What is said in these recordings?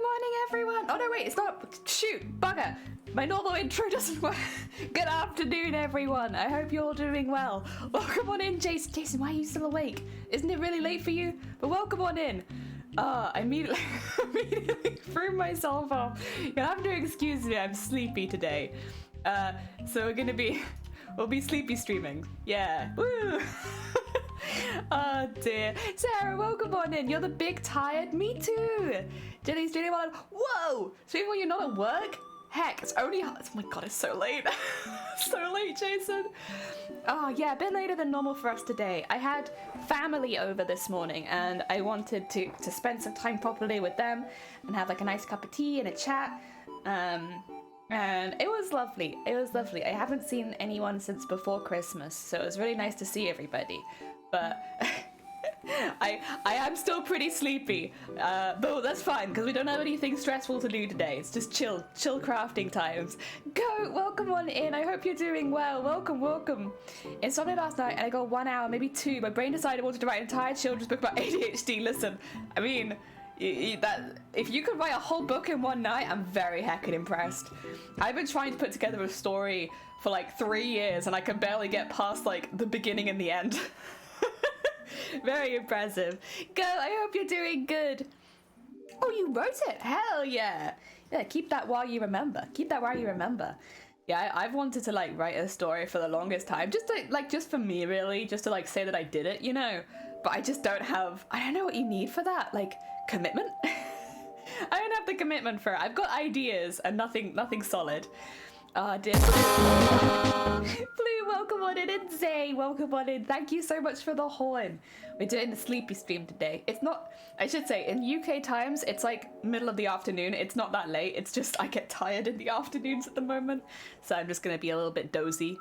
morning, everyone. Oh, no, wait, it's not. Shoot, bugger. My normal intro doesn't work. Good afternoon, everyone. I hope you're all doing well. Welcome on in, Jason. Jason, why are you still awake? Isn't it really late for you? But welcome on in. I immediately threw myself off. You'll have to excuse me, I'm sleepy today. So we'll be sleepy streaming. Yeah, woo! Oh dear. Sarah, welcome on in. You're the big tired. Me too. Jenny's doing while I'm... Whoa! Streaming when you're not at work? Heck, it's only... Oh my god, it's so late. So late, Jason. Oh yeah, a bit later than normal for us today. I had family over this morning and I wanted to spend some time properly with them and have like a nice cup of tea and a chat. And it was lovely. It was lovely. I haven't seen anyone since before Christmas, so it was really nice to see everybody. But I am still pretty sleepy. But that's fine, because we don't have anything stressful to do today. It's just chill crafting times. Go, welcome on in. I hope you're doing well. Welcome. Insomnia last night, and I got 1 hour, maybe 2. My brain decided I wanted to write an entire children's book about ADHD. Listen, I mean... that if you could write a whole book in one night, I'm very heckin' impressed. I've been trying to put together a story for like 3 years and I can barely get past like the beginning and the end. Very impressive. Go, I hope you're doing good. Oh, you wrote it? Hell yeah. Yeah, keep that while you remember. Yeah, I've wanted to like write a story for the longest time, just to like, just for me really, just to like say that I did it, you know, but I just don't know what you need for that, like commitment. I don't have the commitment for it. I've got ideas and nothing solid. Dear Blue, welcome on in, and Zay, welcome on in. Thank you so much for the horn. We're doing the sleepy stream today. It's not, I should say, in UK times, it's like middle of the afternoon. It's not that late. It's just I get tired in the afternoons at the moment. So I'm just going to be a little bit dozy.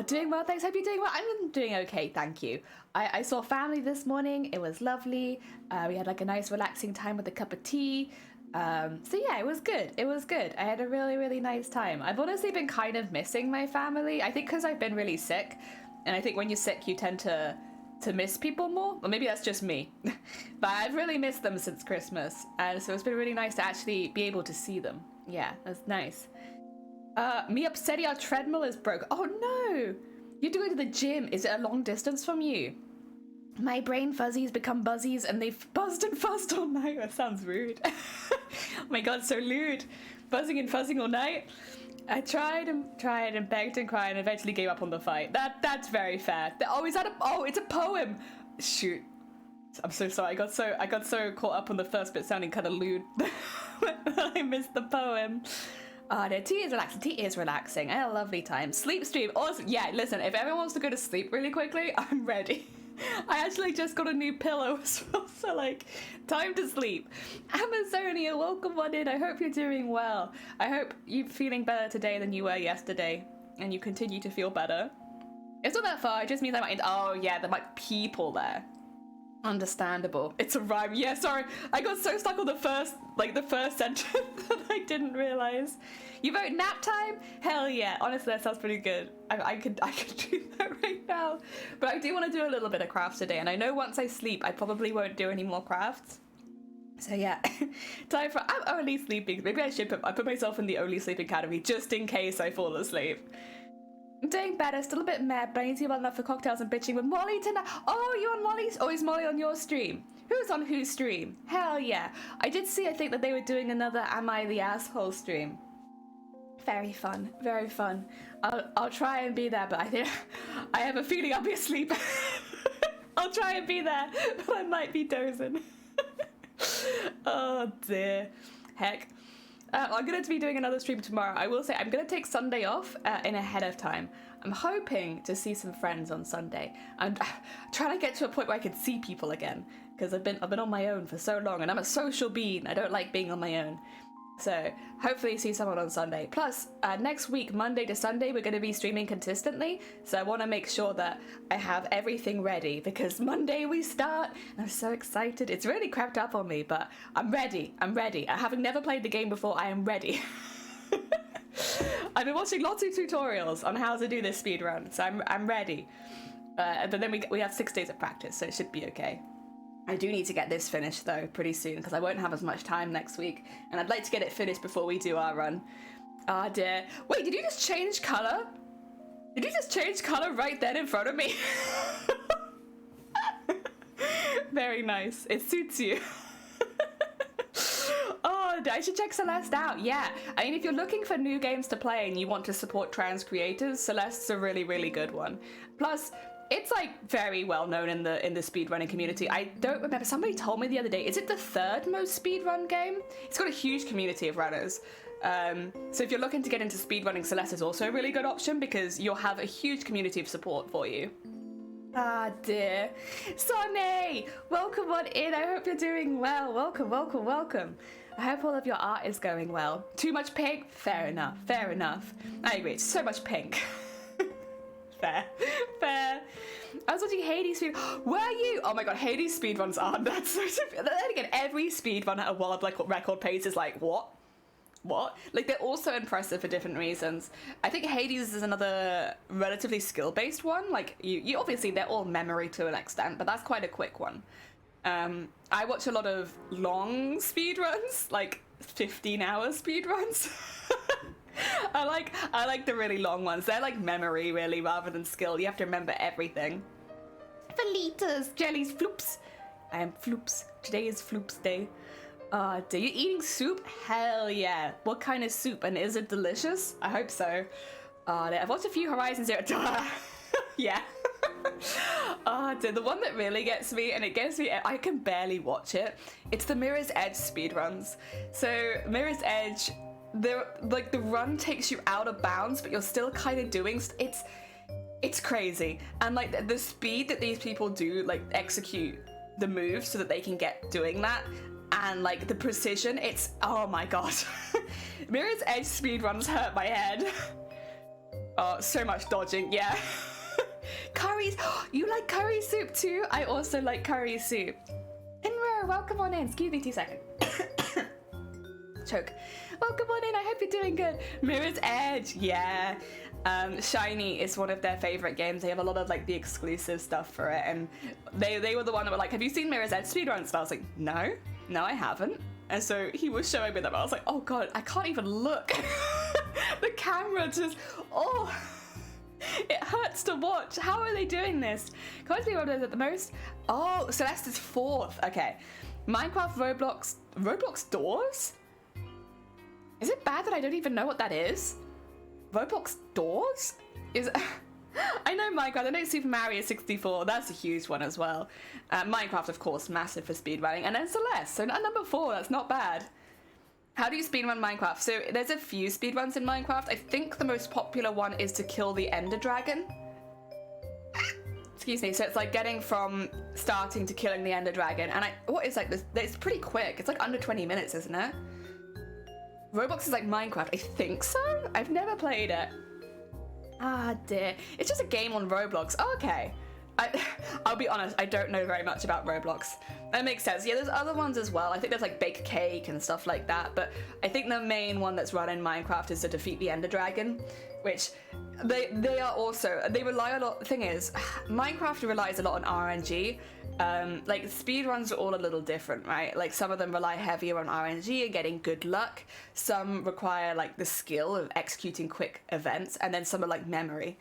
Doing well, thanks. Hope you're doing well. I'm doing okay, thank you. I saw family this morning. It was lovely. We had like a nice relaxing time with a cup of tea. So yeah, it was good. I had a really nice time. I've honestly been kind of missing my family. I think because I've been really sick, and I think when you're sick you tend to miss people more, or maybe that's just me. But I've really missed them since Christmas, and so it's been really nice to actually be able to see them. Yeah, that's nice. Me upsetting, our treadmill is broke. Oh no! You're doing to the gym. Is it a long distance from you? My brain fuzzies become buzzies and they've buzzed and fuzzed all night. That sounds rude. Oh my god, so lewd. Buzzing and fuzzing all night. I tried and begged and cried and eventually gave up on the fight. That's very fair. Oh, is that it's a poem. Shoot. I'm so sorry. I got so caught up on the first bit sounding kind of lewd I missed the poem. No, tea is relaxing. I had a lovely time. Sleep stream. Awesome. Yeah, listen, if everyone wants to go to sleep really quickly, I'm ready. I actually just got a new pillow as well, so like, time to sleep. Amazonia, welcome on in. I hope you're doing well. I hope you're feeling better today than you were yesterday, and you continue to feel better. It's not that far, it just means I might... Oh yeah, there might be people there. Understandable. It's a rhyme. Yeah, sorry. I got so stuck on the first sentence that I didn't realize. You vote nap time? Hell yeah. Honestly, that sounds pretty good. I could do that right now. But I do want to do a little bit of crafts today, and I know once I sleep, I probably won't do any more crafts. So yeah, time for... I'm only sleeping. Maybe I should put myself in the only sleeping category just in case I fall asleep. I'm doing better, still a bit mad, but I need to get well enough for cocktails and bitching with Molly tonight. Oh, you on Molly's? Oh, is Molly on your stream? Who's on whose stream? Hell yeah. I did see, I think, that they were doing another Am I the Asshole stream. Very fun, very fun. I'll try and be there, but I have a feeling I'll be asleep. I'll try and be there, but I might be dozing. Oh dear. Heck. I'm going to be doing another stream tomorrow. I will say I'm going to take Sunday off in ahead of time. I'm hoping to see some friends on Sunday. I'm trying to get to a point where I can see people again, because I've been on my own for so long, and I'm a social being. I don't like being on my own. So hopefully see someone on Sunday. Plus, next week, Monday to Sunday, we're going to be streaming consistently. So I want to make sure that I have everything ready, because Monday we start. And I'm so excited. It's really crept up on me, but I'm ready. Having never played the game before, I am ready. I've been watching lots of tutorials on how to do this speedrun, so I'm ready. But then we have 6 days of practice, so it should be okay. I do need to get this finished though pretty soon because I won't have as much time next week, and I'd like to get it finished before we do our run. Ah dear. Wait, did you just change colour? Did you just change colour right then in front of me? Very nice. It suits you. Oh, I should check Celeste out. Yeah, I mean, if you're looking for new games to play and you want to support trans creators, Celeste's a really, really good one. Plus, it's like very well known in the speedrunning community. I don't remember, somebody told me the other day, is it the third most speedrun game? It's got a huge community of runners. So if you're looking to get into speedrunning, Celeste is also a really good option because you'll have a huge community of support for you. Ah dear. Sonny, welcome on in. I hope you're doing well. Welcome, welcome, welcome. I hope all of your art is going well. Too much pink? Fair enough, fair enough. I agree, it's so much pink. Fair, fair. I was watching Hades speed. Were you? Oh my god, Hades speedruns aren't that so. Then again, every speedrun at a world record pace is like, what? What? Like, they're also impressive for different reasons. I think Hades is another relatively skill-based one. Like, you obviously, they're all memory to an extent, but that's quite a quick one. I watch a lot of long speedruns, like 15-hour speedruns. I like the really long ones. They're like memory, really, rather than skill. You have to remember everything. Felitas, jellies, floops. I am floops. Today is floops day. Do you eating soup? Hell yeah. What kind of soup? And is it delicious? I hope so. I've watched a few Horizon Zero Dawn. Yeah. The one that really gets me, and it gets me, I can barely watch it. It's the Mirror's Edge speedruns. So Mirror's Edge, the run takes you out of bounds, but you're still kind of doing. It's crazy, and like the speed that these people do, like execute the moves so that they can get doing that. And like the precision, it's, oh my god. Mirror's Edge speedruns hurt my head. Oh, so much dodging, yeah. Curries, you like curry soup too? I also like curry soup. Inra, welcome on in. Excuse me 2 seconds. Choke. Welcome on in, I hope you're doing good. Mirror's Edge, yeah. Shiny is one of their favorite games. They have a lot of like the exclusive stuff for it, and they were the one that were like, have you seen Mirror's Edge speedruns? And I was like, no, I haven't. And so he was showing me them. I was like, oh god, I can't even look. The camera just, oh, it hurts to watch. How are they doing this? Can't see what it is at the most. Oh, Celeste is 4th. Okay. Minecraft, Roblox doors? Is it bad that I don't even know what that is? Roblox doors? I know Minecraft, I know Super Mario 64, that's a huge one as well. Minecraft, of course, massive for speedrunning. And then Celeste, so at number 4, that's not bad. How do you speedrun Minecraft? So there's a few speedruns in Minecraft. I think the most popular one is to kill the Ender Dragon. Excuse me, so it's like getting from starting to killing the Ender Dragon. And what is like this? It's pretty quick. It's like under 20 minutes, isn't it? Roblox is like Minecraft, I think so? I've never played it. Ah dear, it's just a game on Roblox. Oh, okay. I'll be honest, I don't know very much about Roblox. That makes sense. Yeah, there's other ones as well. I think there's like Bake Cake and stuff like that, but I think the main one that's run in Minecraft is to defeat the Ender Dragon, which they are also, they rely a lot. The thing is, Minecraft relies a lot on RNG. Like speedruns are all a little different, right? Like some of them rely heavier on RNG and getting good luck. Some require like the skill of executing quick events, and then some are like memory.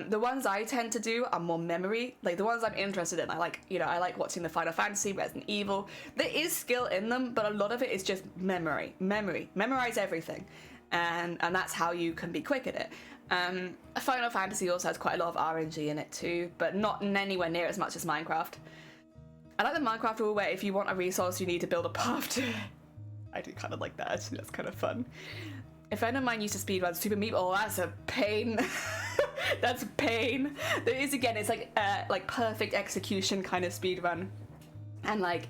The ones I tend to do are more memory, like the ones I'm interested in. I like watching the Final Fantasy, Resident Evil. There is skill in them, but a lot of it is just memory. Memorize everything, and that's how you can be quick at it. Final Fantasy also has quite a lot of RNG in it too, but not anywhere near as much as Minecraft. I like the Minecraft rule where if you want a resource, you need to build a path to it. I do kind of like that, actually, that's kind of fun. A friend of mine used to speedrun Super Meat. Oh, that's a pain. That's pain. There is, again, it's like perfect execution kind of speedrun. And like,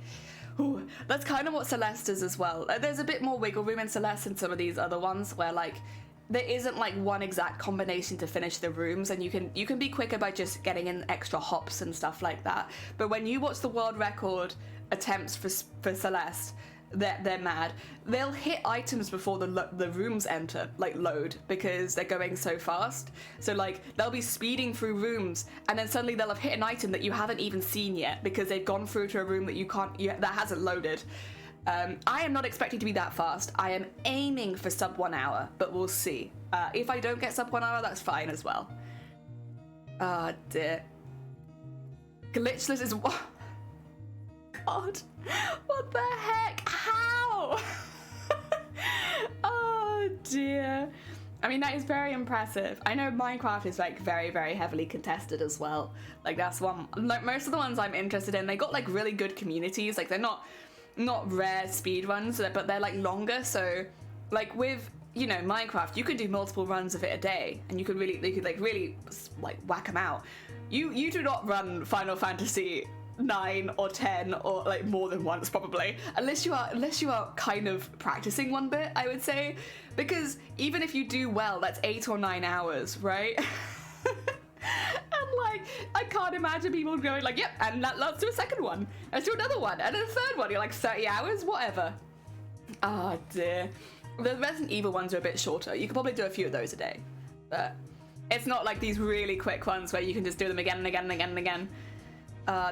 ooh, that's kind of what Celeste is as well. There's a bit more wiggle room in Celeste than some of these other ones where like, there isn't like one exact combination to finish the rooms, and you can be quicker by just getting in extra hops and stuff like that. But when you watch the world record attempts for Celeste, they're mad. They'll hit items before the rooms load because they're going so fast. So like they'll be speeding through rooms and then suddenly they'll have hit an item that you haven't even seen yet because they've gone through to a room that that hasn't loaded. I am not expecting to be that fast. I am aiming for sub 1 hour, but we'll see. If I don't get sub 1 hour, that's fine as well. Oh dear. Glitchless is what? God, what the heck? How? Oh dear. I mean, that is very impressive. I know Minecraft is like very, very heavily contested as well. Like that's one, like most of the ones I'm interested in, they got like really good communities. Like they're not rare speedruns, but they're like longer. So like with, you know, Minecraft, you could do multiple runs of it a day and you could really whack them out. You do not run Final Fantasy 9 or 10 or like more than once probably, unless you are kind of practicing one bit, I would say, because even if you do well, that's 8 or 9 hours, right? And like I can't imagine people going like, yep, and let's do a second one, let's do another one, and then a third one. You're like 30 hours, whatever. Oh dear. The Resident Evil ones are a bit shorter. You could probably do a few of those a day, but it's not like these really quick ones where you can just do them again and again and again and again.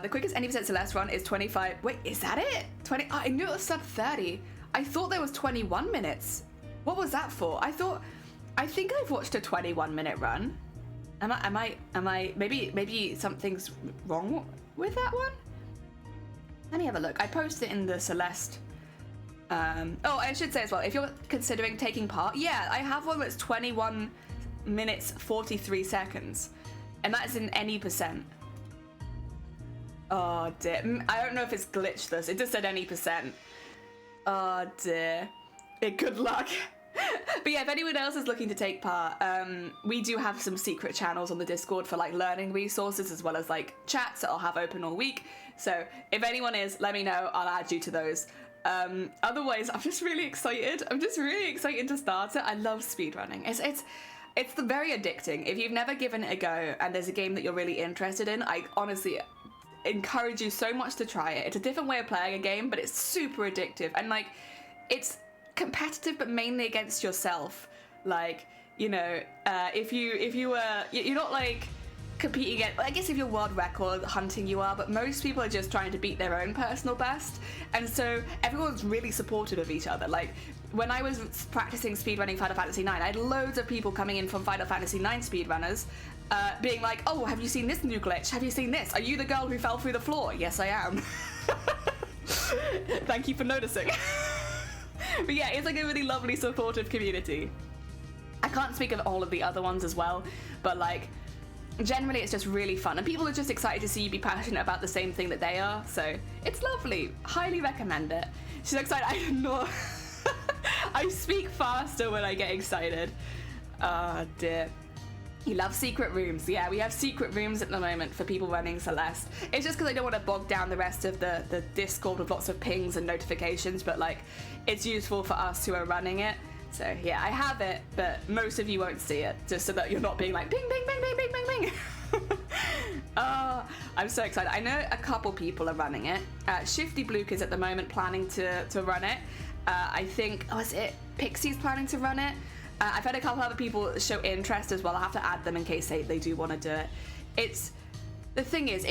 The quickest any % Celeste run is 25. Wait, is that it? 20? I knew it was sub 30. I thought there was 21 minutes. What was that for? I think I've watched a 21-minute run. Am I? Maybe something's wrong with that one. Let me have a look. I posted it in the Celeste. Oh, I should say as well, if you're considering taking part, yeah, I have one that's 21 minutes 43 seconds, and that's in any %. Oh dear. I don't know if it's glitchless. It just said any %. Oh dear. Good luck. But yeah, if anyone else is looking to take part, we do have some secret channels on the Discord for like learning resources as well as like chats that I'll have open all week. So if anyone is, let me know. I'll add you to those. Otherwise, I'm just really excited. I'm just really excited to start it. I love speedrunning. It's very addicting. If you've never given it a go and there's a game that you're really interested in, I honestly encourage you so much to try it. It's a different way of playing a game, but it's super addictive, and like it's competitive but mainly against yourself. Like, you know, if you were, you're not like competing against, I guess if you're world record hunting you are, but most people are just trying to beat their own personal best, and so everyone's really supportive of each other. Like when I was practicing speedrunning Final Fantasy 9, I had loads of people coming in from Final Fantasy 9 speedrunners being like, oh, have you seen this new glitch? Have you seen this? Are you the girl who fell through the floor? Yes, I am. Thank you for noticing. But yeah, it's like a really lovely supportive community. I can't speak of all of the other ones as well, but like generally it's just really fun, and people are just excited to see you be passionate about the same thing that they are, so it's lovely. Highly recommend it. She's excited. I know. I speak faster when I get excited. Oh dear. You love secret rooms. Yeah, we have secret rooms at the moment for people running Celeste. It's just because I don't want to bog down the rest of the Discord with lots of pings and notifications, but like it's useful for us who are running it. So yeah, I have it, but most of you won't see it, just so that you're not being like ping, ping, ping, ping, ping, ping, ping. I'm so excited. I know a couple people are running it. Shifty Bluke is at the moment planning to run it. I think, is it Pixie's planning to run it? I've had a couple other people show interest as well. I'll have to add them in case they do want to do it. The thing is,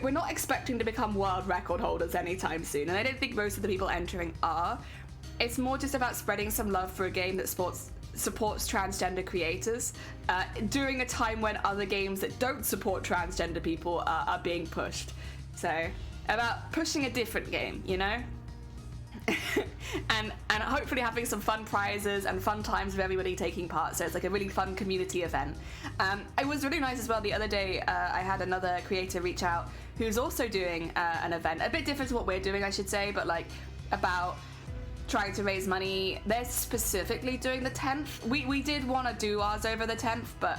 we're not expecting to become world record holders anytime soon, and I don't think most of the people entering are. It's more just about spreading some love for a game that supports transgender creators during a time when other games that don't support transgender people are being pushed. So about pushing a different game, you know? and hopefully having some fun prizes and fun times with everybody taking part, so it's like a really fun community event. It was really nice as well. The other day I had another creator reach out who's also doing an event, a bit different to what we're doing, I should say, but like about trying to raise money. They're specifically doing the 10th. We did want to do ours over the 10th, but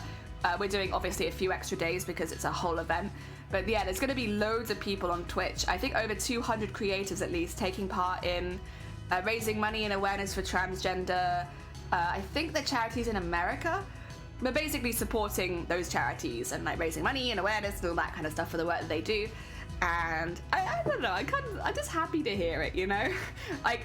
we're doing obviously a few extra days because it's a whole event. But yeah, there's going to be loads of people on Twitch. I think over 200 creators at least taking part in raising money and awareness for transgender. I think the charities in America. But basically supporting those charities and like raising money and awareness and all that kind of stuff for the work that they do. and I don't know, I'm just happy to hear it, you know? Like,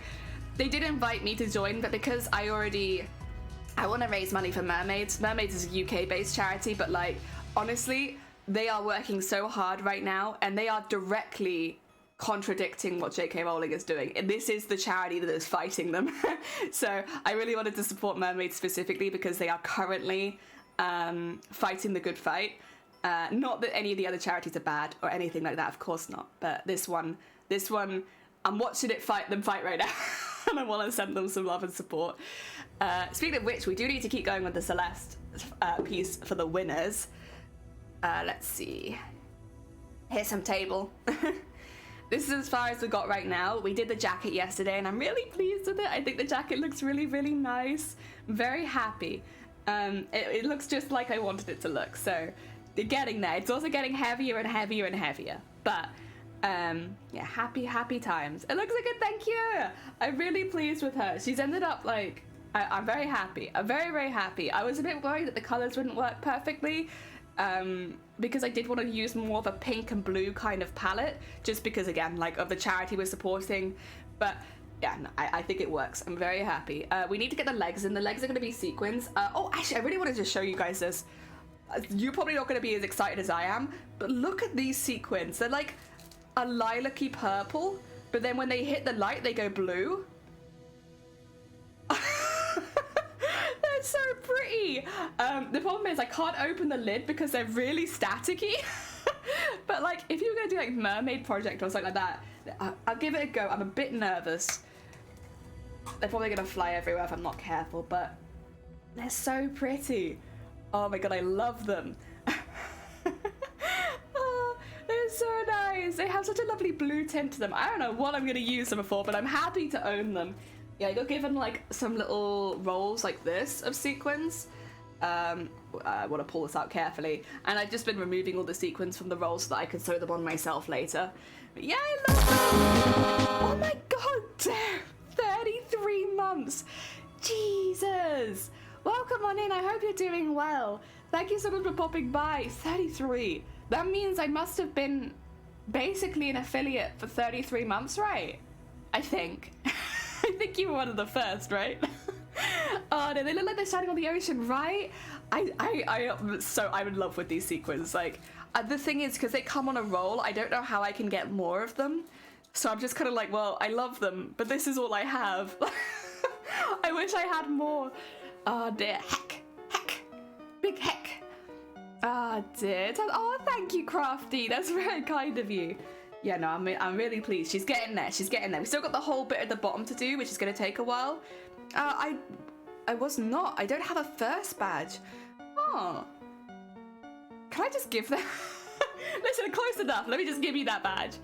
they did invite me to join, but because I want to raise money for Mermaids. Mermaids is a UK-based charity, but like, honestly, they are working so hard right now, and they are directly contradicting what JK Rowling is doing. And this is the charity that is fighting them. So I really wanted to support Mermaids specifically because they are currently fighting the good fight. Not that any of the other charities are bad or anything like that, of course not. But this one, I'm watching them fight right now. And I want to send them some love and support. Speaking of which, we do need to keep going with the Celeste piece for the winners. Let's see. Here's some table. This is as far as we got right now. We did the jacket yesterday, and I'm really pleased with it. I think the jacket looks really, really nice. I'm very happy. It looks just like I wanted it to look, so they're getting there. It's also getting heavier and heavier and heavier. But, yeah, happy times. It looks like a thank you. I'm really pleased with her. She's ended up, like, I'm very happy. I'm very, very happy. I was a bit worried that the colors wouldn't work perfectly. Because I did want to use more of a pink and blue kind of palette, just because, again, like, of the charity we're supporting. But yeah, no, I think it works. I'm very happy. We need to get the legs in. The legs are going to be sequins. Oh, actually, I really wanted to show you guys this. You're probably not going to be as excited as I am, but look at these sequins. They're like a lilac-y purple, but then when they hit the light, they go blue. So pretty. The problem is I can't open the lid because they're really staticky. But like, if you were gonna do like mermaid project or something like that, I'll give it a go. I'm a bit nervous. They're probably gonna fly everywhere if I'm not careful, but they're so pretty. Oh my god, I love them. Oh, they're so nice. They have such a lovely blue tint to them. I don't know what I'm gonna use them for, but I'm happy to own them. Yeah, I got given like some little rolls like this of sequins. I want to pull this out carefully, and I've just been removing all the sequins from the rolls so that I can sew them on myself later. But yeah, I love them. Oh my god, 33 months. Jesus. Welcome on in. I hope you're doing well. Thank you so much for popping by. 33. That means I must have been basically an affiliate for 33 months, right? I think. I think you were one of the first, right? Oh no, they look like they're standing on the ocean, right? I'm in love with these sequins. Like, the thing is, because they come on a roll, I don't know how I can get more of them. So I'm just kind of like, well, I love them, but this is all I have. I wish I had more. Oh dear, heck, big heck. Oh dear. Oh, thank you, Crafty. That's very kind of you. Yeah, no, I'm really pleased. She's getting there. She's getting there. We still got the whole bit at the bottom to do, which is going to take a while. I was not. I don't have a first badge. Oh. Can I just give that? Listen, close enough. Let me just give you that badge.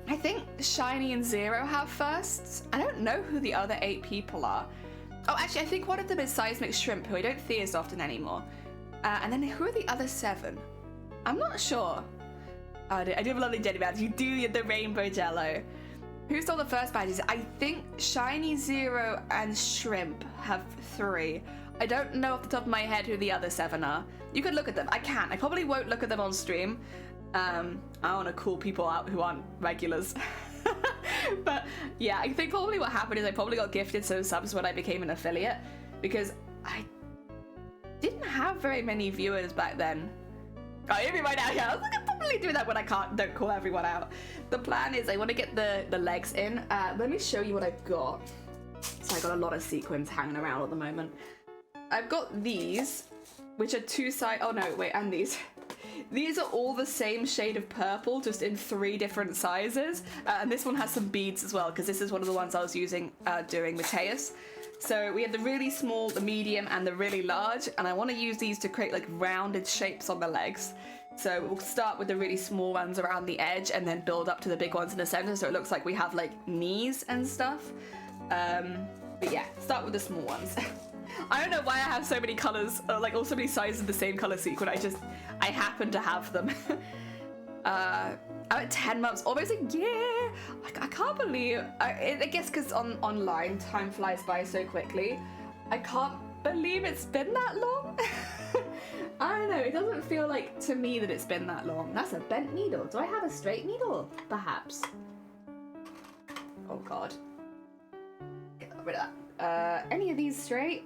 I think Shiny and Zero have firsts. I don't know who the other 8 people are. Oh, actually, I think one of them is Seismic Shrimp, who I don't see as often anymore. And then who are the other 7? I'm not sure. Oh, I do have a lovely Jenny badge. You do the rainbow jello. Who stole the first badges? I think Shiny, Zero, and Shrimp have 3. I don't know off the top of my head who the other 7 are. You could look at them. I can't. I probably won't look at them on stream. I want to call people out who aren't regulars. But yeah, I think probably what happened is I probably got gifted some subs when I became an affiliate, because I didn't have very many viewers back then. Oh, hear me right now. Yeah, I was like, I'll probably do that when I don't call everyone out. The plan is I want to get the legs in. Let me show you what I've got. So I got a lot of sequins hanging around at the moment. I've got these, which are 2 sides. Oh no, wait, and these. These are all the same shade of purple, just in 3 different sizes. And this one has some beads as well, because this is one of the ones I was using during Mateus. So we have the really small, the medium, and the really large, and I want to use these to create like rounded shapes on the legs. So we'll start with the really small ones around the edge and then build up to the big ones in the center, so it looks like we have like knees and stuff. But yeah, start with the small ones. I don't know why I have so many colors, like so many sizes of the same color sequin. I happen to have them. I'm at 10 months, almost a year. I can't believe, I guess because online time flies by so quickly. I can't believe it's been that long. I don't know, it doesn't feel like to me that it's been that long. That's a bent needle. Do I have a straight needle? Perhaps. Oh god. Get rid of that. Any of these straight?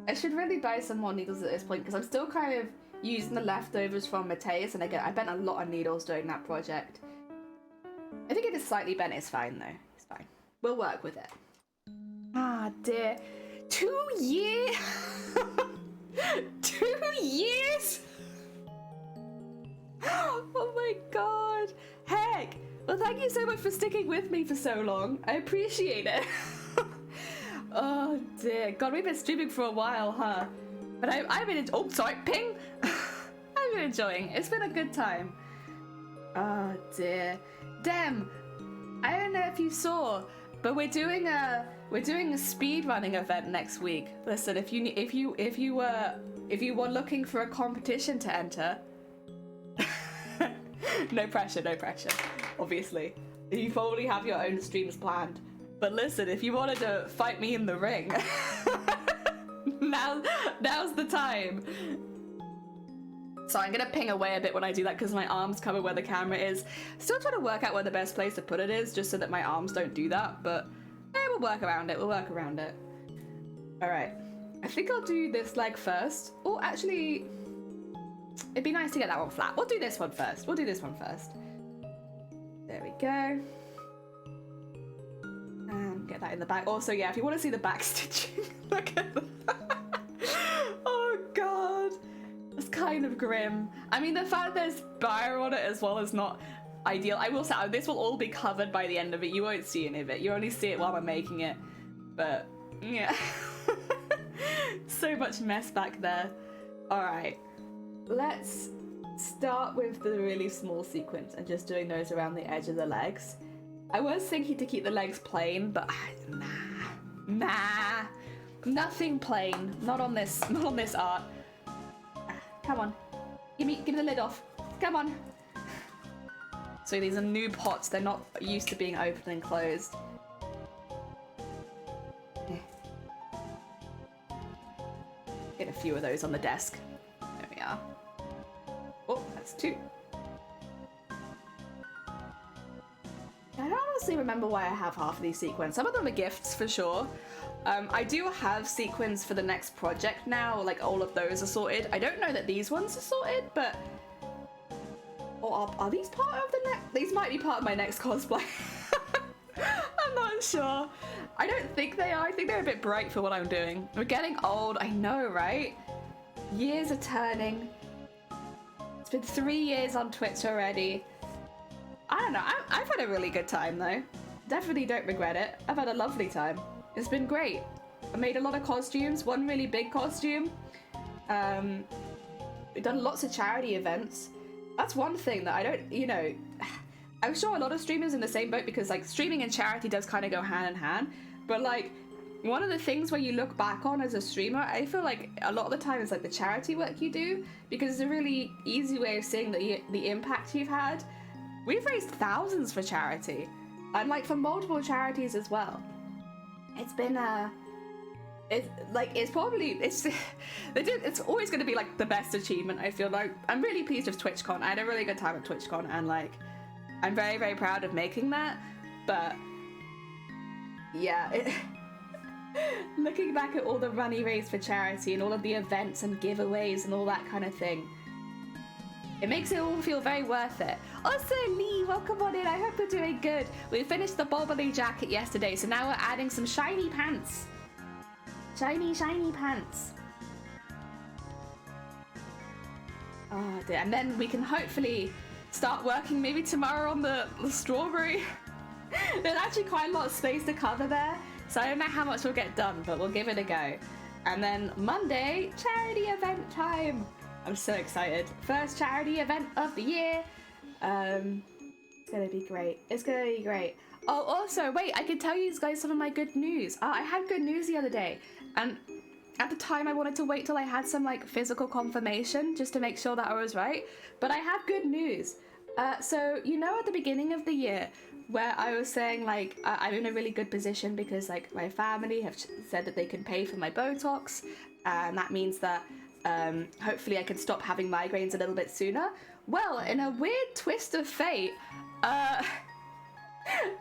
I should really buy some more needles at this point because I'm still kind of using the leftovers from Mateus, and again, I bent a lot of needles during that project. I think it is slightly bent. It's fine though. It's fine. We'll work with it. Ah dear. 2 years? 2 years? Oh my god. Heck. Well, thank you so much for sticking with me for so long. I appreciate it. Oh dear. God, we've been streaming for a while, huh? But I've been... Oh, sorry. Ping. I've been enjoying. It's been a good time. Oh dear. Dem, I don't know if you saw, but we're doing a speed running event next week. Listen, if you were looking for a competition to enter, no pressure, obviously. You probably have your own streams planned. But listen, if you wanted to fight me in the ring, now's the time. So I'm gonna ping away a bit when I do that because my arms cover where the camera is. Still trying to work out where the best place to put it is, just so that my arms don't do that, but we'll work around it, Alright, I think I'll do this leg first. Oh, actually, it'd be nice to get that one flat. We'll do this one first. There we go. And get that in the back. Also, yeah, if you want to see the back stitching, look at that. Oh god. It's kind of grim. I mean, the fact there's bio on it as well is not ideal. I will say, this will all be covered by the end of it. You won't see any of it. You only see it while I'm making it. But, yeah. So much mess back there. Alright. Let's start with the really small sequence and just doing those around the edge of the legs. I was thinking to keep the legs plain, but nah. Nothing plain. Not on this art. Come on. Give me the lid off. Come on. So these are new pots. They're not used to being open and closed. Get a few of those on the desk. There we are. Oh, that's 2. I don't honestly remember why I have half of these sequins. Some of them are gifts for sure. I do have sequins for the next project now, like all of those are sorted. I don't know that these ones are sorted, but... Or are these part of the next? These might be part of my next cosplay. I'm not sure. I don't think they are. I think they're a bit bright for what I'm doing. We're getting old, I know, right? Years are turning. It's been 3 years on Twitch already. I don't know, I've had a really good time though. Definitely don't regret it. I've had a lovely time. It's been great. I made a lot of costumes, one really big costume. We've done lots of charity events. That's one thing that I don't, you know, I'm sure a lot of streamers in the same boat because like streaming and charity does kind of go hand in hand. But like one of the things where you look back on as a streamer, I feel like a lot of the time it's like the charity work you do because it's a really easy way of seeing the impact you've had. We've raised thousands for charity and like for multiple charities as well. It's been it's always going to be like the best achievement. I feel like I'm really pleased with TwitchCon. I had a really good time at TwitchCon and like I'm very, very proud of making that. But yeah, looking back at all the money raised for charity and all of the events and giveaways and all that kind of thing, it makes it all feel very worth it. Also, Lee, welcome on in. I hope you're doing good. We finished the bobbly jacket yesterday, so now we're adding some shiny pants. Shiny, shiny pants. Oh dear. And then we can hopefully start working maybe tomorrow on the strawberry. There's actually quite a lot of space to cover there, so I don't know how much we'll get done, but we'll give it a go. And then Monday, charity event time. I'm so excited. First charity event of the year. It's gonna be great. It's gonna be great. Oh, also, wait, I can tell you guys some of my good news. I had good news the other day, and at the time I wanted to wait till I had some like physical confirmation just to make sure that I was right, but I have good news. So, you know, at the beginning of the year where I was saying like I'm in a really good position because like my family have said that they can pay for my Botox, and that means that hopefully I can stop having migraines a little bit sooner. Well, in a weird twist of fate,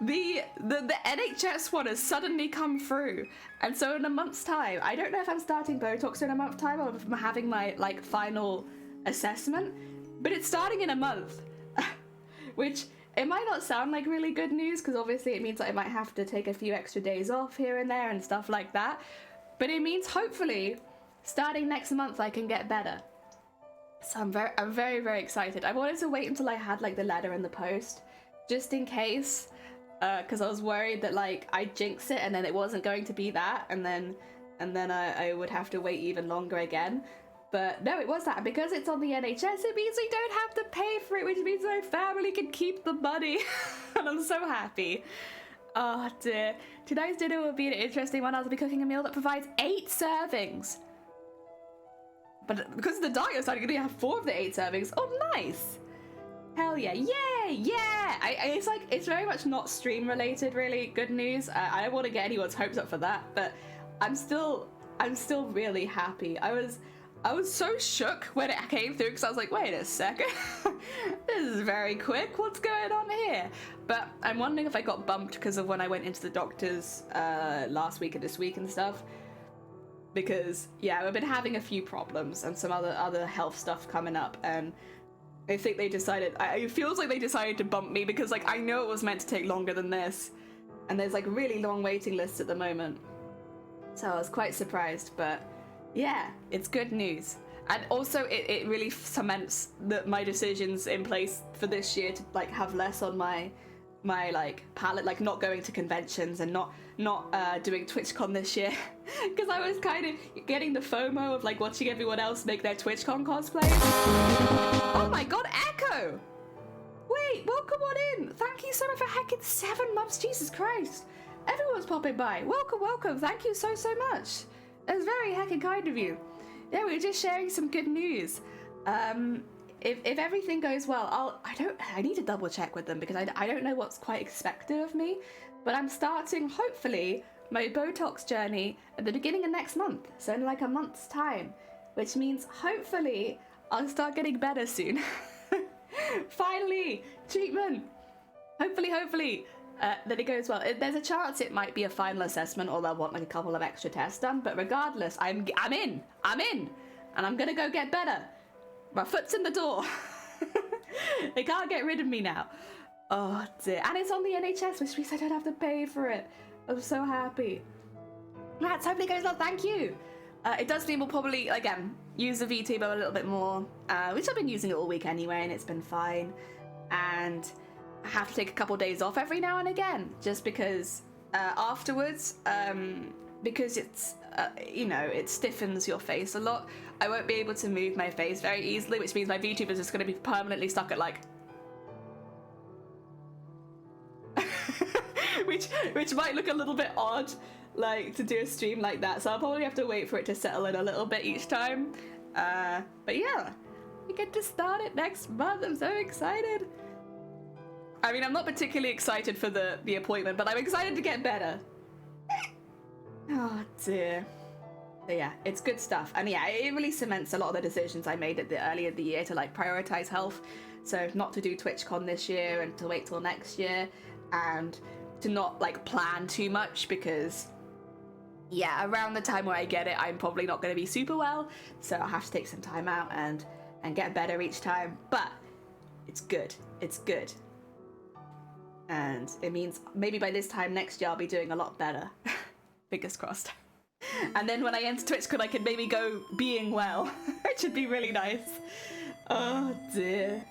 the NHS one has suddenly come through, and so in a month's time, I don't know if I'm starting Botox in a month's time or if I'm having my like final assessment, but it's starting in a month, which it might not sound like really good news because obviously it means that I might have to take a few extra days off here and there and stuff like that, but it means hopefully starting next month I can get better. So I'm very, very excited. I wanted to wait until I had like the letter in the post, just in case, because I was worried that like I'd jinx it and then it wasn't going to be that, and then I would have to wait even longer again. But no, it was that. Because it's on the NHS, it means we don't have to pay for it, which means my family can keep the money. And I'm so happy. Oh dear. Tonight's dinner will be an interesting one. I'll be cooking a meal that provides 8 servings. But because of the diet, I'm going to have 4 of the 8 servings. Oh, nice. Hell yeah. Yay! Yeah! It's very much not stream related, really. Good news. I don't want to get anyone's hopes up for that, but I'm still really happy. I was so shook when it came through because I was like, wait a second. This is very quick. What's going on here? But I'm wondering if I got bumped because of when I went into the doctor's last week and this week and stuff. Because, yeah, I've been having a few problems and some other health stuff coming up, and I think they decided, it feels like they decided to bump me because, like, I know it was meant to take longer than this, and there's, like, really long waiting lists at the moment. So I was quite surprised, but yeah, it's good news. And also, it really cements my decisions in place for this year to, like, have less on my like palette, like not going to conventions and not doing TwitchCon this year because I was kind of getting the FOMO of like watching everyone else make their TwitchCon cosplays. Oh my god, Echo! Wait, welcome on in. Thank you so much for hacking 7 months. Jesus Christ, everyone's popping by. Welcome. Thank you so much. That's very heckin' kind of you. Yeah, we were just sharing some good news. If everything goes well, I need to double check with them because I don't know what's quite expected of me, but I'm starting, hopefully, my Botox journey at the beginning of next month, so in like a month's time, which means hopefully I'll start getting better soon. Finally, treatment. Hopefully, that it goes well. There's a chance it might be a final assessment or they'll want like a couple of extra tests done, but regardless, I'm in, and I'm gonna go get better. My foot's in the door. They can't get rid of me now. Oh dear. And it's on the NHS, which means I don't have to pay for it. I'm so happy. Let's hope it goes well. Thank you. It does mean we'll probably, again, use the VTuber a little bit more, which I've been using it all week anyway, and it's been fine. And I have to take a couple days off every now and again, just because afterwards, because it's, it stiffens your face a lot. I won't be able to move my face very easily, which means my VTuber is just going to be permanently stuck at like... which might look a little bit odd, like, to do a stream like that, so I'll probably have to wait for it to settle in a little bit each time. But yeah, we get to start it next month. I'm so excited. I mean, I'm not particularly excited for the appointment, but I'm excited to get better. Oh dear. But yeah, it's good stuff. And yeah, it really cements a lot of the decisions I made at the earlier of the year to like prioritize health. So not to do TwitchCon this year and to wait till next year, and to not like plan too much because yeah, around the time where I get it, I'm probably not going to be super well. So I'll have to take some time out and get better each time. But it's good. It's good. And it means maybe by this time next year I'll be doing a lot better. Fingers crossed. And then when I enter TwitchCon, I can maybe go being well, which would be really nice. Oh dear.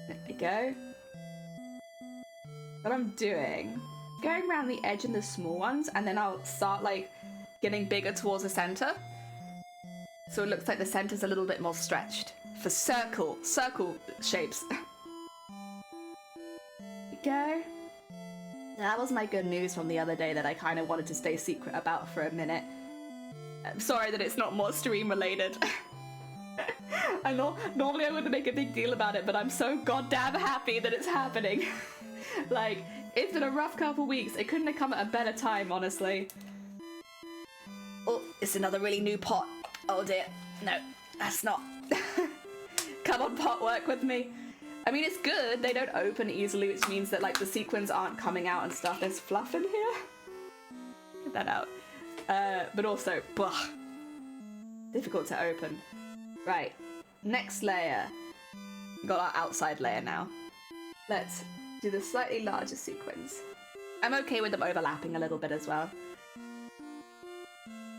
There we go. What I'm doing, going around the edge and the small ones, and then I'll start like getting bigger towards the center. So it looks like the center's a little bit more stretched for circle shapes. There we go. That was my good news from the other day that I kind of wanted to stay secret about for a minute. I'm sorry that it's not more stream related. I know normally I wouldn't make a big deal about it, but I'm so goddamn happy that it's happening. Like, it's been a rough couple weeks. It couldn't have come at a better time, honestly. Oh, it's another really new pot. Oh dear. No, that's not. Come on, pot, work with me. I mean, it's good. They don't open easily, which means that, like, the sequins aren't coming out and stuff. There's fluff in here. Get that out. But also, difficult to open. Right. Next layer. We've got our outside layer now. Let's do the slightly larger sequins. I'm okay with them overlapping a little bit as well.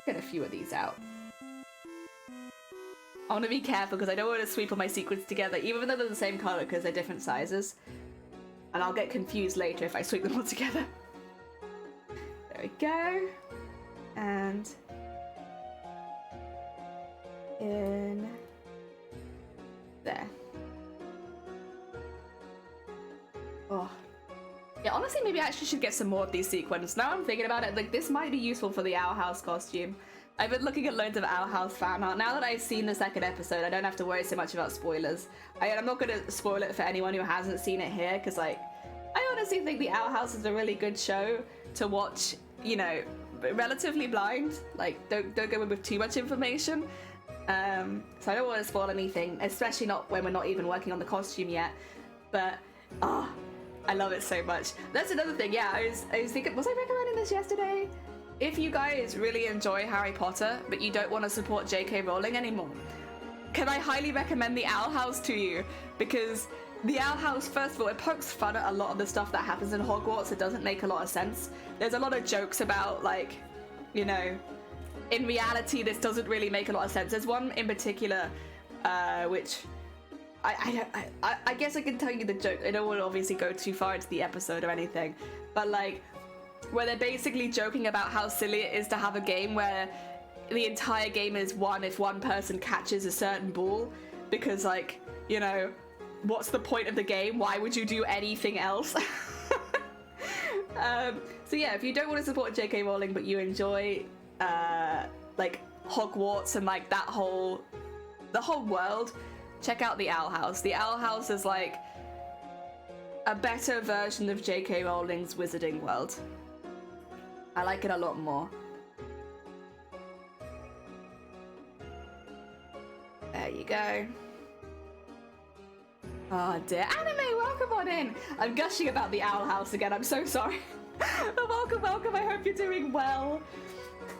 Get a few of these out. I want to be careful because I don't want to sweep all my sequins together, even though they're the same color because they're different sizes. And I'll get confused later if I sweep them all together. There we go. And in there. Oh. Yeah, honestly, maybe I actually should get some more of these sequins. Now I'm thinking about it, like, this might be useful for the Owl House costume. I've been looking at loads of Owl House fan art. Now that I've seen the second episode, I don't have to worry so much about spoilers. I'm not going to spoil it for anyone who hasn't seen it here, because, like, I honestly think the Owl House is a really good show to watch, you know, relatively blind. Like, don't go in with too much information. So I don't want to spoil anything, especially not when we're not even working on the costume yet. But, I love it so much. That's another thing, yeah, I was thinking, was I recommending this yesterday? If you guys really enjoy Harry Potter, but you don't want to support J.K. Rowling anymore, can I highly recommend the Owl House to you? Because the Owl House, first of all, it pokes fun at a lot of the stuff that happens in Hogwarts. It doesn't make a lot of sense. There's a lot of jokes about, like, you know, in reality, this doesn't really make a lot of sense. There's one in particular, which I guess I can tell you the joke. I don't want to obviously go too far into the episode or anything, but, like, where they're basically joking about how silly it is to have a game where the entire game is won if one person catches a certain ball, because, like, you know, what's the point of the game? Why would you do anything else? So yeah, if you don't want to support J.K. Rowling but you enjoy like Hogwarts and, like, the whole world, check out the Owl House. The Owl House is like a better version of J.K. Rowling's Wizarding World. I like it a lot more. There you go. Oh dear. Anime, welcome on in. I'm gushing about the Owl House again. I'm so sorry. But welcome. I hope you're doing well.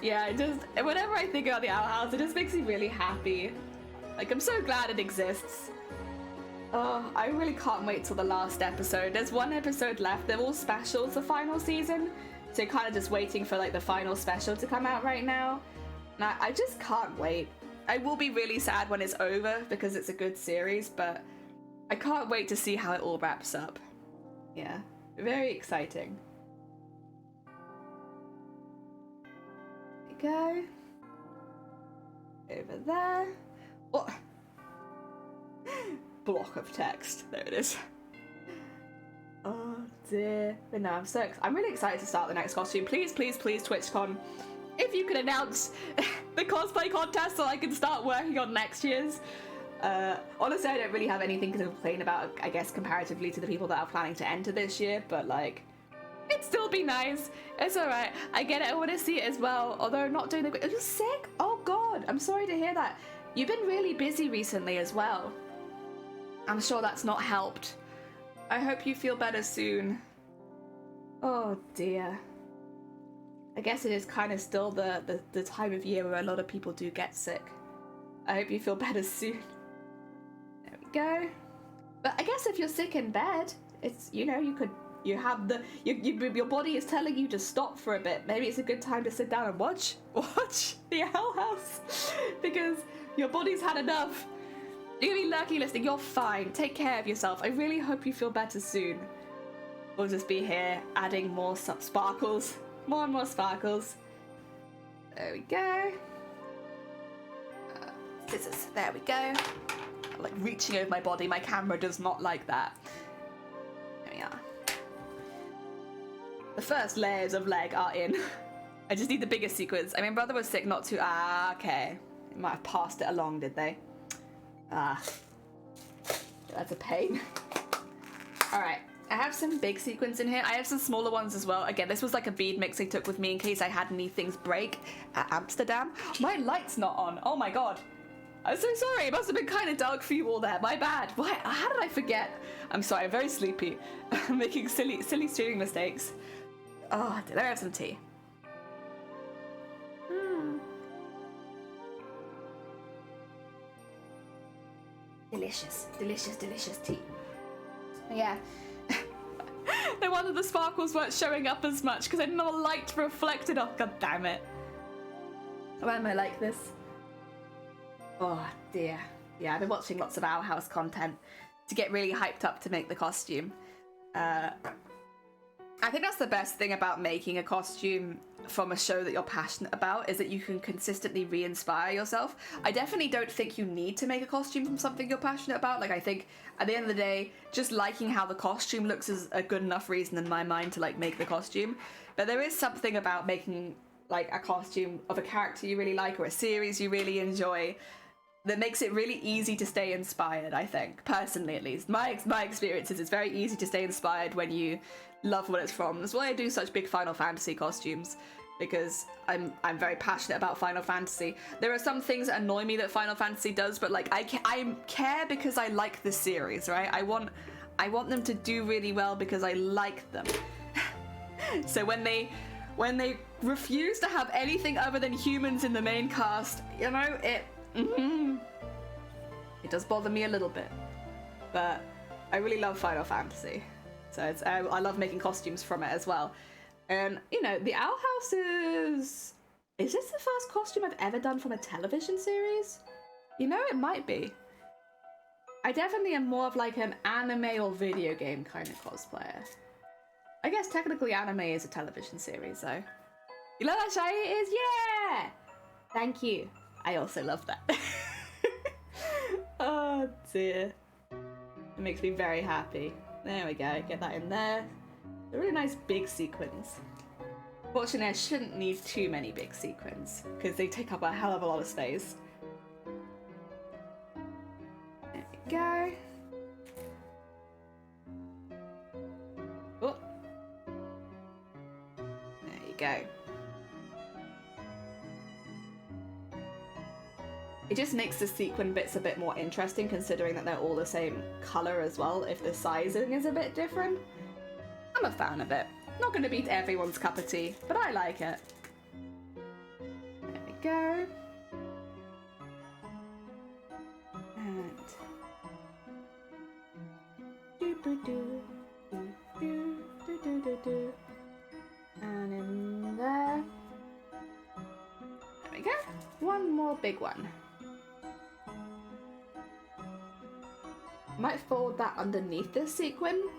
Yeah, whenever I think about the Owl House, it just makes me really happy. Like, I'm so glad it exists. Oh, I really can't wait till the last episode. There's one episode left. They're all specials, the final season. So kind of just waiting for, like, the final special to come out right now. And I just can't wait. I will be really sad when it's over because it's a good series, but I can't wait to see how it all wraps up. Yeah, very exciting. There we go. Over there. Oh. Block of text. There it is. Oh dear. But no, I'm really excited to start the next costume. Please, TwitchCon, if you could announce the cosplay contest so I can start working on next year's. Honestly, I don't really have anything to complain about, I guess, comparatively to the people that are planning to enter this year, but, like, it'd still be nice. It's alright. I get it. I want to see it as well, although not doing the... Are you sick? Oh god, I'm sorry to hear that. You've been really busy recently as well. I'm sure that's not helped. I hope you feel better soon. Oh dear. I guess it is kind of still the time of year where a lot of people do get sick. I hope you feel better soon. There we go. But I guess if you're sick in bed, it's, you know, your body is telling you to stop for a bit. Maybe it's a good time to sit down and watch the Owl House, because your body's had enough. You're gonna be lurking listening. You're fine. Take care of yourself. I really hope you feel better soon. We'll just be here adding more sparkles. More and more sparkles. There we go. Scissors. There we go. I'm, like, reaching over my body. My camera does not like that. There we are. The first layers of leg are in. I just need the biggest sequence. I mean, brother was sick not to... Ah, okay. They might have passed it along, did they? Ah. That's a pain. Alright, I have some big sequins in here. I have some smaller ones as well. Again, this was like a bead mix I took with me in case I had any things break at Amsterdam. My light's not on. Oh my god. I'm so sorry. It must have been kind of dark for you all there. My bad. Why? How did I forget? I'm sorry. I'm very sleepy. I'm making silly streaming mistakes. Oh, did I have some tea? Delicious, delicious, delicious tea. Yeah. No wonder the sparkles weren't showing up as much because I didn't have a light reflected off. God damn it. Why am I like this? Oh dear. Yeah, I've been watching lots of Our House content to get really hyped up to make the costume. I think that's the best thing about making a costume from a show that you're passionate about, is that you can consistently re-inspire yourself. I definitely don't think you need to make a costume from something you're passionate about. Like, I think at the end of the day, just liking how the costume looks is a good enough reason in my mind to like make the costume. But there is something about making like a costume of a character you really like or a series you really enjoy that makes it really easy to stay inspired, I think. Personally, at least. My experience is it's very easy to stay inspired when you love what it's from. That's why I do such big Final Fantasy costumes, because I'm very passionate about Final Fantasy. There are some things that annoy me that Final Fantasy does, but like I care because I like the series, right? I want them to do really well because I like them. So when they refuse to have anything other than humans in the main cast, you know, it does bother me a little bit. But I really love Final Fantasy. So I love making costumes from it as well. And, you know, the Owl House is this the first costume I've ever done from a television series? You know, it might be. I definitely am more of like an anime or video game kind of cosplayer. I guess technically anime is a television series, though. You love how shiny it is? Yeah! Thank you. I also love that. Oh dear. It makes me very happy. There we go, get that in there. They're really nice big sequins. Fortunately, I shouldn't need too many big sequins because they take up a hell of a lot of space. There we go. Oh. There you go. It just makes the sequin bits a bit more interesting considering that they're all the same colour as well, if the sizing is a bit different. I'm a fan of it. Not going to be everyone's cup of tea, but I like it. There we go. And... And in there. There we go. One more big one. Might fold that underneath this sequin,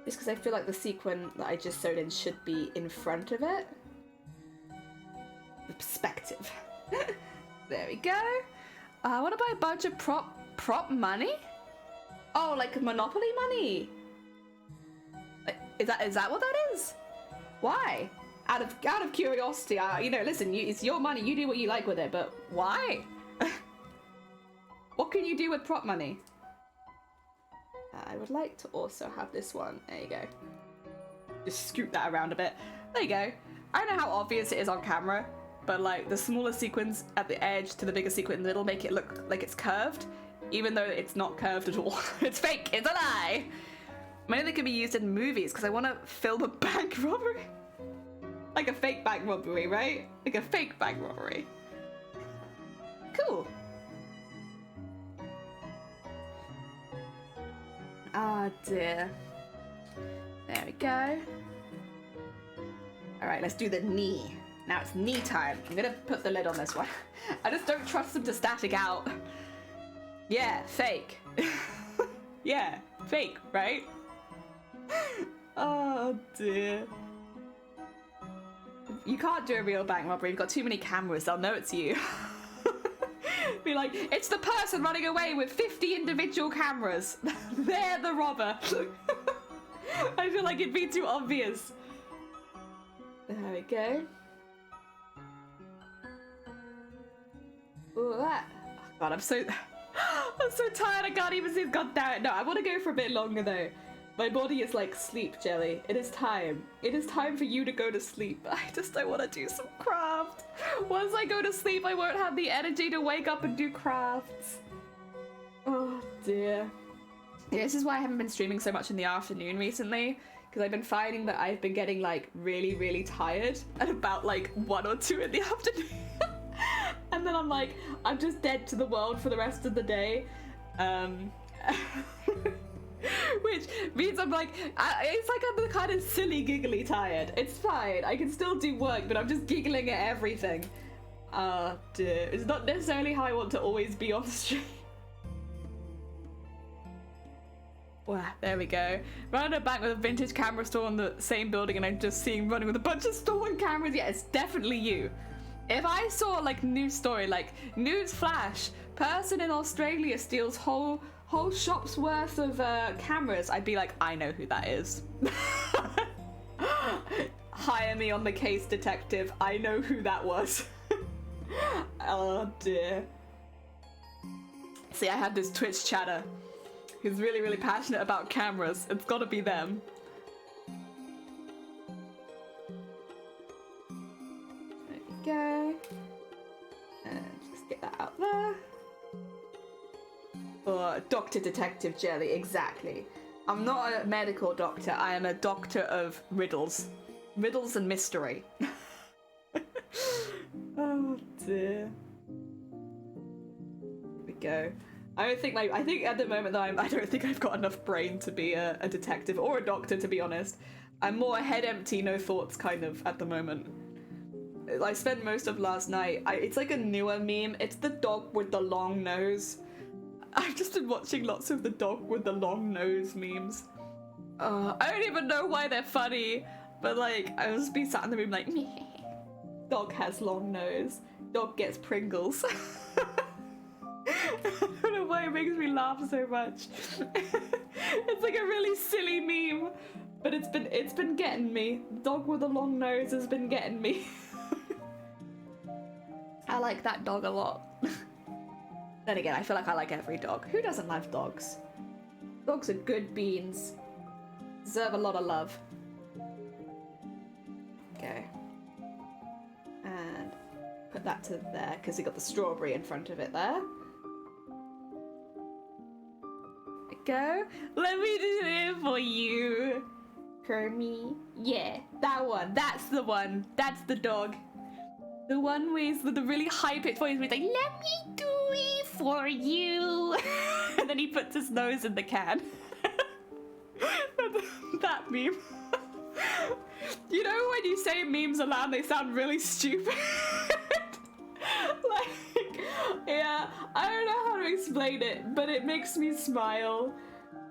just because I feel like the sequin that I just sewed in should be in front of it. The perspective. There we go. I want to buy a bunch of prop money. Oh, like Monopoly money. Is that what that is? Why? Out of curiosity, you know, listen, it's your money. You do what you like with it, but why? What can you do with prop money? I would like to also have this one. There you go. Just scoot that around a bit. There you go. I know how obvious it is on camera, but like the smaller sequins at the edge to the bigger sequin in the middle make it look like it's curved, even though it's not curved at all. It's fake. It's a lie. Maybe they could be used in movies because I want to film a bank robbery. Like a fake bank robbery, right? Like a fake bank robbery. Cool. Ah, dear. There we go. Alright, let's do the knee. Now it's knee time. I'm gonna put the lid on this one. I just don't trust them to static out. Yeah, fake. Yeah, fake, right? Oh, dear. You can't do a real bank robbery. You've got too many cameras. They'll know it's you. Be like, it's the person running away with 50 individual cameras. They're the robber. I feel like it'd be too obvious. There we go. Ooh, that. Oh God, I'm so tired. I can't even see. God damn it. No, I want to go for a bit longer though. My body is like, sleep, Jelly. It is time. It is time for you to go to sleep. I want to do some craft. Once I go to sleep, I won't have the energy to wake up and do crafts. Oh dear. Yeah, this is why I haven't been streaming so much in the afternoon recently, because I've been finding that I've been getting like really, really tired at about like 1 or 2 in the afternoon. And then I'm like, I'm just dead to the world for the rest of the day. Which means I'm like, it's like I'm the kind of silly giggly tired. It's fine, I can still do work, but I'm just giggling at everything. Dear. It's not necessarily how I want to always be on the stream. Wow, there we go. Running back with a vintage camera store in the same building, and I'm just seeing running with a bunch of stolen cameras. Yeah, it's definitely you. If I saw like news story, like news flash, person in Australia steals whole shop's worth of cameras, I'd be like, I know who that is. Hire me on the case, detective. I know who that was. Oh dear. See, I had this Twitch chatter who's really, really passionate about cameras. It's gotta be them. There we go. And just get that out there. Dr. Detective Jelly, exactly. I'm not a medical doctor, I am a doctor of riddles. Riddles and mystery. Oh dear. Here we go. I think at the moment though, I don't think I've got enough brain to be a detective or a doctor, to be honest. I'm more a head empty, no thoughts kind of at the moment. I spent most of last night, it's like a newer meme, it's the dog with the long nose. I've just been watching lots of the dog with the long nose memes. I don't even know why they're funny, but like, I was just be sat in the room like, meh. Dog has long nose. Dog gets Pringles. I don't know why it makes me laugh so much. It's like a really silly meme, but it's been getting me. Dog with a long nose has been getting me. I like that dog a lot. Then again, I feel like I like every dog. Who doesn't love dogs? Dogs are good beans. Deserve a lot of love. Okay. And put that to there, because we got the strawberry in front of it there. There we go. Let me do it for you. Kermie. Yeah, that one. That's the one. That's the dog. The one with the really high-pitched voice where he's like, let me do it for you. And then he puts his nose in the can. That meme. You know when you say memes aloud, they sound really stupid? Like, yeah, I don't know how to explain it, but it makes me smile.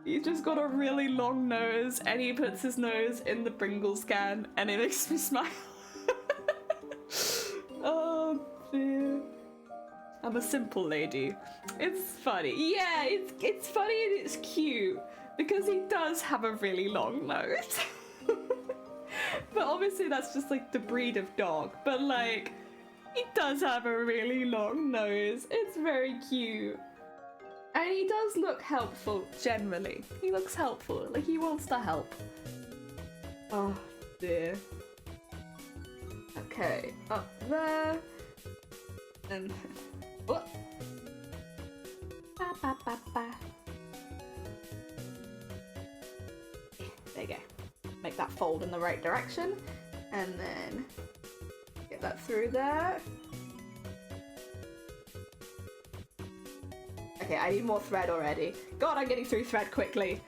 He's just got a really long nose, and he puts his nose in the Pringles can, and it makes me smile. Oh dear. I'm a simple lady. It's funny. Yeah, it's funny and it's cute because he does have a really long nose. But obviously that's just like the breed of dog. But like, he does have a really long nose. It's very cute. And he does look helpful, generally. He looks helpful, like he wants to help. Oh dear. Okay, up there. And what? Ba, ba, ba, ba. There you go. Make that fold in the right direction. And then get that through there. Okay, I need more thread already. God, I'm getting through thread quickly.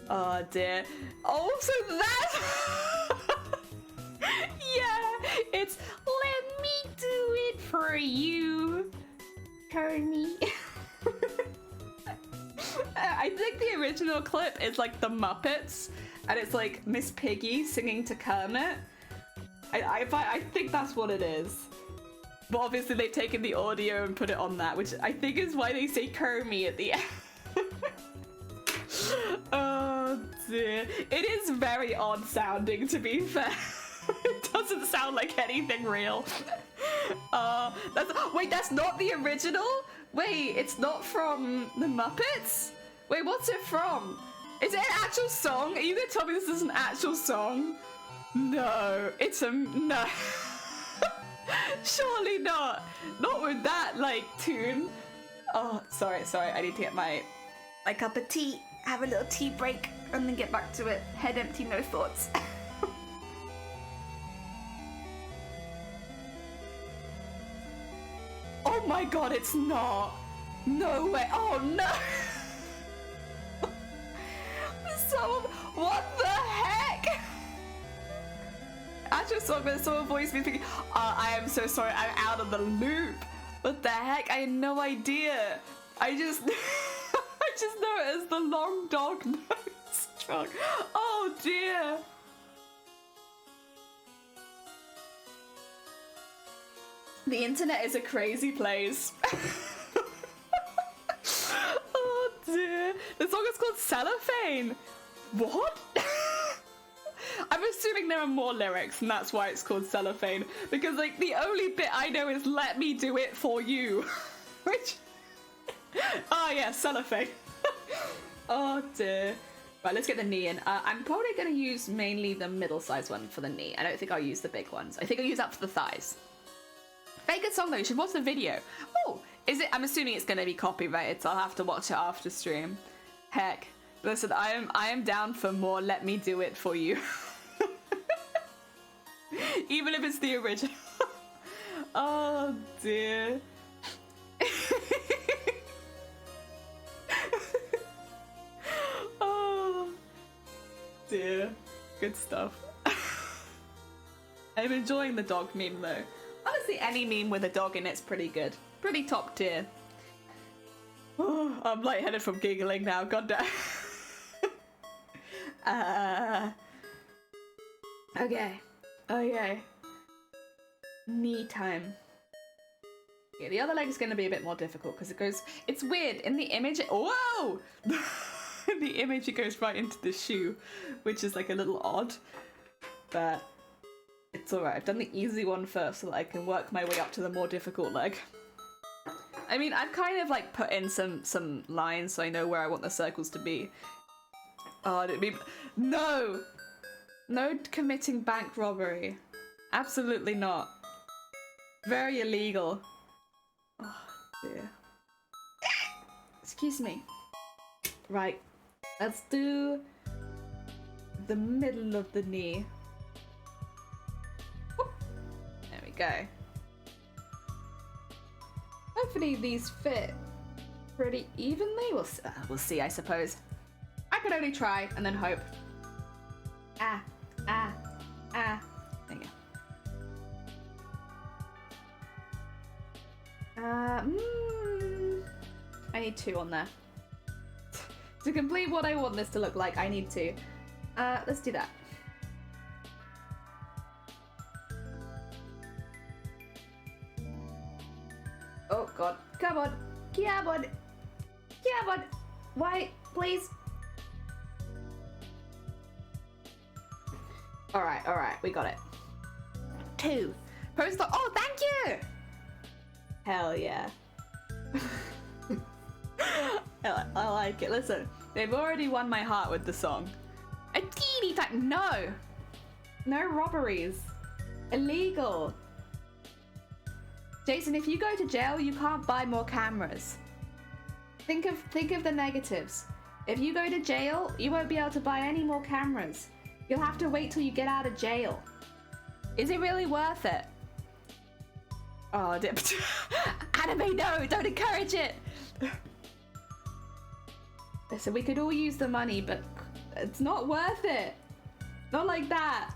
Oh dear. Oh, so that... Yeah, it's let me do it for you, Tony. I think the original clip is like the Muppets, and it's like Miss Piggy singing to Kermit. I think that's what it is. But obviously they've taken the audio and put it on that, which I think is why they say Kermit at the end. Oh dear. It is very odd sounding, to be fair. It doesn't sound like anything real. Wait, that's not the original? Wait, it's not from the Muppets? Wait, what's it from? Is it an actual song? Are you gonna tell me this is an actual song? No, it's a no. Surely not. Not with that like tune. Oh, sorry. I need to get my cup of tea. Have a little tea break and then get back to it. Head empty, no thoughts. Oh my god, it's not. No way. Oh no. What the heck? Actual song, but someone voiced me thinking, I am so sorry, I'm out of the loop. What the heck? I had no idea. I just I just know it as the long dog nose truck. Oh dear. The internet is a crazy place. Oh dear. The song is called Cellophane. What? I'm assuming there are more lyrics and that's why it's called Cellophane. Because like the only bit I know is let me do it for you. Which... Oh yeah, Cellophane. Oh dear. Right, let's get the knee in. I'm probably going to use mainly the middle-sized one for the knee. I don't think I'll use the big ones. I think I'll use that for the thighs. Very good song though, you should watch the video. Oh, is it? I'm assuming it's going to be copyrighted, so I'll have to watch it after stream. Heck. Listen, I am down for more let me do it for you. Even if it's the original. Oh dear. Oh dear. Good stuff. I'm enjoying the dog meme though. Honestly, any meme with a dog in it's pretty good. Pretty top tier. Oh, I'm lightheaded from giggling now, goddamn. Okay. Knee time. Yeah, the other leg is going to be a bit more difficult because it's weird. In the image, whoa! In the image it goes right into the shoe, which is like a little odd. But it's alright. I've done the easy one first so that I can work my way up to the more difficult leg. I mean, I've kind of like put in some lines so I know where I want the circles to be. Oh, no! No committing bank robbery. Absolutely not. Very illegal. Oh, dear. Excuse me. Right. Let's do the middle of the knee. Whoop. There we go. Hopefully these fit pretty evenly. We'll see, I suppose. I could only try and then hope. There you go. I need 2 on there. To complete what I want this to look like, I need 2. Let's do that. Oh god. Come on. Come on. Come on. Why? Please. Alright. We got it. 2. Post. Oh, thank you! Hell yeah. I like it. Listen, they've already won my heart with the song. A teeny tiny. No robberies. Illegal. Jason, if you go to jail, you can't buy more cameras. Think of the negatives. If you go to jail, you won't be able to buy any more cameras. You'll have to wait till you get out of jail. Is it really worth it? Oh, anime, no, don't encourage it. Listen, we could all use the money, but it's not worth it. Not like that.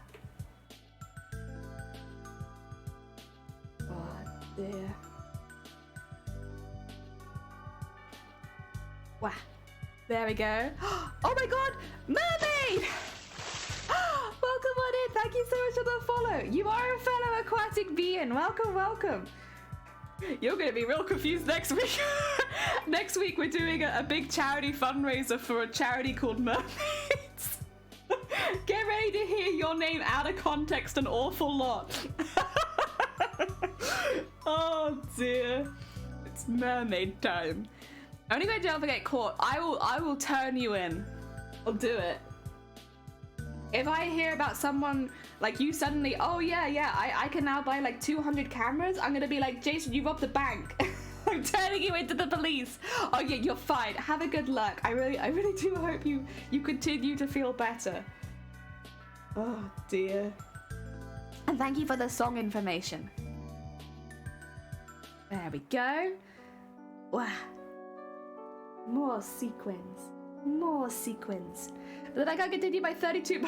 Oh, dear. Wow. There we go. Oh my god, mermaid! Welcome on in. Thank you so much for the follow. You are a fellow aquatic being. Welcome. You're going to be real confused next week. Next week we're doing a big charity fundraiser for a charity called Mermaids. Get ready to hear your name out of context an awful lot. Oh dear. It's mermaid time. Only way don't get caught. I will turn you in. I'll do it. If I hear about someone like you suddenly, oh yeah, I can now buy like 200 cameras, I'm gonna be like, Jason, you robbed the bank. I'm turning you into the police. Oh yeah, you're fine. Have a good luck. I really do hope you continue to feel better. Oh dear. And thank you for the song information. There we go. Wow. More sequins. More sequins. Then I can continue by 32.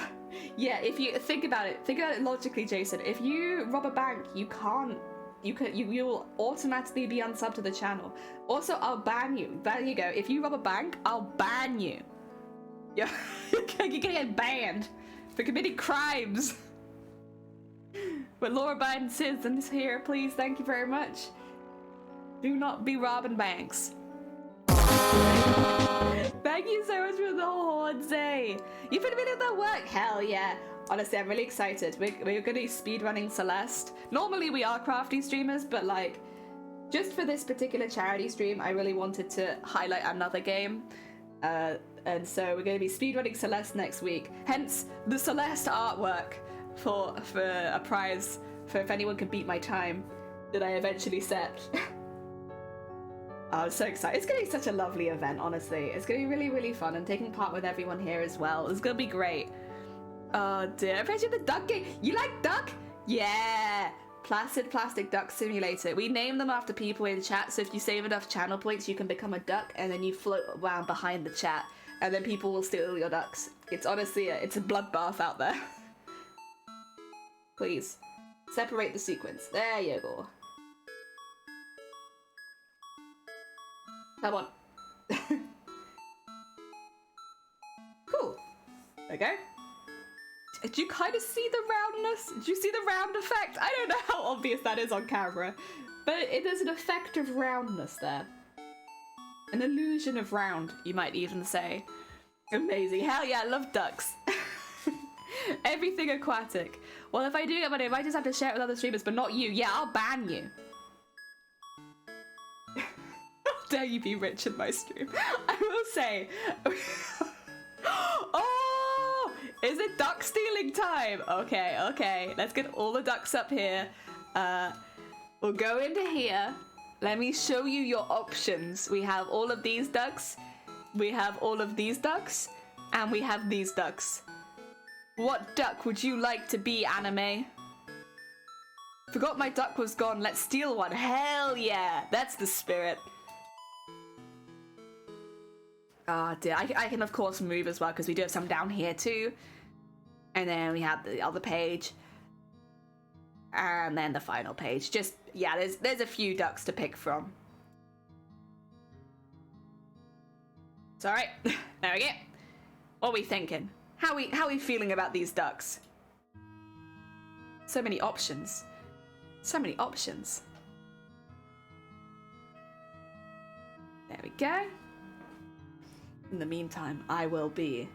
Yeah, if you think about it logically, Jason. If you rob a bank, you can't. You will automatically be unsubbed to the channel. Also, I'll ban you. There you go. If you rob a bank, I'll ban you. Yeah, you're gonna get banned for committing crimes. But Laura Biden citizens here, please. Thank you very much. Do not be robbing banks. Thank you so much for the horn, Zay. You've been doing the work. Hell yeah. Honestly, I'm really excited. We're gonna be speedrunning Celeste. Normally we are crafty streamers, but like, just for this particular charity stream, I really wanted to highlight another game. And so we're gonna be speedrunning Celeste next week. Hence, the Celeste artwork for a prize for if anyone can beat my time that I eventually set. Oh, I'm so excited. It's going to be such a lovely event, honestly. It's going to be really, really fun, and taking part with everyone here as well. It's going to be great. Oh dear. Especially the duck game. You like duck? Yeah. Placid Plastic Duck Simulator. We name them after people in chat, so if you save enough channel points, you can become a duck, and then you float around behind the chat, and then people will steal your ducks. It's honestly, it's a bloodbath out there. Please. Separate the sequence. There you go. Come on. Cool. Okay. Did you kind of see the roundness? Did you see the round effect? I don't know how obvious that is on camera, but there's an effect of roundness there. An illusion of round, you might even say. Amazing. Hell yeah, I love ducks. Everything aquatic. Well, if I do get money, I might just have to share it with other streamers, but not you. Yeah, I'll ban you. Dare you be rich in my stream? I will say. Oh, is it duck stealing time? Okay. Let's get all the ducks up here. We'll go into here. Let me show you your options. We have all of these ducks. We have all of these ducks. And we have these ducks. What duck would you like to be, anime? Forgot my duck was gone. Let's steal one. Hell yeah. That's the spirit. Oh dear, I can of course move as well because we do have some down here too. And then we have the other page. And then the final page. Just, yeah, there's a few ducks to pick from. It's alright. There we go. What are we thinking? How are we feeling about these ducks? So many options. So many options. There we go. In the meantime, I will be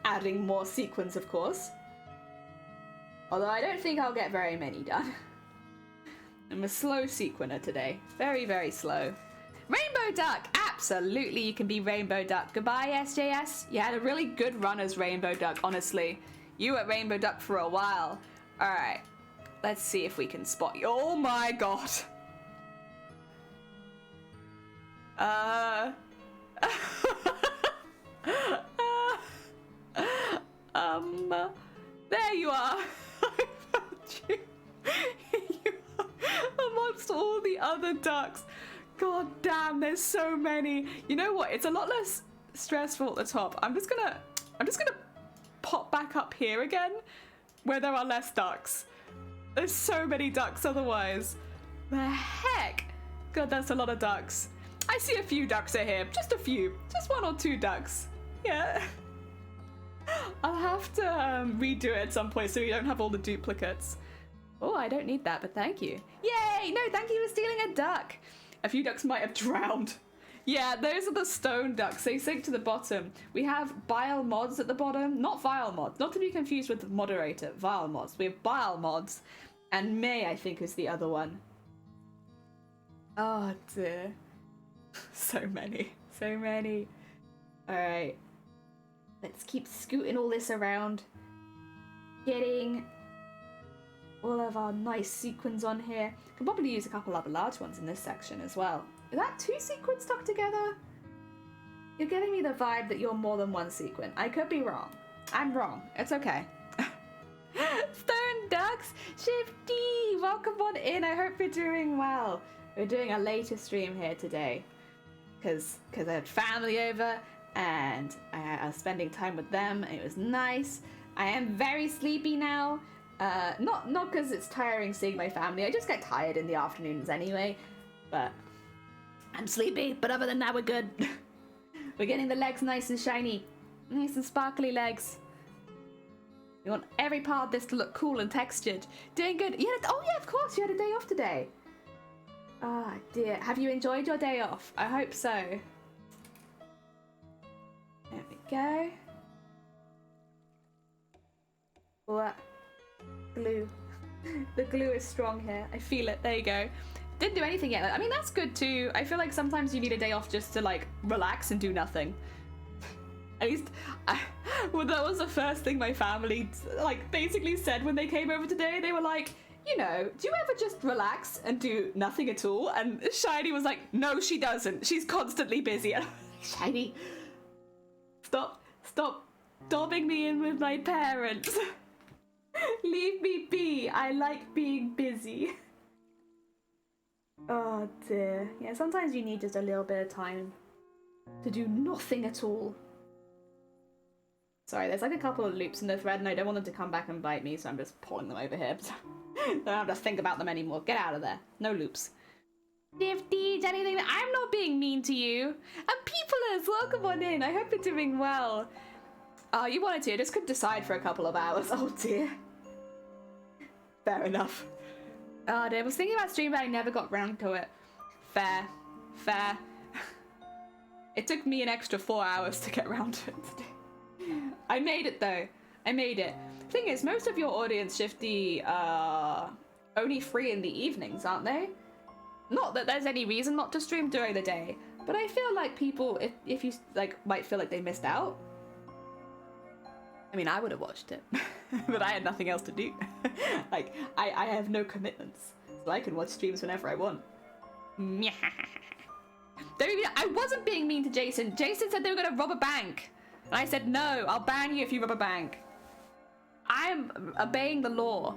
adding more sequins, of course. Although I don't think I'll get very many done. I'm a slow sequiner today. Very, very slow. Rainbow Duck! Absolutely, you can be Rainbow Duck. Goodbye, SJS. You had a really good run as Rainbow Duck, honestly. You were Rainbow Duck for a while. Alright, let's see if we can spot you. Oh my god! There you are. I found you. You are amongst all the other ducks. God damn, there's so many. You know what? It's a lot less stressful at the top. I'm just gonna pop back up here again, where there are less ducks. There's so many ducks otherwise. The heck? God, that's a lot of ducks. I see a few ducks are here. Just a few. Just one or two ducks. Yeah. I'll have to redo it at some point so we don't have all the duplicates. Oh, I don't need that, but thank you. Yay! No, thank you for stealing a duck. A few ducks might have drowned. Yeah, those are the stone ducks. They sink to the bottom. We have bile mods at the bottom. Not vile mods. Not to be confused with the moderator. Vile mods. We have bile mods. And May, I think, is the other one. Oh, dear. So many. So many. Alright. Let's keep scooting all this around. Getting all of our nice sequins on here. Could probably use a couple other large ones in this section as well. Is that 2 sequins stuck together? You're giving me the vibe that you're more than 1 sequin. I could be wrong. I'm wrong. It's okay. Stone Ducks, Shifty, welcome on in. I hope you're doing well. We're doing a later stream here today because I had family over and I was spending time with them and it was nice. I am very sleepy now. Not because it's tiring seeing my family. I just get tired in the afternoons anyway. But I'm sleepy. But other than that, we're good. We're getting the legs nice and shiny. Nice and sparkly legs. We want every part of this to look cool and textured. Doing good. Oh yeah, of course, you had a day off today. Ah, dear. Have you enjoyed your day off? I hope so. There we go. What? Glue. The glue is strong here. I feel it. There you go. Didn't do anything yet. I mean, that's good too. I feel like sometimes you need a day off just to like relax and do nothing. At least, well, that was the first thing my family like basically said when they came over today. They were like, you know, do you ever just relax and do nothing at all? And Shiny was like, no, she doesn't. She's constantly busy. And Shiny, stop dobbing me in with my parents. Leave me be. I like being busy. Oh dear. Yeah, sometimes you need just a little bit of time to do nothing at all. Sorry, there's like a couple of loops in the thread and I don't want them to come back and bite me, so I'm just pulling them over here. I don't have to think about them anymore. Get out of there. No loops. Hefty, anything that I'm not being mean to you. And peoplers, welcome on in. I hope you're doing well. Oh, you wanted to. Just couldn't decide for a couple of hours. Oh dear. Fair enough. Oh dear, I was thinking about stream but I never got round to it. Fair. It took me an extra 4 hours to get round to it today. I made it though. I made it. Thing is, most of your audience, Shifty, are only free in the evenings, aren't they? Not that there's any reason not to stream during the day, but I feel like people, if you like, might feel like they missed out. I mean, I would have watched it, but I had nothing else to do. Like, I have no commitments, so I can watch streams whenever I want. I wasn't being mean to Jason. Jason said they were gonna rob a bank. And I said, no, I'll ban you if you rob a bank. I am obeying the law.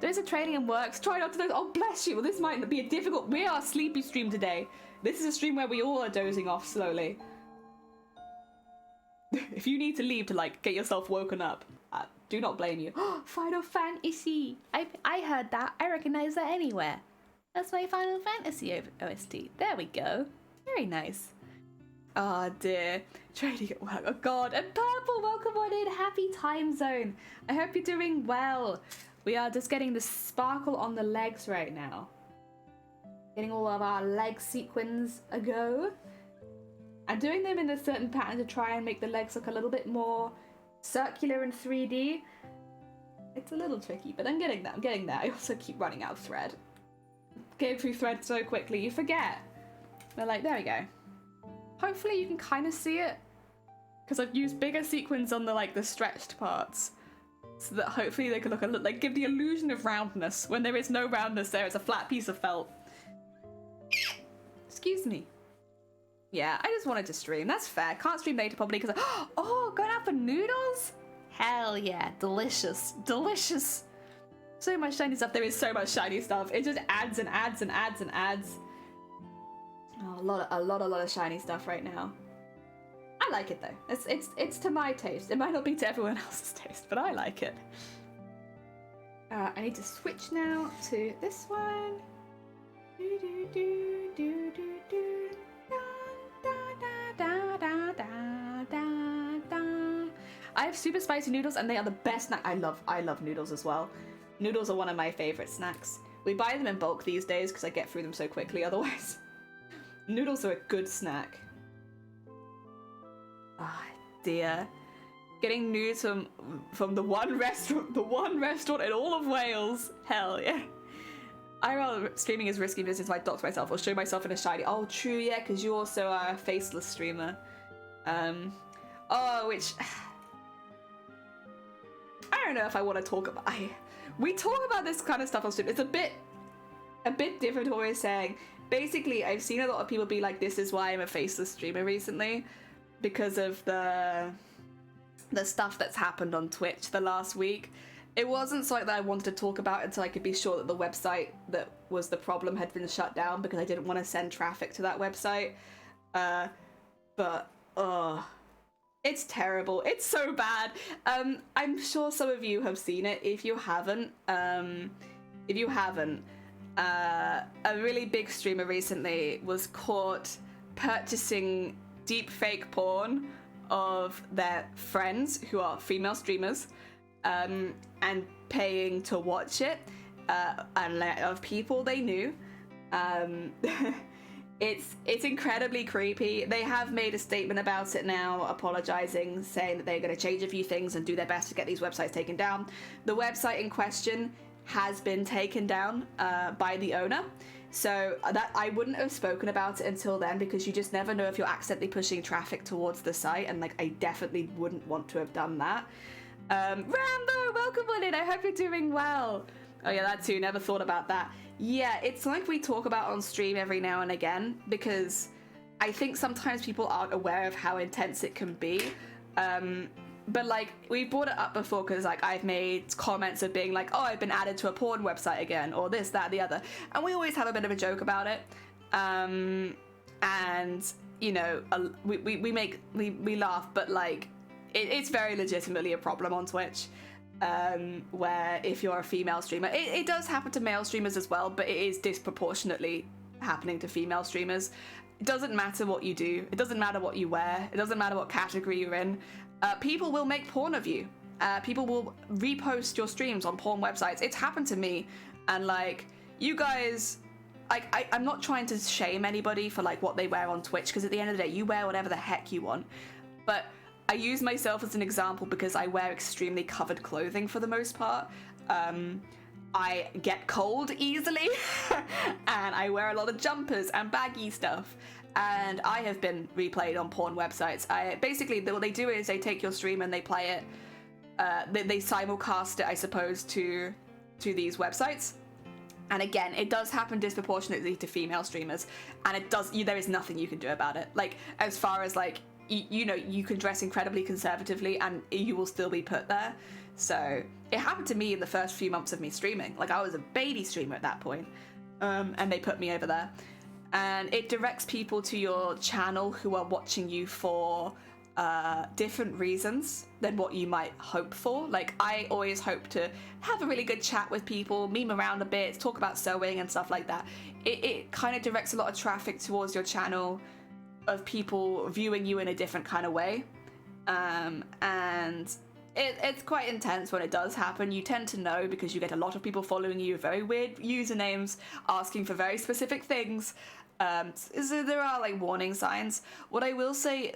There's a training and works. Try not to doze. Oh, bless you. Well, this might be a difficult... We are a sleepy stream today. This is a stream where we all are dozing off slowly. If you need to leave to, like, get yourself woken up, do not blame you. Final Fantasy. I heard that. I recognize that anywhere. That's my Final Fantasy OST. There we go. Very nice. Oh dear, trading at work. Oh god, and Purple, welcome on in. Happy time zone. I hope you're doing well. We are just getting the sparkle on the legs right now. Getting all of our leg sequins a go. I'm doing them in a certain pattern to try and make the legs look a little bit more circular and 3D. It's a little tricky, but I'm getting there. I'm getting there. I also keep running out of thread. Getting through thread so quickly, you forget. But like, there we go. Hopefully you can kind of see it, because I've used bigger sequins on the like the stretched parts, so that hopefully they can look a little like give the illusion of roundness when there is no roundness. There is a flat piece of felt. Excuse me. Yeah, I just wanted to stream. That's fair. Can't stream later probably because oh, going out for noodles? Hell yeah, delicious, delicious. So much shiny stuff. There is so much shiny stuff. It just adds and adds and adds and adds. Oh, a lot of shiny stuff right now. I like it though. It's to my taste. It might not be to everyone else's taste, but I like it. I need to switch now to this one. I have super spicy noodles and they are the best snack. I love noodles as well. Noodles are one of my favorite snacks. We buy them in bulk these days because I get through them so quickly otherwise. Noodles are a good snack. Ah, dear. Getting noodles from the one restaurant in all of Wales. Hell yeah. I rather streaming is risky business if I dox myself or show myself in a shiny. Oh, true, yeah, because you also are a faceless streamer. Oh, which don't know if I want to talk about. We talk about this kind of stuff on stream. It's a bit different to what we're saying. Basically, I've seen a lot of people be like, "This is why I'm a faceless streamer" recently, because of the stuff that's happened on Twitch the last week. It wasn't something that I wanted to talk about until I could be sure that the website that was the problem had been shut down, because I didn't want to send traffic to that website. But it's terrible. It's so bad. I'm sure some of you have seen it. If you haven't, a really big streamer recently was caught purchasing deepfake porn of their friends who are female streamers, and paying to watch it, and of people they knew. It's incredibly creepy. They have made a statement about it now, apologizing, saying that they're going to change a few things and do their best to get these websites taken down. The website in question has been taken down by the owner, so that I wouldn't have spoken about it until then, because you just never know if you're accidentally pushing traffic towards the site, and like I definitely wouldn't want to have done that. Rambo, welcome on in. I hope you're doing well. Oh yeah, that too. Never thought about that. Yeah, it's like we talk about on stream every now and again, because I think sometimes people aren't aware of how intense it can be. But like, we brought it up before because like I've made comments of being like, oh, I've been added to a porn website again, or this, that, the other, and we always have a bit of a joke about it. And you know, we laugh, but like it's very legitimately a problem on Twitch. Where if you're a female streamer, it does happen to male streamers as well, but it is disproportionately happening to female streamers. It doesn't matter what you do, it doesn't matter what you wear, it doesn't matter what category you're in. People will make porn of you. People will repost your streams on porn websites. It's happened to me, and like, you guys, like, I'm not trying to shame anybody for like what they wear on Twitch, because at the end of the day, you wear whatever the heck you want. But I use myself as an example because I wear extremely covered clothing for the most part. I get cold easily, and I wear a lot of jumpers and baggy stuff, and I have been replayed on porn websites. Basically, what they do is they take your stream and they play it, they simulcast it, I suppose, to these websites. And again, it does happen disproportionately to female streamers, and there is nothing you can do about it. Like, as far as like, you know, you can dress incredibly conservatively and you will still be put there. So it happened to me in the first few months of me streaming. Like, I was a baby streamer at that point, and they put me over there. And it directs people to your channel who are watching you for different reasons than what you might hope for. Like, I always hope to have a really good chat with people, meme around a bit, talk about sewing and stuff like that. It kind of directs a lot of traffic towards your channel of people viewing you in a different kind of way, and it's quite intense when it does happen. You tend to know because you get a lot of people following you, very weird usernames, asking for very specific things. So there are like warning signs. What I will say,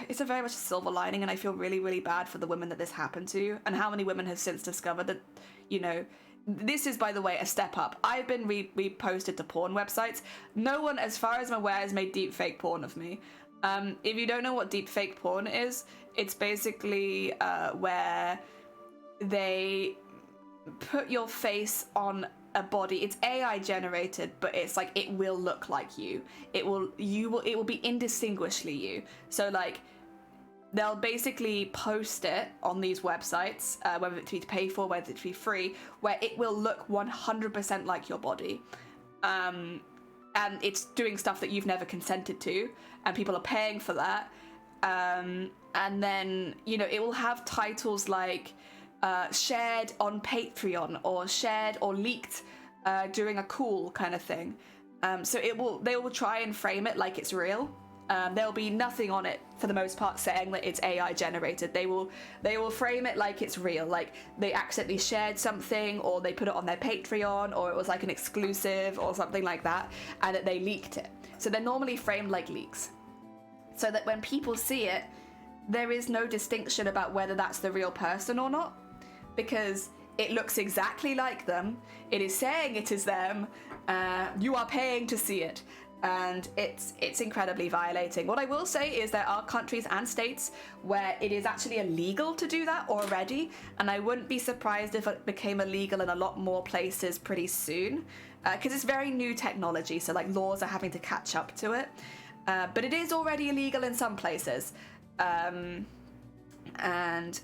it's a very much a silver lining, and I feel really, really bad for the women that this happened to, and how many women have since discovered that, you know, this is, by the way, a step up. I've been reposted to porn websites. No one, as far as I'm aware, has made deepfake porn of me. If you don't know what deepfake porn is, it's basically where they put your face on a body. It's AI generated, but it's like it will look like you. It will be indistinguishably you. So like, they'll basically post it on these websites, whether it be to pay for, whether it be free, where it will look 100% like your body. And it's doing stuff that you've never consented to, and people are paying for that. And then, you know, it will have titles like shared on Patreon, or shared or leaked during a call kind of thing. So they will try and frame it like it's real. There'll be nothing on it for the most part saying that it's AI generated. They will frame it like it's real, like they accidentally shared something, or they put it on their Patreon, or it was like an exclusive or something like that, and that they leaked it. So they're normally framed like leaks, so that when people see it, there is no distinction about whether that's the real person or not, because it looks exactly like them. It is saying it is them. You are paying to see it. and it's incredibly violating. What I will say is there are countries and states where it is actually illegal to do that already, and I wouldn't be surprised if it became illegal in a lot more places pretty soon, because it's very new technology, so like laws are having to catch up to it. But it is already illegal in some places, and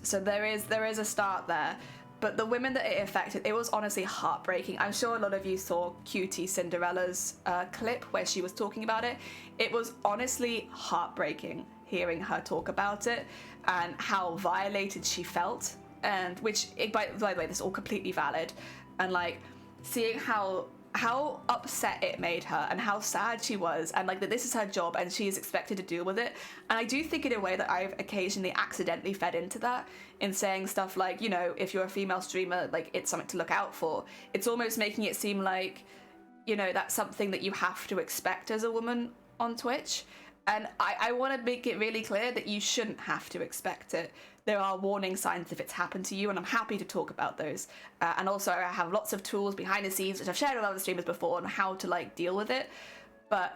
so there is a start there. But the women that it affected, it was honestly heartbreaking. I'm sure a lot of you saw Cutie Cinderella's clip where she was talking about it. It was honestly heartbreaking hearing her talk about it and how violated she felt. And which, by the way, this is all completely valid. And like seeing how upset it made her and how sad she was, and like that this is her job and she is expected to deal with it. And I do think in a way that I've occasionally accidentally fed into that in saying stuff like, you know, if you're a female streamer, like it's something to look out for. It's almost making it seem like, you know, that's something that you have to expect as a woman on Twitch. And I want to make it really clear that you shouldn't have to expect it. There are warning signs if it's happened to you, and I'm happy to talk about those. And also I have lots of tools behind the scenes, which I've shared with other streamers before, on how to like deal with it. But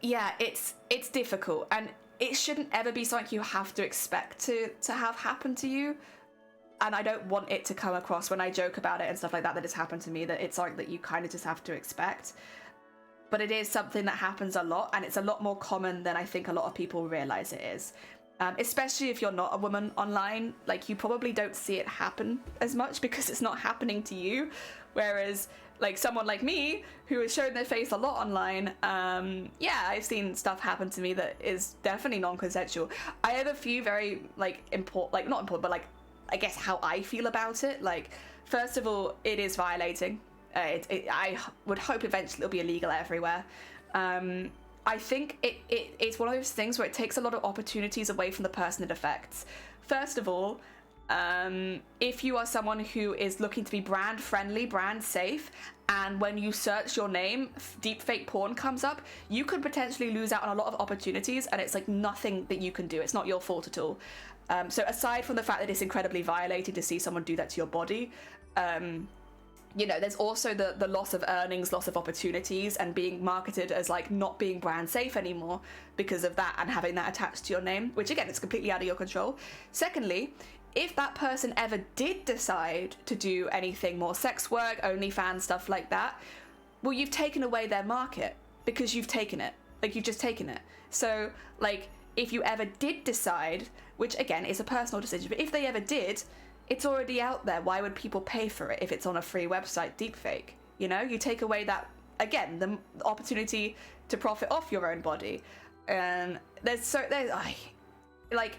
yeah, it's difficult, and it shouldn't ever be something you have to expect to have happen to you. And I don't want it to come across when I joke about it and stuff like that it's happened to me, that it's something that you kind of just have to expect. But it is something that happens a lot, and it's a lot more common than I think a lot of people realize it is. Especially if you're not a woman online, like you probably don't see it happen as much because it's not happening to you. Whereas like someone like me who has shown their face a lot online, yeah, I've seen stuff happen to me that is definitely non-consensual. I have a few very like not important, but like I guess how I feel about it. Like, first of all, it is violating. I would hope eventually it'll be illegal everywhere. I think it's one of those things where it takes a lot of opportunities away from the person it affects. First of all, if you are someone who is looking to be brand friendly, brand safe, and when you search your name, deepfake porn comes up, you could potentially lose out on a lot of opportunities, and it's like nothing that you can do. It's not your fault at all. So aside from the fact that it's incredibly violating to see someone do that to your body, you know, there's also the loss of earnings, loss of opportunities, and being marketed as like not being brand safe anymore because of that, and having that attached to your name, which again, it's completely out of your control. Secondly, if that person ever did decide to do anything more sex work, OnlyFans, stuff like that, well, you've taken away their market because you've taken it. Like, you've just taken it. So, like, if you ever did decide, which again is a personal decision, but if they ever did, it's already out there. Why would people pay for it if it's on a free website, deepfake? You know, you take away that, again, the opportunity to profit off your own body. And like,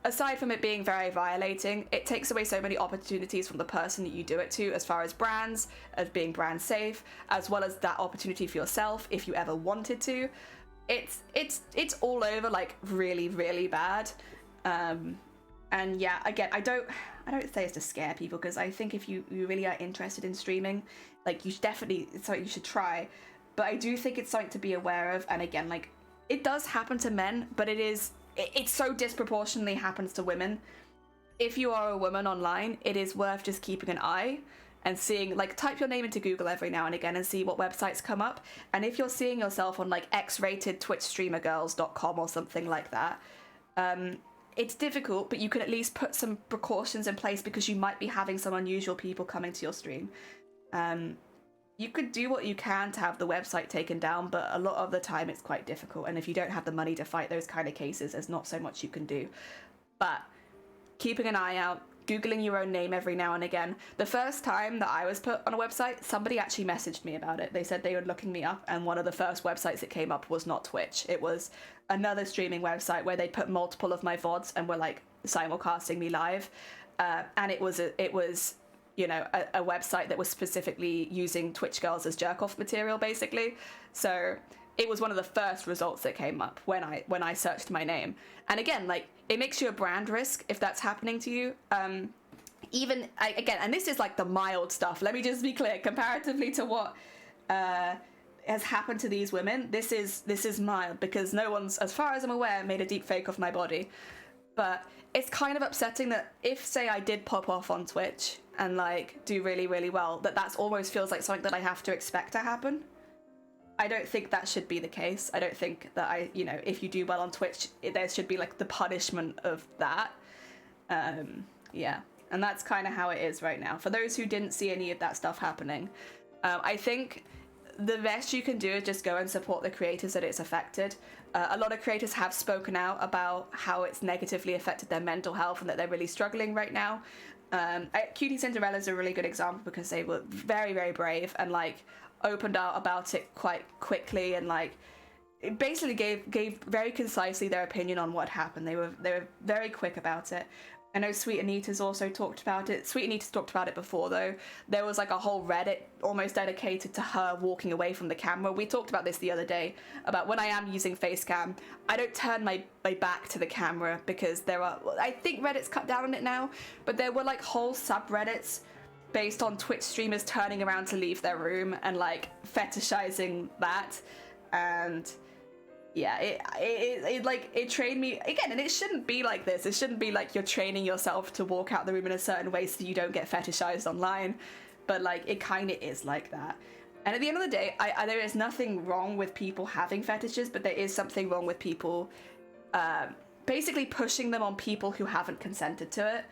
aside from it being very violating, it takes away so many opportunities from the person that you do it to, as far as brands, as being brand safe, as well as that opportunity for yourself if you ever wanted to. It's all over, like, really, really bad. And yeah, again, I don't say it's to scare people, because I think if you really are interested in streaming, like, you should definitely, it's something you should try. But I do think it's something to be aware of. And again, like, it does happen to men, but it so disproportionately happens to women. If you are a woman online, it is worth just keeping an eye and seeing, like, type your name into Google every now and again and see what websites come up. And if you're seeing yourself on like X-rated twitchstreamergirls.com or something like that, it's difficult, but you can at least put some precautions in place, because you might be having some unusual people coming to your stream. You could do what you can to have the website taken down, but a lot of the time it's quite difficult. And if you don't have the money to fight those kind of cases, there's not so much you can do. But keeping an eye out, Googling your own name every now and again. The first time that I was put on a website, somebody actually messaged me about it. They said they were looking me up, and one of the first websites that came up was not Twitch. It was another streaming website where they put multiple of my VODs and were like simulcasting me live. And it was you know, a website that was specifically using Twitch girls as jerk-off material, basically. So it was one of the first results that came up when I searched my name. And again, like, it makes you a brand risk if that's happening to you. Again, and this is like the mild stuff. Let me just be clear, comparatively to what has happened to these women, this is mild, because no one's, as far as I'm aware, made a deep fake of my body. But it's kind of upsetting that if, say, I did pop off on Twitch and like do really, really well, that's almost feels like something that I have to expect to happen. I don't think that should be the case. I don't think that if you do well on Twitch, there should be like the punishment of that. Yeah, and that's kind of how it is right now. For those who didn't see any of that stuff happening, I think the best you can do is just go and support the creators that it's affected. A lot of creators have spoken out about how it's negatively affected their mental health and that they're really struggling right now. Cutie Cinderella is a really good example because they were very, very brave and like opened out about it quite quickly and like it basically gave very concisely their opinion on what happened. They were very quick about it. I know Sweet Anita's also talked about it. Sweet Anita's talked about it before, though. There was like a whole Reddit almost dedicated to her walking away from the camera. We talked about this the other day, about when I am using Facecam, I don't turn my back to the camera because I think Reddit's cut down on it now, but there were like whole subreddits based on Twitch streamers turning around to leave their room and like fetishizing that. And yeah, it trained me again, and it shouldn't be like this. It shouldn't be like you're training yourself to walk out the room in a certain way so you don't get fetishized online, but like it kind of is like that. And at the end of the day, there is nothing wrong with people having fetishes, but there is something wrong with people basically pushing them on people who haven't consented to it.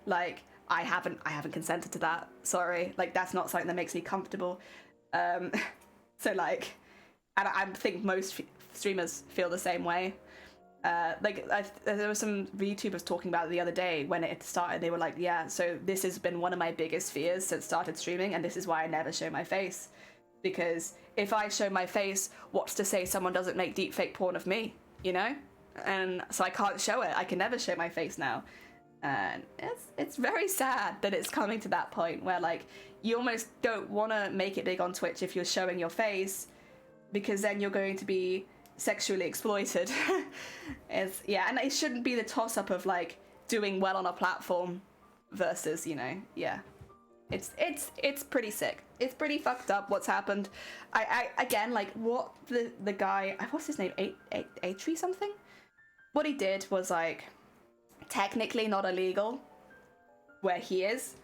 Like I haven't consented to that. Sorry, like that's not something that makes me comfortable. So like, and I think most streamers feel the same way. There were some VTubers talking about it the other day when it started. They were like, yeah, so this has been one of my biggest fears since started streaming, and this is why I never show my face. Because if I show my face, what's to say someone doesn't make deepfake porn of me, you know? And so I can't show it. I can never show my face now. And it's very sad that it's coming to that point where like you almost don't want to make it big on Twitch if you're showing your face, because then you're going to be sexually exploited. And it shouldn't be the toss-up of like doing well on a platform versus, yeah. It's pretty sick. It's pretty fucked up what's happened. I again, like what the guy, what's his name, Atri something? What he did was like technically not illegal where he is,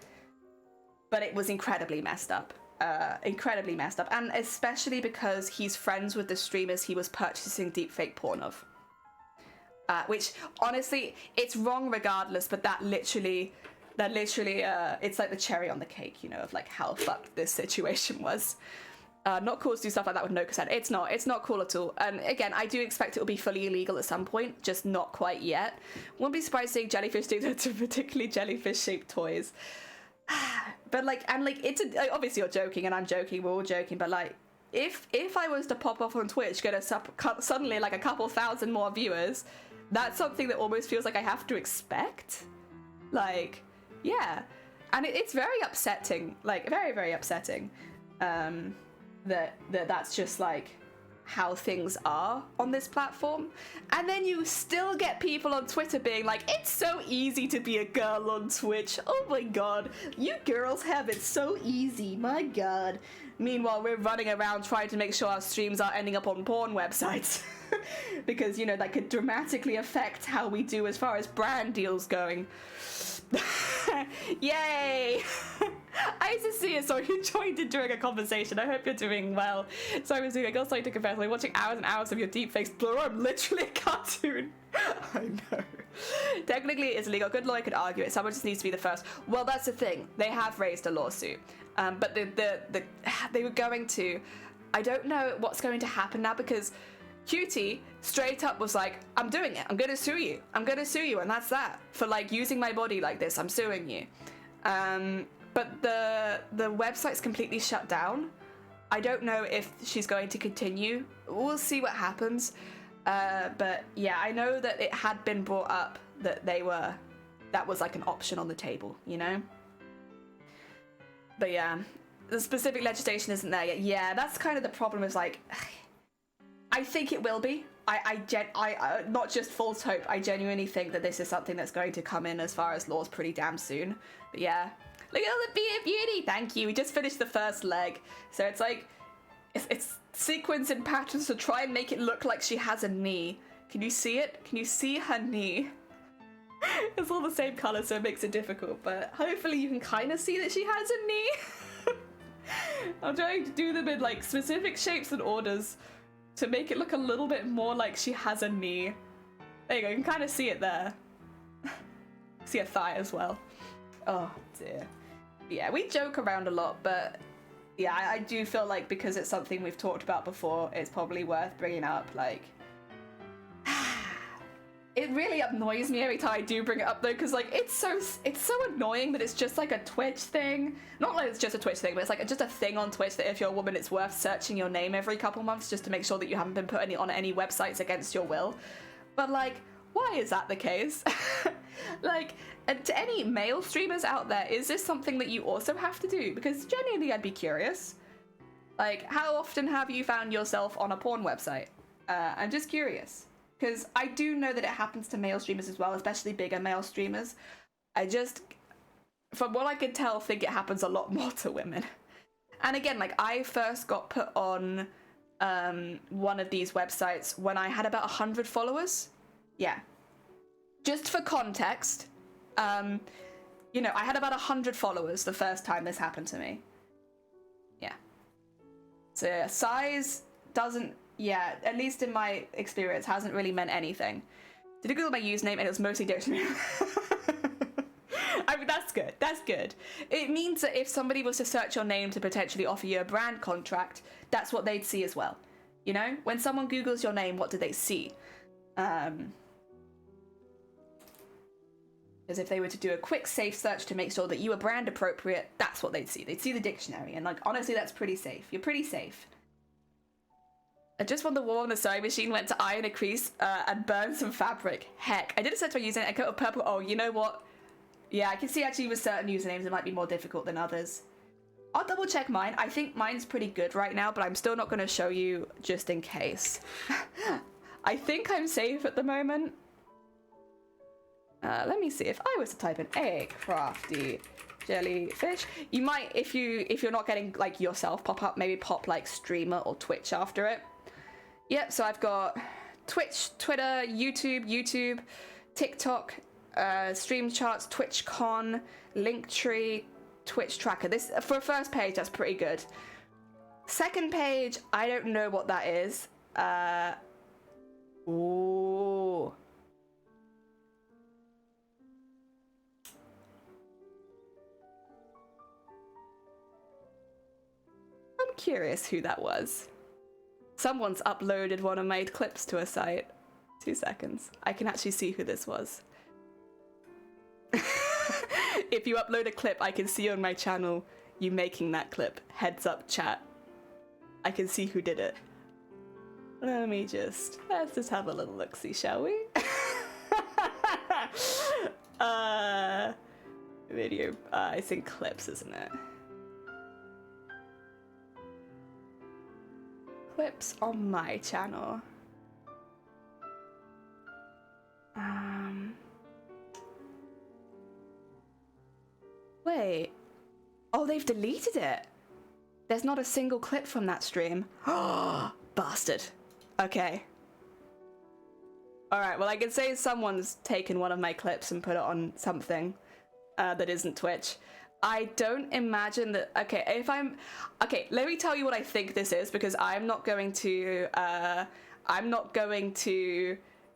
but it was incredibly messed up. And especially because he's friends with the streamers he was purchasing deepfake porn of. Which honestly, it's wrong regardless, but that literally it's like the cherry on the cake, of like how fucked this situation was. Not cool to do stuff like that with no consent. It's not cool at all. And again, I do expect it will be fully illegal at some point, just not quite yet. Wouldn't be surprised seeing jellyfish do that to particularly jellyfish shaped toys. But it's obviously you're joking and I'm joking, we're all joking, but like if I was to pop off on Twitch, get suddenly like a couple thousand more viewers, that's something that almost feels like I have to expect. Like, yeah. And it's very upsetting, like very, very upsetting, that's just like how things are on this platform. And then you still get people on Twitter being like, it's so easy to be a girl on Twitch. Oh my god, you girls have it so easy, my god. Meanwhile, we're running around trying to make sure our streams are ending up on porn websites. Because, that could dramatically affect how we do as far as brand deals going. Yay! I just see it. Sorry, you joined in during a conversation. I hope you're doing well. So I was doing, I got something to confess. I'm watching hours and hours of your deepfakes blur. I'm literally a cartoon. I know. Technically, it's illegal. Good lawyer could argue it. Someone just needs to be the first. Well, that's the thing. They have raised a lawsuit, but they were going to. I don't know what's going to happen now because Cutie straight up was like, I'm doing it. I'm gonna sue you. I'm gonna sue you, and that's that. For like using my body like this, I'm suing you. But the website's completely shut down. I don't know if she's going to continue. We'll see what happens. But yeah, I know that it had been brought up that that was like an option on the table, But yeah, the specific legislation isn't there yet. Yeah, that's kind of the problem is like, I think it will be. I not just false hope. I genuinely think that this is something that's going to come in as far as laws pretty damn soon. But yeah, look at all the beauty. Thank you. We just finished the first leg, so it's like it's sequins and patterns to try and make it look like she has a knee. Can you see it? Can you see her knee? It's all the same color, so it makes it difficult. But hopefully you can kind of see that she has a knee. I'm trying to do them in like specific shapes and orders to make it look a little bit more like she has a knee. There you go, you can kind of see it there. See a thigh as well. Oh dear. Yeah, we joke around a lot, but yeah, I do feel like because it's something we've talked about before, it's probably worth bringing up. Like, it really annoys me every time I do bring it up though, because like it's so annoying that it's just like a Twitch thing. Not like it's just a Twitch thing, but it's like just a thing on Twitch that if you're a woman, it's worth searching your name every couple months just to make sure that you haven't been put on any websites against your will. But like, why is that the case? Like, to any male streamers out there, is this something that you also have to do? Because genuinely, I'd be curious. Like, how often have you found yourself on a porn website? I'm just curious. Because I do know that it happens to male streamers as well, especially bigger male streamers. I just, from what I could tell, think it happens a lot more to women. And again, like, I first got put on one of these websites when I had about 100 followers. Yeah. Just for context, you know, I had about 100 followers the first time this happened to me. Yeah. So size doesn't, yeah, at least in my experience, hasn't really meant anything. Did I Google my username and it was mostly dictionary? I mean, that's good. That's good. It means that if somebody was to search your name to potentially offer you a brand contract, that's what they'd see as well. You know, when someone Googles your name, what do they see? Because if they were to do a quick safe search to make sure that you are brand appropriate, that's what they'd see. They'd see the dictionary, and like, honestly, that's pretty safe. You're pretty safe. I just won the war on the sewing machine, went to iron a crease and burn some fabric. Heck, I did a search by username, I got a purple. Oh, you know what? Yeah, I can see actually with certain usernames it might be more difficult than others. I'll double check mine. I think mine's pretty good right now, but I'm still not going to show you just in case. I think I'm safe at the moment. Let me see, if I was to type in a crafty jellyfish, you might, if you're not getting like yourself pop up, maybe pop like streamer or Twitch after it. Yep, so I've got Twitch, Twitter, YouTube, TikTok, stream charts, TwitchCon, Linktree, Twitch tracker. This, for a first page, that's pretty good. Second page, I don't know what that is. Ooh. I'm curious who that was. Someone's uploaded one of my clips to a site. 2 seconds. I can actually see who this was. If you upload a clip, I can see on my channel you making that clip. Heads up, chat. I can see who did it. Let's just have a little look-see, shall we? Video, I think clips, isn't it? Clips on my channel. Wait. Oh, they've deleted it. There's not a single clip from that stream. Oh, bastard. Okay. Alright, well I can say someone's taken one of my clips and put it on something that isn't Twitch. I don't imagine that, okay, let me tell you what I think this is, because I'm not going to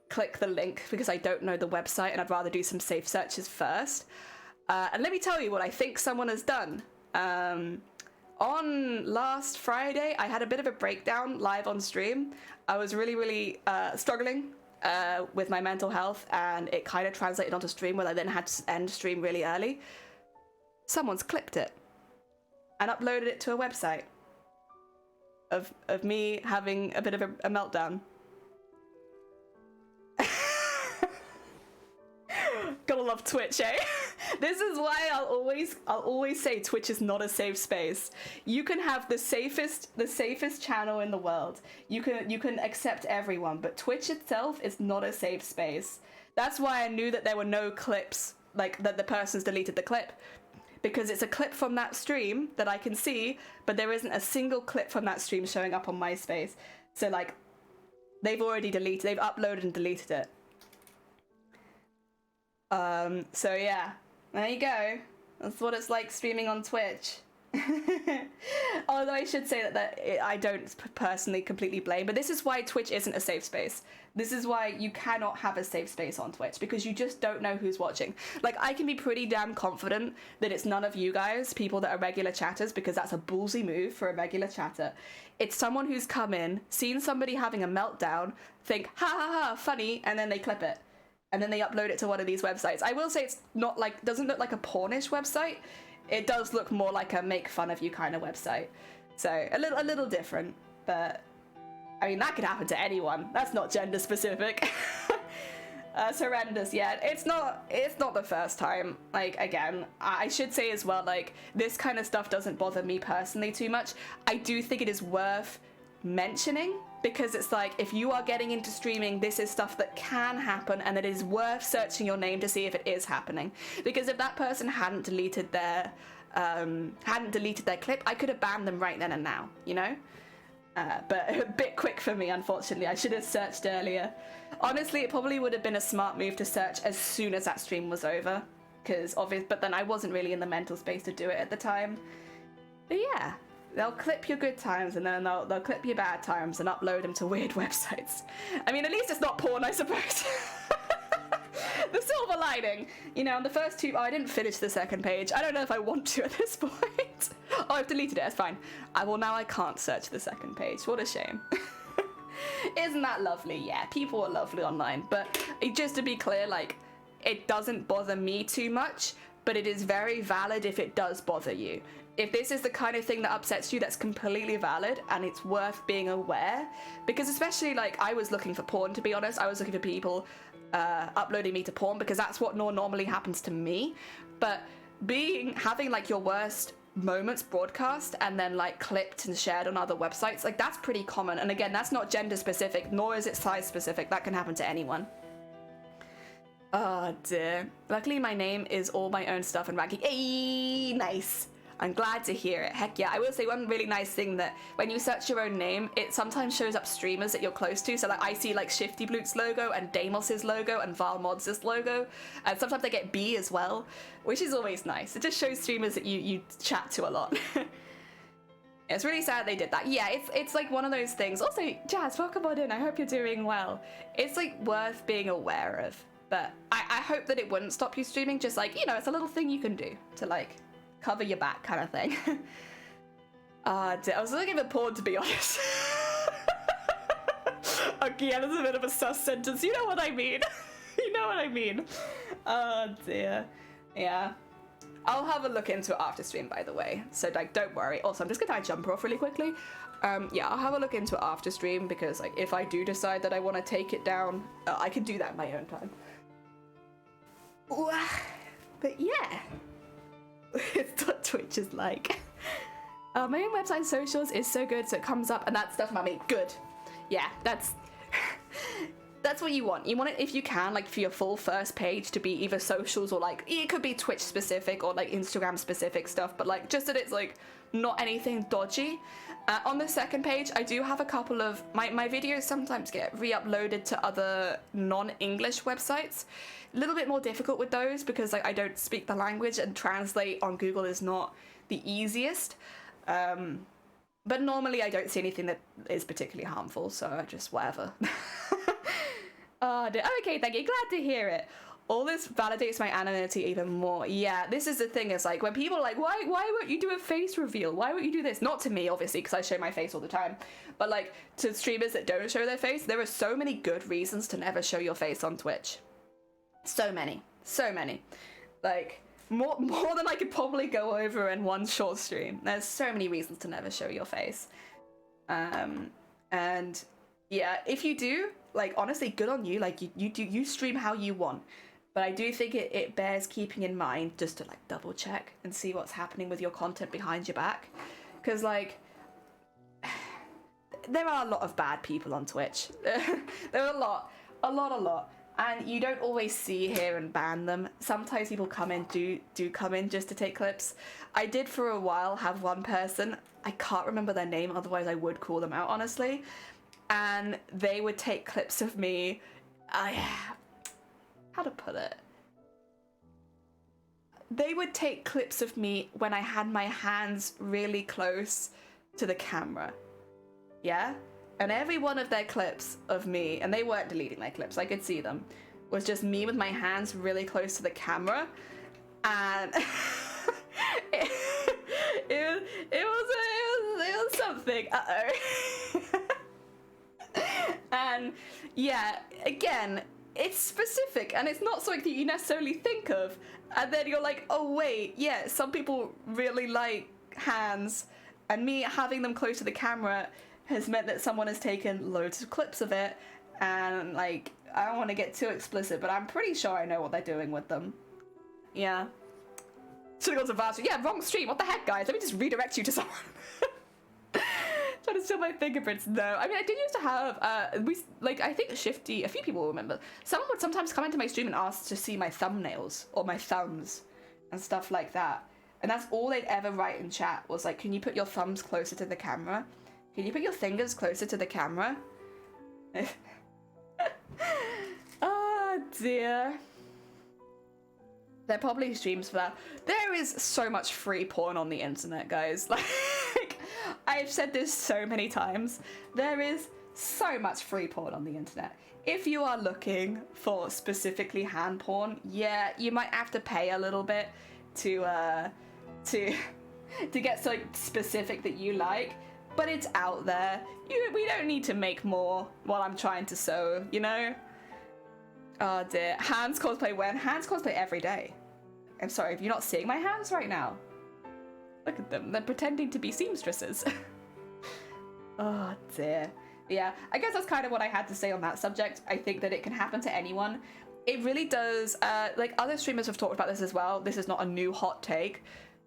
click the link because I don't know the website and I'd rather do some safe searches first. And let me tell you what I think someone has done. On last Friday, I had a bit of a breakdown live on stream. I was really struggling with my mental health, and it kind of translated onto stream where I then had to end stream really early. Someone's clipped it and uploaded it to a website of me having a bit of a meltdown. Gotta love Twitch, eh? This is why I'll always say Twitch is not a safe space. You can have the safest channel in the world. You can accept everyone, but Twitch itself is not a safe space. That's why I knew that there were no clips, like that the person's deleted the clip, because it's a clip from that stream that I can see, but there isn't a single clip from that stream showing up on MySpace. So like, they've uploaded and deleted it. So yeah, there you go. That's what it's like streaming on Twitch. Oh Although I should say I don't personally completely blame, but this is why Twitch isn't a safe space. This is why you cannot have a safe space on Twitch, because you just don't know who's watching. Like, I can be pretty damn confident that it's none of you guys, people that are regular chatters, because that's a ballsy move for a regular chatter. It's someone who's come in, seen somebody having a meltdown, think, ha ha ha, funny, and then they clip it. And then they upload it to one of these websites. I will say it's not like, doesn't look like a pornish website. It does look more like a make fun of you kind of website. So a little different, but I mean, that could happen to anyone. That's not gender specific. It's horrendous. Yeah, it's not the first time. Like, again, I should say as well, like, this kind of stuff doesn't bother me personally too much. I do think it is worth mentioning, because it's like, if you are getting into streaming, this is stuff that can happen, and it is worth searching your name to see if it is happening. Because if that person hadn't deleted their clip, I could have banned them right then and now, you know? But a bit quick for me, unfortunately. I should have searched earlier. Honestly, it probably would have been a smart move to search as soon as that stream was over, but then I wasn't really in the mental space to do it at the time. But yeah, they'll clip your good times, and then they'll clip your bad times and upload them to weird websites. I mean, at least it's not porn, I suppose. The silver lining. You know, on the first two, I didn't finish the second page. I don't know if I want to at this point. Oh, I've deleted it, it's fine. Now I can't search the second page. What a shame. Isn't that lovely? Yeah, people are lovely online. But just to be clear, like, it doesn't bother me too much, but it is very valid if it does bother you. If this is the kind of thing that upsets you, that's completely valid, and it's worth being aware. Because especially, like, I was looking for porn, to be honest. I was looking for people uploading me to porn, because that's what normally happens to me. But having like your worst moments broadcast and then like clipped and shared on other websites, like, that's pretty common. And again, that's not gender specific, nor is it size specific. That can happen to anyone. Oh dear. Luckily my name is all my own stuff and ranking. Hey, nice. I'm glad to hear it. Heck yeah. I will say one really nice thing, that when you search your own name, it sometimes shows up streamers that you're close to. So like, I see like Shifty Blute's logo and Damos's logo and Valmods' logo. And sometimes I get B as well, which is always nice. It just shows streamers that you chat to a lot. It's really sad they did that. Yeah, it's like one of those things. Also, Jazz, welcome on in. I hope you're doing well. It's like worth being aware of. But I hope that it wouldn't stop you streaming. Just like, you know, it's a little thing you can do to like cover your back kind of thing. I was looking for porn, to be honest. Okay, yeah, that's a bit of a sus sentence. You know what I mean. You know what I mean. Oh dear. Yeah. I'll have a look into it after stream, by the way. So like, don't worry. Also, I'm just gonna jump off really quickly. Yeah, I'll have a look into it after stream, because like, if I do decide that I want to take it down, I can do that in my own time. Ooh, but yeah. It's what Twitch is like. My own website socials is so good, so it comes up, and that's stuff about me. Good. Yeah, that's what you want. You want it, if you can, like, for your full first page to be either socials or like, it could be Twitch specific or like Instagram specific stuff, but like, just that it's like not anything dodgy. On the second page, I do have a couple of my videos sometimes get re-uploaded to other non-English websites. A little bit more difficult with those, because like, I don't speak the language, and translate on Google is not the easiest. But normally I don't see anything that is particularly harmful, so I just whatever. Okay, thank you. Glad to hear it. All this validates my anonymity even more. Yeah, this is the thing. Is like, when people are like, why won't you do a face reveal? Why won't you do this? Not to me, obviously, because I show my face all the time. But like, to streamers that don't show their face, there are so many good reasons to never show your face on Twitch. So many. Like, more than I could probably go over in one short stream. There's so many reasons to never show your face. And yeah, if you do, like, honestly, good on you. Like, you stream how you want. But I do think it bears keeping in mind, just to like double check and see what's happening with your content behind your back. Because like, there are a lot of bad people on Twitch. There are a lot. And you don't always see, hear, and ban them. Sometimes people come in, do come in just to take clips. I did for a while have one person, I can't remember their name, otherwise I would call them out, honestly. And they would take clips of me. How to put it? They would take clips of me when I had my hands really close to the camera. Yeah? And every one of their clips of me, and they weren't deleting my clips, I could see them, was just me with my hands really close to the camera. And it was something. Uh-oh. And yeah, again, it's specific and it's not something that you necessarily think of. And then you're like, oh wait, yeah, some people really like hands, and me having them close to the camera has meant that someone has taken loads of clips of it. And like, I don't want to get too explicit, but I'm pretty sure I know what they're doing with them. Yeah. Should have gone to Voucher. Yeah, wrong stream. What the heck, guys? Let me just redirect you to someone. Trying to steal my fingerprints. No, I mean, I did used to have, I think Shifty, a few people will remember. Someone would sometimes come into my stream and ask to see my thumbnails or my thumbs and stuff like that. And that's all they'd ever write in chat was like, can you put your thumbs closer to the camera? Can you put your fingers closer to the camera? Oh dear. There are probably streams for that. There is so much free porn on the internet, guys. Like, I've said this so many times. There is so much free porn on the internet. If you are looking for specifically hand porn, yeah, you might have to pay a little bit to get something specific that you like, but it's out there. We don't need to make more while I'm trying to sew, you know? Oh dear. Hands cosplay when? Hands cosplay every day. I'm sorry, if you're not seeing my hands right now. Look at them. They're pretending to be seamstresses. Oh dear. Yeah, I guess that's kind of what I had to say on that subject. I think that it can happen to anyone. It really does. Like other streamers have talked about this as well. This is not a new hot take.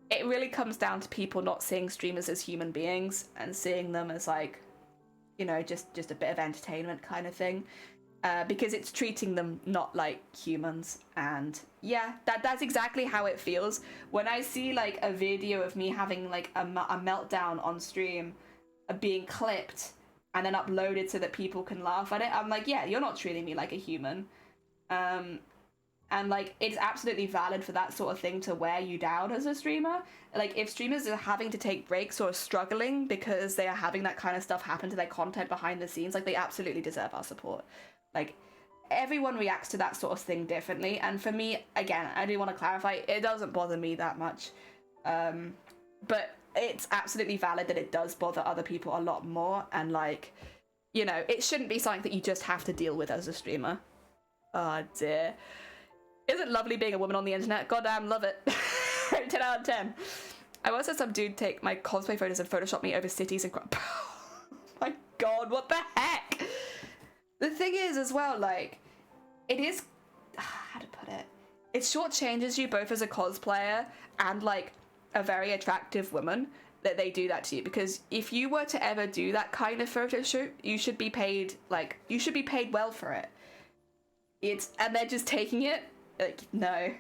It really comes down to people not seeing streamers as human beings and seeing them as like, you know, just a bit of entertainment kind of thing. Because it's treating them not like humans. And yeah, that's exactly how it feels. When I see like a video of me having like a meltdown on stream, being clipped and then uploaded so that people can laugh at it, I'm like, yeah, you're not treating me like a human. And like, it's absolutely valid for that sort of thing to wear you down as a streamer. Like, if streamers are having to take breaks or struggling because they are having that kind of stuff happen to their content behind the scenes, like, they absolutely deserve our support. Like, everyone reacts to that sort of thing differently. And for me, again, I do want to clarify, it doesn't bother me that much. But it's absolutely valid that it does bother other people a lot more. And like, you know, it shouldn't be something that you just have to deal with as a streamer. Oh dear. Isn't it lovely being a woman on the internet? Goddamn love it. 10 out of 10. I once had some dude take my cosplay photos and Photoshop me over cities and oh my god, what the heck? The thing is as well, like, it is, how to put it? It shortchanges you both as a cosplayer and like a very attractive woman that they do that to you, because if you were to ever do that kind of photo shoot, you should be paid, like, you should be paid well for it. And they're just taking it. Like, no.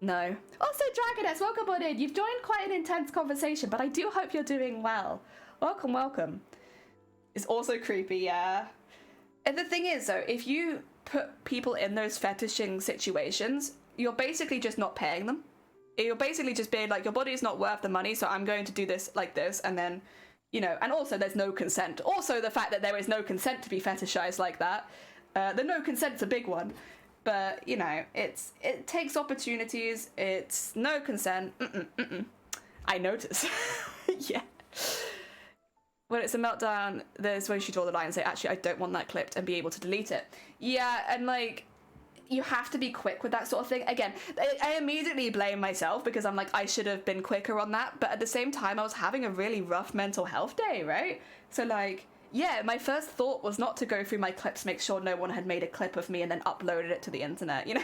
No. Also, Dragoness, welcome on in. You've joined quite an intense conversation, but I do hope you're doing well. Welcome, welcome. It's also creepy, yeah. And the thing is, though, if you put people in those fetishing situations, you're basically just not paying them. You're basically just being like, your body is not worth the money, so I'm going to do this like this, and then, you know, and also there's no consent. Also, the fact that there is no consent to be fetishized like that. The no consent's a big one. But, you know, it takes opportunities. It's no consent. I notice. Yeah. When it's a meltdown, there's where you should draw the line and say, actually, I don't want that clipped, and be able to delete it. Yeah, and, like, you have to be quick with that sort of thing. Again, I immediately blame myself because I'm like, I should have been quicker on that. But at the same time, I was having a really rough mental health day, right? So, like, yeah, my first thought was not to go through my clips, make sure no one had made a clip of me and then uploaded it to the internet, you know?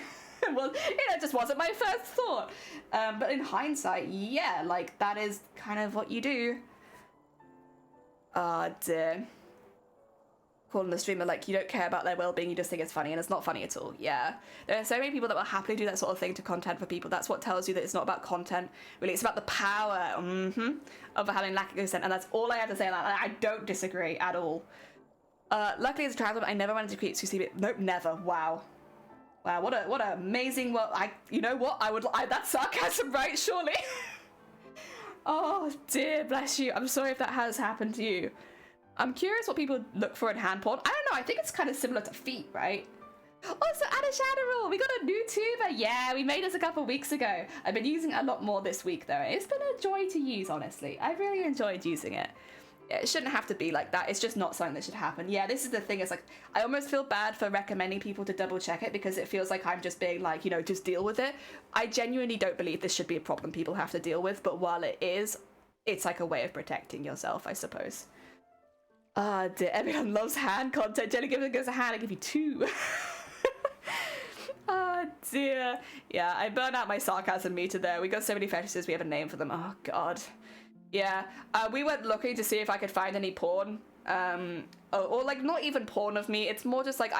Well, it just wasn't my first thought. But in hindsight, yeah, like, that is kind of what you do. Ah, dear. Calling the streamer like, you don't care about their well-being, you just think it's funny, and it's not funny at all. Yeah. There are so many people that will happily do that sort of thing to content for people. That's what tells you that it's not about content, really. It's about the power of having lack of consent, and that's all I have to say on that. I don't disagree at all. Luckily, as a trans woman, I never wanted to create to see it. Nope, never. Wow. Wow, what an amazing, well, you know what? That's sarcasm, right? Surely. Oh dear, bless you. I'm sorry if that has happened to you. I'm curious what people look for in hand porn. I don't know, I think it's kind of similar to feet, right? Also, Anna Shadowrule, we got a new tuber. Yeah, we made this a couple weeks ago. I've been using it a lot more this week though. It's been a joy to use, honestly. I really enjoyed using it. It shouldn't have to be like that. It's just not something that should happen. Yeah, this is the thing. It's like, I almost feel bad for recommending people to double check it because it feels like I'm just being like, you know, just deal with it. I genuinely don't believe this should be a problem people have to deal with, but while it is, it's like a way of protecting yourself, I suppose. Ah, dear. Everyone loves hand content. Jenny gives us a hand, I give you two. Oh dear. Yeah, I burned out my sarcasm meter there. We got so many fetishes, we have a name for them. Oh god. Yeah, we went looking to see if I could find any porn. Or like not even porn of me. It's more just like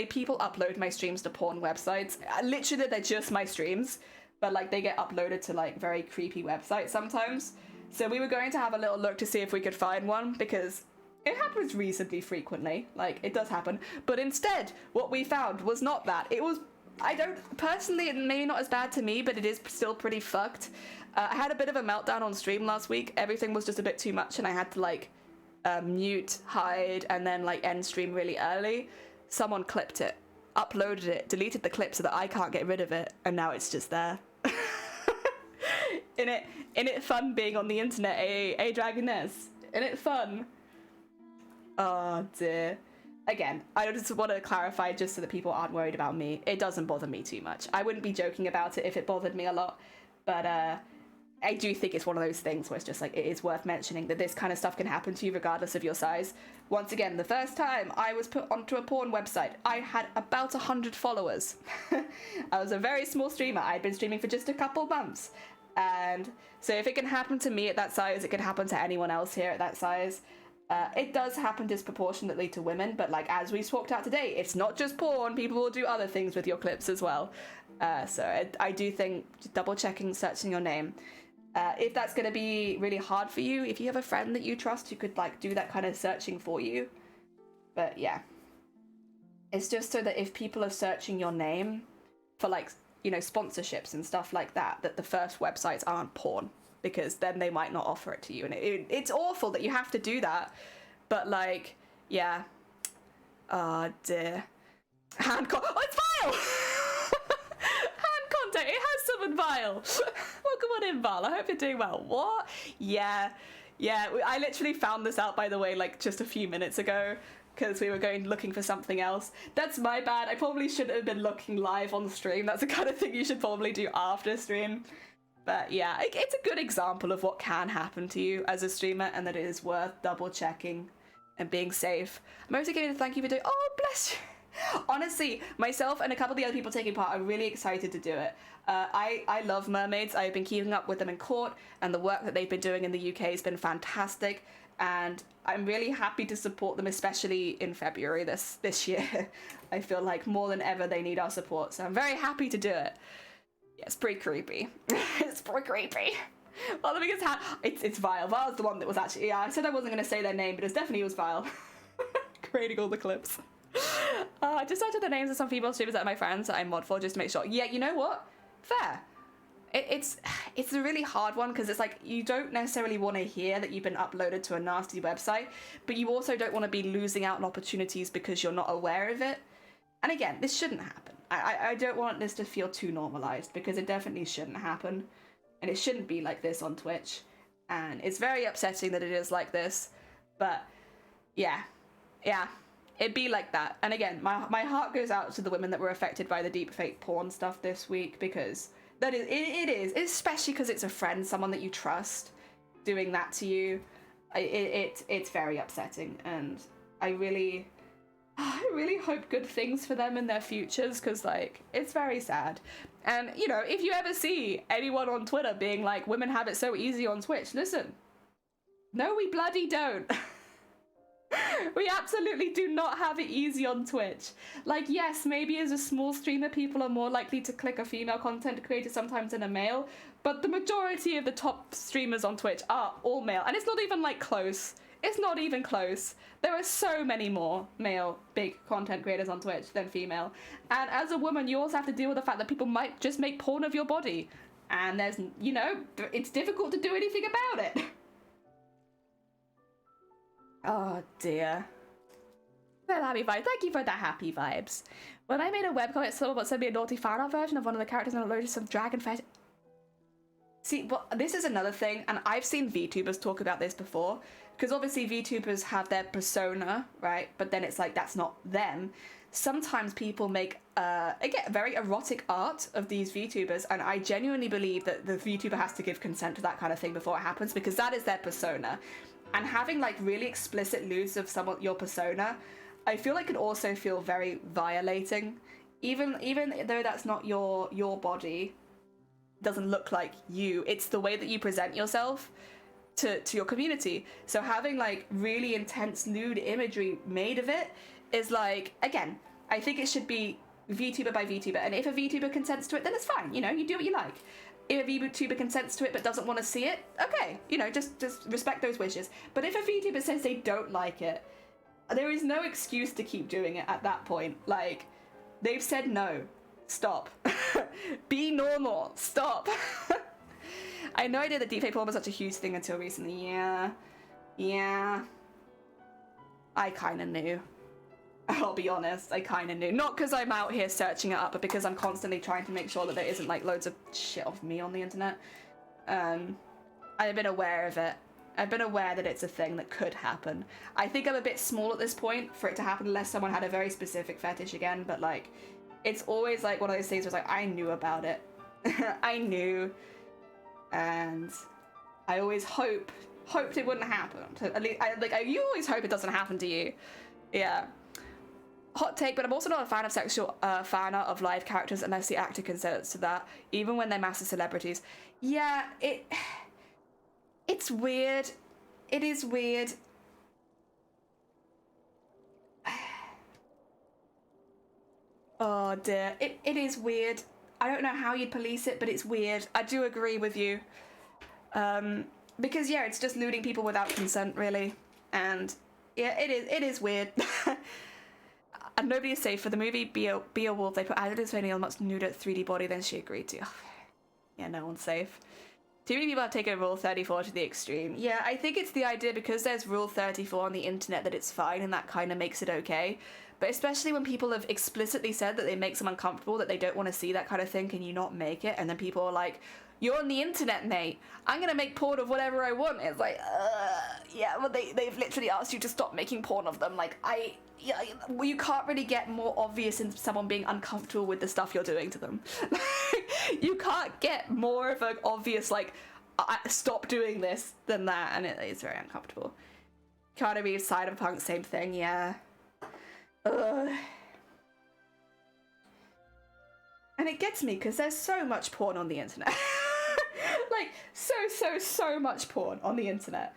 people upload my streams to porn websites. Literally, they're just my streams, but like they get uploaded to like very creepy websites sometimes. So we were going to have a little look to see if we could find one because it happens reasonably frequently. Like it does happen. But instead, what we found was not that. It was, I don't personally, maybe not as bad to me, but it is still pretty fucked. I had a bit of a meltdown on stream last week. Everything was just a bit too much and I had to like mute, hide, and then like end stream really early. Someone clipped it, uploaded it, deleted the clip so that I can't get rid of it, and now it's just there. In it fun being on the internet, a dragoness. In it fun. Oh dear. Again, I just want to clarify just so that people aren't worried about me. It doesn't bother me too much. I wouldn't be joking about it if it bothered me a lot, but I do think it's one of those things where it's just like, it is worth mentioning that this kind of stuff can happen to you regardless of your size. Once again, the first time I was put onto a porn website, I had about 100 followers. I was a very small streamer. I'd been streaming for just a couple months. And so if it can happen to me at that size, it can happen to anyone else here at that size. It does happen disproportionately to women, but like as we talked out today, it's not just porn. People will do other things with your clips as well. So I do think double checking, searching your name. If that's going to be really hard for you, if you have a friend that you trust who could like do that kind of searching for you. But yeah, it's just so that if people are searching your name for like, you know, sponsorships and stuff like that, that the first websites aren't porn, because then they might not offer it to you. And it's awful that you have to do that. But like, yeah. Oh dear. Oh, it's Vile! Hand contact, it has someone Vile. Welcome on in, Val. I hope you're doing well. What? Yeah. I literally found this out, by the way, like just a few minutes ago, because we were looking for something else. That's my bad. I probably shouldn't have been looking live on stream. That's the kind of thing you should probably do after stream. But yeah, it's a good example of what can happen to you as a streamer, and that it is worth double checking and being safe. I'm also getting a thank you for doing. Oh, bless you. Honestly, myself and a couple of the other people taking part are really excited to do it. I love mermaids. I've been keeping up with them in court, and the work that they've been doing in the UK has been fantastic. And I'm really happy to support them, especially in February this year. I feel like more than ever they need our support, so I'm very happy to do it. Yeah, it's pretty creepy. It's pretty creepy. Well, the biggest it's Vile. Vile's the one that was actually, yeah, I said I wasn't going to say their name, but it definitely was Vile. Creating all the clips. I just started the names of some female streamers that are my friends that I mod for just to make sure. Yeah, you know what? Fair. It's a really hard one because it's like you don't necessarily want to hear that you've been uploaded to a nasty website, but you also don't want to be losing out on opportunities because you're not aware of it. And again, this shouldn't happen. I don't want this to feel too normalized, because it definitely shouldn't happen. And it shouldn't be like this on Twitch. And it's very upsetting that it is like this. But yeah, it'd be like that. And again, my heart goes out to the women that were affected by the deepfake porn stuff this week, because that is, it is, especially because it's a friend, someone that you trust, doing that to you. It's very upsetting, and I really hope good things for them in their futures, because like it's very sad. And you know, if you ever see anyone on Twitter being like, women have it so easy on Twitch, listen, no, we bloody don't. We absolutely do not have it easy on Twitch. Like, yes, maybe as a small streamer, people are more likely to click a female content creator sometimes than a male, but the majority of the top streamers on Twitch are all male, and it's not even like close. It's not even close. There are so many more male big content creators on Twitch than female. And as a woman, you also have to deal with the fact that people might just make porn of your body. and there's, you know, it's difficult to do anything about it. Oh dear. Well, happy vibes. Thank you for the happy vibes. When I made a webcomic, someone sent me a naughty fan art version of one of the characters and allergic to some dragon fetish. See, well, this is another thing, and I've seen VTubers talk about this before, because obviously VTubers have their persona, right? But then it's like, that's not them. Sometimes people make, again, very erotic art of these VTubers, and I genuinely believe that the VTuber has to give consent to that kind of thing before it happens, because that is their persona. And having like really explicit nudes of your persona, I feel like can also feel very violating. Even though that's not your body, doesn't look like you, it's the way that you present yourself to your community. So having like really intense nude imagery made of it is like, again, I think it should be VTuber by VTuber, and if a VTuber consents to it, then it's fine, you know, you do what you like. If a VTuber consents to it but doesn't want to see it, okay, you know, just respect those wishes. But if a VTuber says they don't like it, there is no excuse to keep doing it at that point. Like, they've said no. Stop. Be normal. Stop. I know I did the deepfake porn was such a huge thing until recently. Yeah. I kind of knew. I'll be honest, I kind of knew. Not because I'm out here searching it up, but because I'm constantly trying to make sure that there isn't like loads of shit of me on the internet. I've been aware of it. I've been aware that it's a thing that could happen. I think I'm a bit small at this point for it to happen unless someone had a very specific fetish again, but like, it's always like one of those things where it's like, I knew about it. I knew. And I always hoped it wouldn't happen. At least, you always hope it doesn't happen to you. Yeah. Hot take, but I'm also not a fan of sexual fan art of live characters unless the actor consents to that, even when they're massive celebrities. Yeah, it's weird. It is weird. Oh dear, it is weird. I don't know how you'd police it, but it's weird. I do agree with you. Because yeah, it's just looting people without consent, really. And yeah, it is weird. And nobody is safe. For the movie Be a Wolf, they put added Sonia a much nuder 3D body than she agreed to. Yeah, no one's safe. Too many people have taken Rule 34 to the extreme. Yeah, I think it's the idea because there's Rule 34 on the internet that it's fine, and that kind of makes it okay. But especially when people have explicitly said that they make them uncomfortable, that they don't want to see that kind of thing, can you not make it? And then people are like, you're on the internet, mate. I'm gonna make porn of whatever I want. It's like, yeah, well, they've literally asked you to stop making porn of them. Like, yeah, well, you can't really get more obvious in someone being uncomfortable with the stuff you're doing to them. You can't get more of an obvious, like, stop doing this than that, and it's very uncomfortable. Keanu Reeves, Cyberpunk, same thing, yeah. Ugh. And it gets me, because there's so much porn on the internet. Like, so much porn on the internet.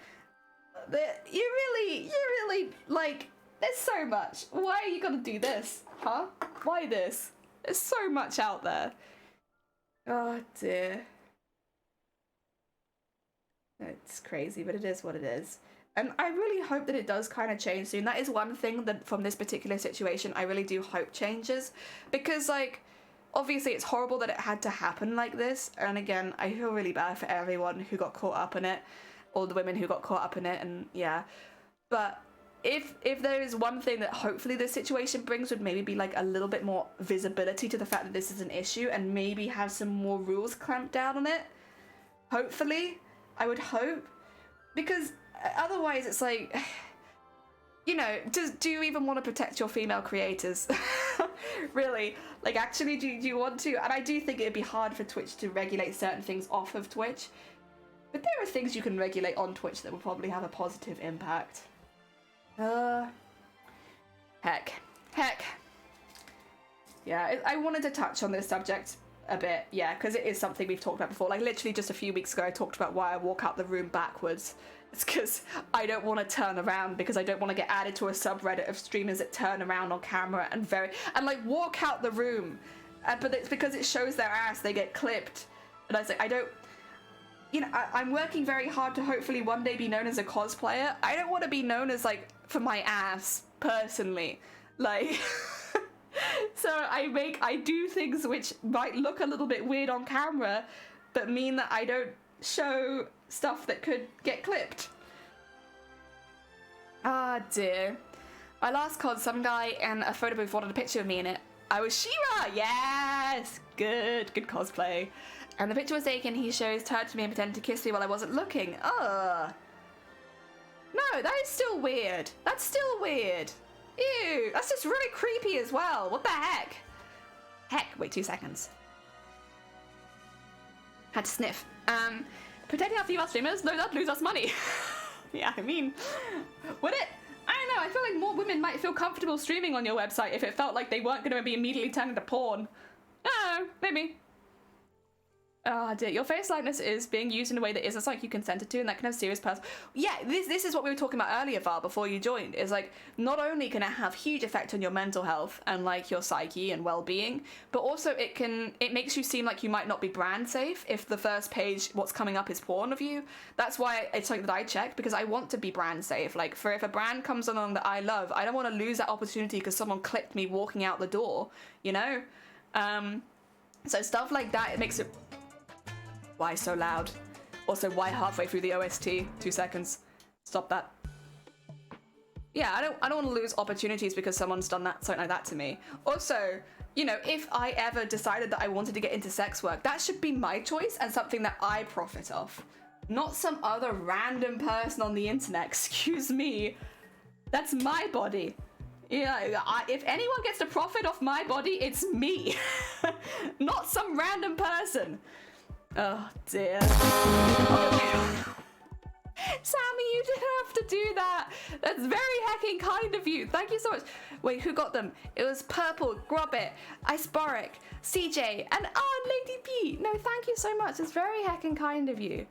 You really, like, there's so much. Why are you gonna do this, huh? Why this? There's so much out there. Oh, dear. It's crazy, but it is what it is. And I really hope that it does kind of change soon. That is one thing that from this particular situation I really do hope changes. Because, like, obviously it's horrible that it had to happen like this. And again, I feel really bad for everyone who got caught up in it. All the women who got caught up in it, and yeah. But if there is one thing that hopefully this situation brings, would maybe be like a little bit more visibility to the fact that this is an issue, and maybe have some more rules clamped down on it. Hopefully. I would hope. Because otherwise it's like, you know, do you even want to protect your female creators? Really? Like, actually, do you want to? And I do think it'd be hard for Twitch to regulate certain things off of Twitch. But there are things you can regulate on Twitch that will probably have a positive impact. Heck. Yeah, I wanted to touch on this subject a bit, yeah, because it is something we've talked about before. Like, literally just a few weeks ago I talked about why I walk out the room backwards. It's because I don't want to turn around, because I don't want to get added to a subreddit of streamers that turn around on camera and like walk out the room. But it's because it shows their ass, they get clipped. And I was like, I don't, you know, I'm working very hard to hopefully one day be known as a cosplayer. I don't want to be known as, like, for my ass, personally. Like, so I do things which might look a little bit weird on camera, but mean that I don't show stuff that could get clipped. Ah, dear. My last COD, some guy in a photo booth wanted a picture of me in it. I was She-Ra! Yes! Good cosplay. And the picture was taken, he turned to me and pretended to kiss me while I wasn't looking. Ugh. No, that is still weird. That's still weird. Ew, that's just really creepy as well. What the heck? Heck, wait 2 seconds. Had to sniff. Pretending to have female streamers? No, that'd lose us money. Yeah, I mean, would it? I don't know, I feel like more women might feel comfortable streaming on your website if it felt like they weren't going to be immediately turned into porn. I don't know, maybe. Oh dear, your face likeness is being used in a way that isn't something you consented to, and that can have serious personal... Yeah, this is what we were talking about earlier, Val, before you joined, is like, not only can it have huge effect on your mental health and like your psyche and well-being, but also it makes you seem like you might not be brand safe if the first page, what's coming up is porn of you. That's why it's something that I check, because I want to be brand safe. Like, for if a brand comes along that I love, I don't want to lose that opportunity because someone clicked me walking out the door, you know? So stuff like that, it makes it... Why so loud? Also, why halfway through the OST? 2 seconds. Stop that. Yeah, I don't want to lose opportunities because someone's done something like that to me. Also, you know, if I ever decided that I wanted to get into sex work, that should be my choice and something that I profit off. Not some other random person on the internet. Excuse me. That's my body. Yeah, if anyone gets to profit off my body, it's me. Not some random person. Oh dear. Sammy, you didn't have to do that. That's very hecking kind of you. Thank you so much. Wait, who got them? It was Purple, Grobbit, Iceboric, CJ, and Lady B. No, thank you so much. It's very hecking kind of you.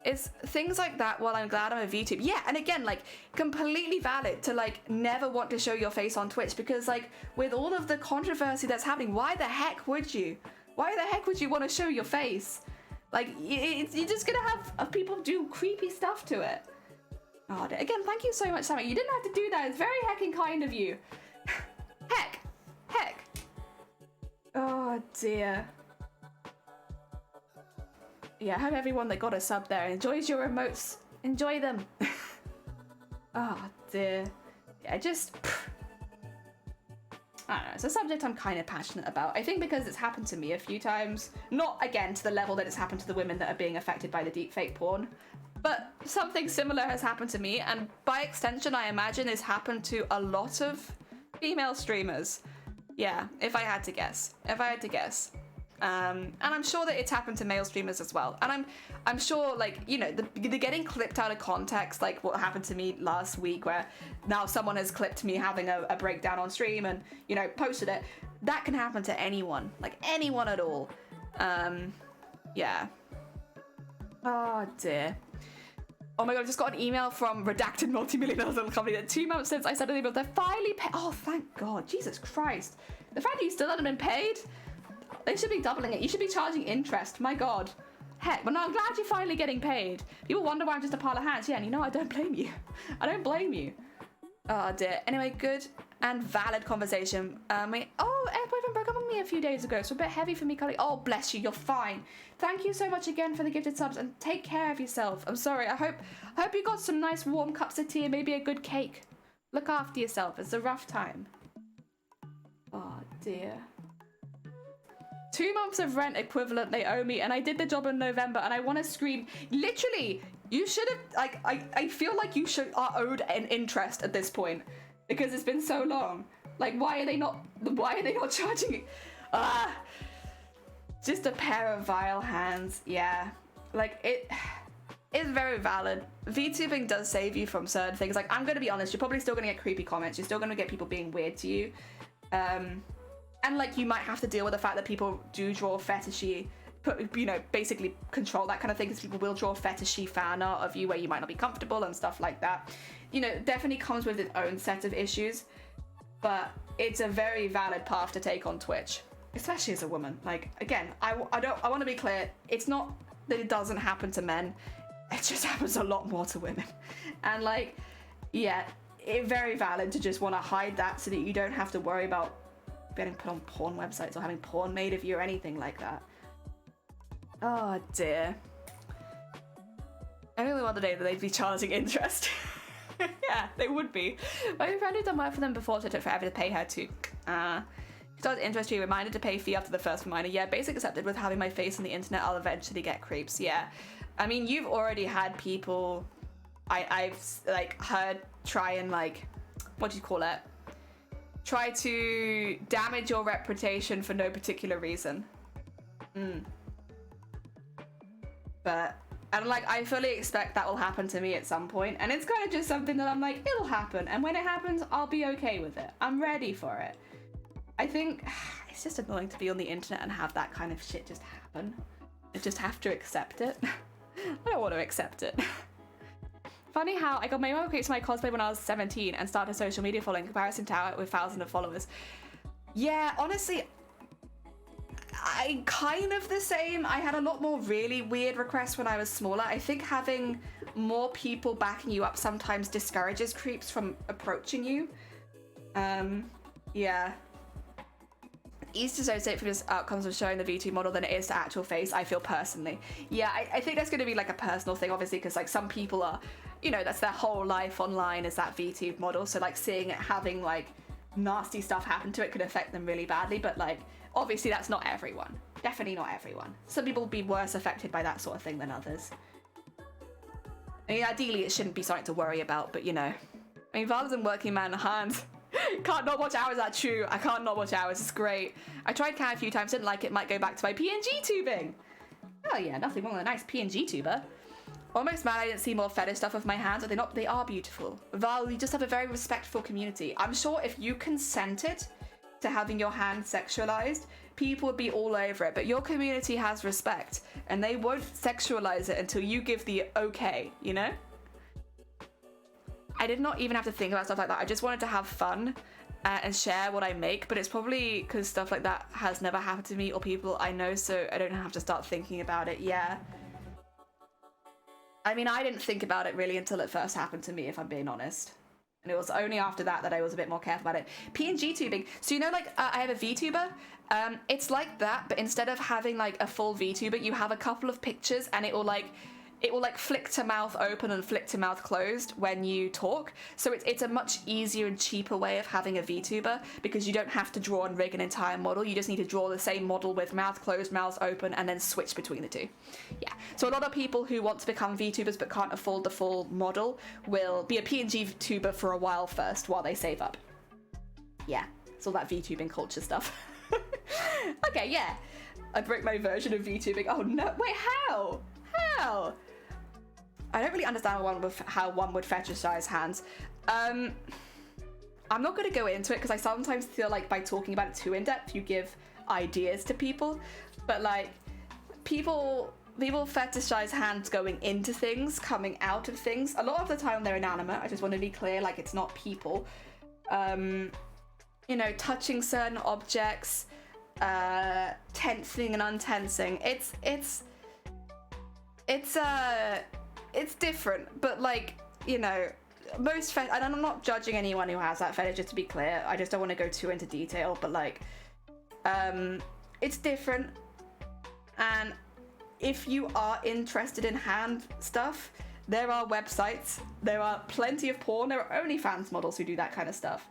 It's things like that. Well, I'm glad I'm a VTuber. Yeah, and again, like, completely valid to like never want to show your face on Twitch, because like with all of the controversy that's happening, why the heck would you? Why the heck would you want to show your face? Like, you're just gonna have people do creepy stuff to it. Oh, again, thank you so much, Sammy. You didn't have to do that. It's very hecking kind of you. Heck. Oh, dear. Yeah, I hope everyone that got a sub there enjoys your emotes. Enjoy them. Oh, dear. Yeah, I don't know, it's a subject I'm kind of passionate about. I think because it's happened to me a few times. Not, again, to the level that it's happened to the women that are being affected by the deepfake porn. But something similar has happened to me, and by extension, I imagine it's happened to a lot of female streamers. Yeah, if I had to guess. And I'm sure that it's happened to male streamers as well. And I'm sure, like, you know, the getting clipped out of context, like what happened to me last week, where now someone has clipped me having a breakdown on stream and, you know, posted it. That can happen to anyone, like anyone at all. Yeah. Oh dear. Oh my god, I just got an email from Redacted Multimillionaires Little Company that 2 months since I said anything, but they're finally paid. Oh, thank God. Jesus Christ. The fact that you still haven't been paid, they should be doubling it. You should be charging interest. My God. Heck, well, no, I'm glad you're finally getting paid. People wonder why I'm just a pile of hands. Yeah, and you know, I don't blame you. I don't blame you. Oh, dear. Anyway, good and valid conversation. Ex-boyfriend broke up with me a few days ago, so a bit heavy for me, Cully. Oh, bless you. You're fine. Thank you so much again for the gifted subs, and take care of yourself. I'm sorry. I hope you got some nice warm cups of tea and maybe a good cake. Look after yourself. It's a rough time. Oh, dear. 2 months of rent equivalent they owe me, and I did the job in November, and I want to scream. Literally, you should have, like, I feel like you are owed an interest at this point, because it's been so long. Like, why are they not charging it? Just a pair of vile hands. Yeah, like, it's very valid. VTubing does save you from certain things. Like, I'm gonna be honest, you're probably still gonna get creepy comments, you're still gonna get people being weird to you, and like, you might have to deal with the fact that people do draw fetishy, you know, basically control that kind of thing, because people will draw fetishy fan art of you where you might not be comfortable and stuff like that. You know, definitely comes with its own set of issues, but it's a very valid path to take on Twitch, especially as a woman. Like, again, I want to be clear, it's not that it doesn't happen to men, it just happens a lot more to women. And like, yeah, it's very valid to just want to hide that so that you don't have to worry about getting put on porn websites or having porn made of you or anything like that. Oh dear. I really wonder that they'd be charging interest. Yeah, they would be. My friend who'd done work for them before, so it took forever to pay her to. She started interest fee, reminded to pay fee after the first reminder. Yeah, basic accepted with having my face on the internet, I'll eventually get creeps. Yeah. I mean, you've already had people I've like heard try and like, what do you call it? Try to damage your reputation for no particular reason. But and like I fully expect that will happen to me at some point, and it's kind of just something that I'm like, it'll happen, and when it happens, I'll be okay with it. I'm ready for it. I think it's just annoying to be on the internet and have that kind of shit just happen. I just have to accept it. I don't want to accept it. Funny how I got my mom created my cosplay when I was 17 and started a social media following in comparison to how it with thousands of followers. Yeah, honestly, I kind of the same. I had a lot more really weird requests when I was smaller. I think having more people backing you up sometimes discourages creeps from approaching you. Yeah. Easier to associate from just outcomes of showing the V2 model than it is to actual face, I feel personally. Yeah, I think that's going to be like a personal thing, obviously, because like some people are, you know, that's their whole life online is that V2 model. So like seeing it having like nasty stuff happen to it could affect them really badly. But like, obviously that's not everyone. Definitely not everyone. Some people will be worse affected by that sort of thing than others. I mean, ideally it shouldn't be something to worry about, but you know. I mean, rather than working man hands. Can't not watch Hours, that's true. I can't not watch Hours, it's great. I tried Can a few times, didn't like it, might go back to my PNG tubing. Oh yeah, nothing wrong with a nice PNG tuber. Almost mad I didn't see more fetish stuff of my hands, are they not? They are beautiful. Val, you just have a very respectful community. I'm sure if you consented to having your hands sexualized, people would be all over it, but your community has respect, and they won't sexualize it until you give the okay, you know? I did not even have to think about stuff like that. I just wanted to have fun and share what I make, but it's probably because stuff like that has never happened to me or people I know, so I don't have to start thinking about it. Yeah. I mean, I didn't think about it really until it first happened to me, if I'm being honest. And it was only after that that I was a bit more careful about it. PNG tubing. So you know, like, I have a VTuber. It's like that, but instead of having, like, a full VTuber, you have a couple of pictures and it will flick to mouth open and flick to mouth closed when you talk. So it's a much easier and cheaper way of having a VTuber because you don't have to draw and rig an entire model. You just need to draw the same model with mouth closed, mouth open, and then switch between the two. Yeah. So a lot of people who want to become VTubers but can't afford the full model will be a PNG VTuber for a while first while they save up. Yeah. It's all that VTubing culture stuff. Okay, yeah. I broke my version of VTubing. Oh no, wait, how? How? I don't really understand how one would fetishize hands. I'm not going to go into it because I sometimes feel like by talking about it too in depth, you give ideas to people. But like, people fetishize hands going into things, coming out of things. A lot of the time they're inanimate. I just want to be clear, like it's not people. You know, touching certain objects, tensing and untensing. It's different, but like, you know, and I'm not judging anyone who has that fetish, just to be clear. I just don't want to go too into detail, but like, it's different. And if you are interested in hand stuff, there are websites, there are plenty of porn, there are OnlyFans models who do that kind of stuff.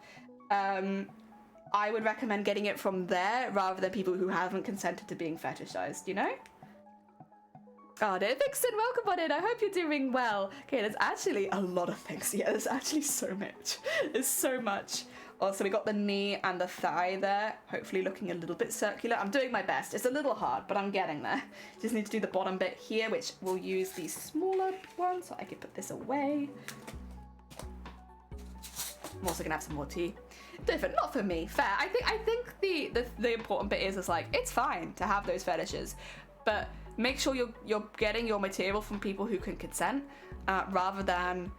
I would recommend getting it from there rather than people who haven't consented to being fetishized, you know? God, Vixen, welcome on in. I hope you're doing well. Okay, there's actually a lot of things. Yeah, there's actually so much. There's so much. Also, we got the knee and the thigh there, hopefully looking a little bit circular. I'm doing my best. It's a little hard, but I'm getting there. Just need to do the bottom bit here, which we'll use the smaller one, so I can put this away. I'm also gonna have some more tea. Different, not for me. Fair. I think the important bit is like it's fine to have those fetishes, but make sure you're getting your material from people who can consent, rather than,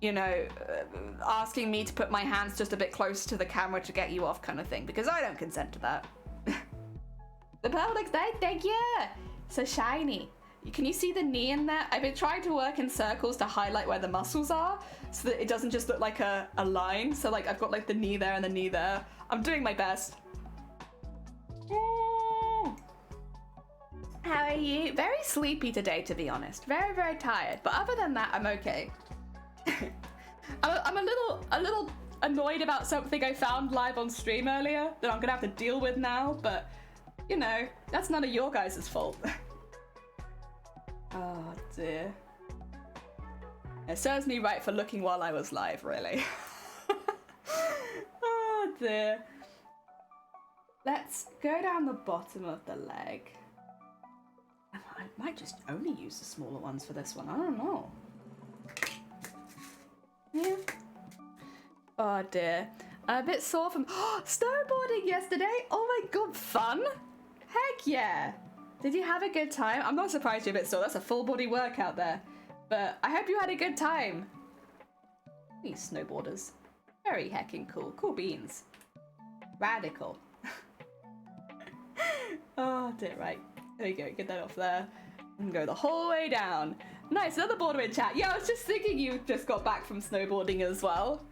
you know, asking me to put my hands just a bit closer to the camera to get you off kind of thing, because I don't consent to that. The pearl looks nice, thank you! So shiny. Can you see the knee in there? I've been trying to work in circles to highlight where the muscles are so that it doesn't just look like a line. So like I've got like the knee there and the knee there. I'm doing my best. How are you? Very sleepy today, to be honest. Very, very tired. But other than that, I'm okay. I'm a little annoyed about something I found live on stream earlier that I'm gonna have to deal with now, but you know, that's none of your guys' fault. Oh dear. It serves me right for looking while I was live, really. Oh dear. Let's go down the bottom of the leg. I might just only use the smaller ones for this one, I don't know. Yeah. Oh dear. I'm a bit sore from snowboarding yesterday. Oh my god, fun? Heck yeah. Did you have a good time? I'm not surprised you're a bit sore. That's a full body workout there. But I hope you had a good time. These snowboarders. Very heckin' cool. Cool beans. Radical. Oh dear, right. There you go, get that off there. And go the whole way down. Nice, another boarder in chat. Yeah, I was just thinking you just got back from snowboarding as well.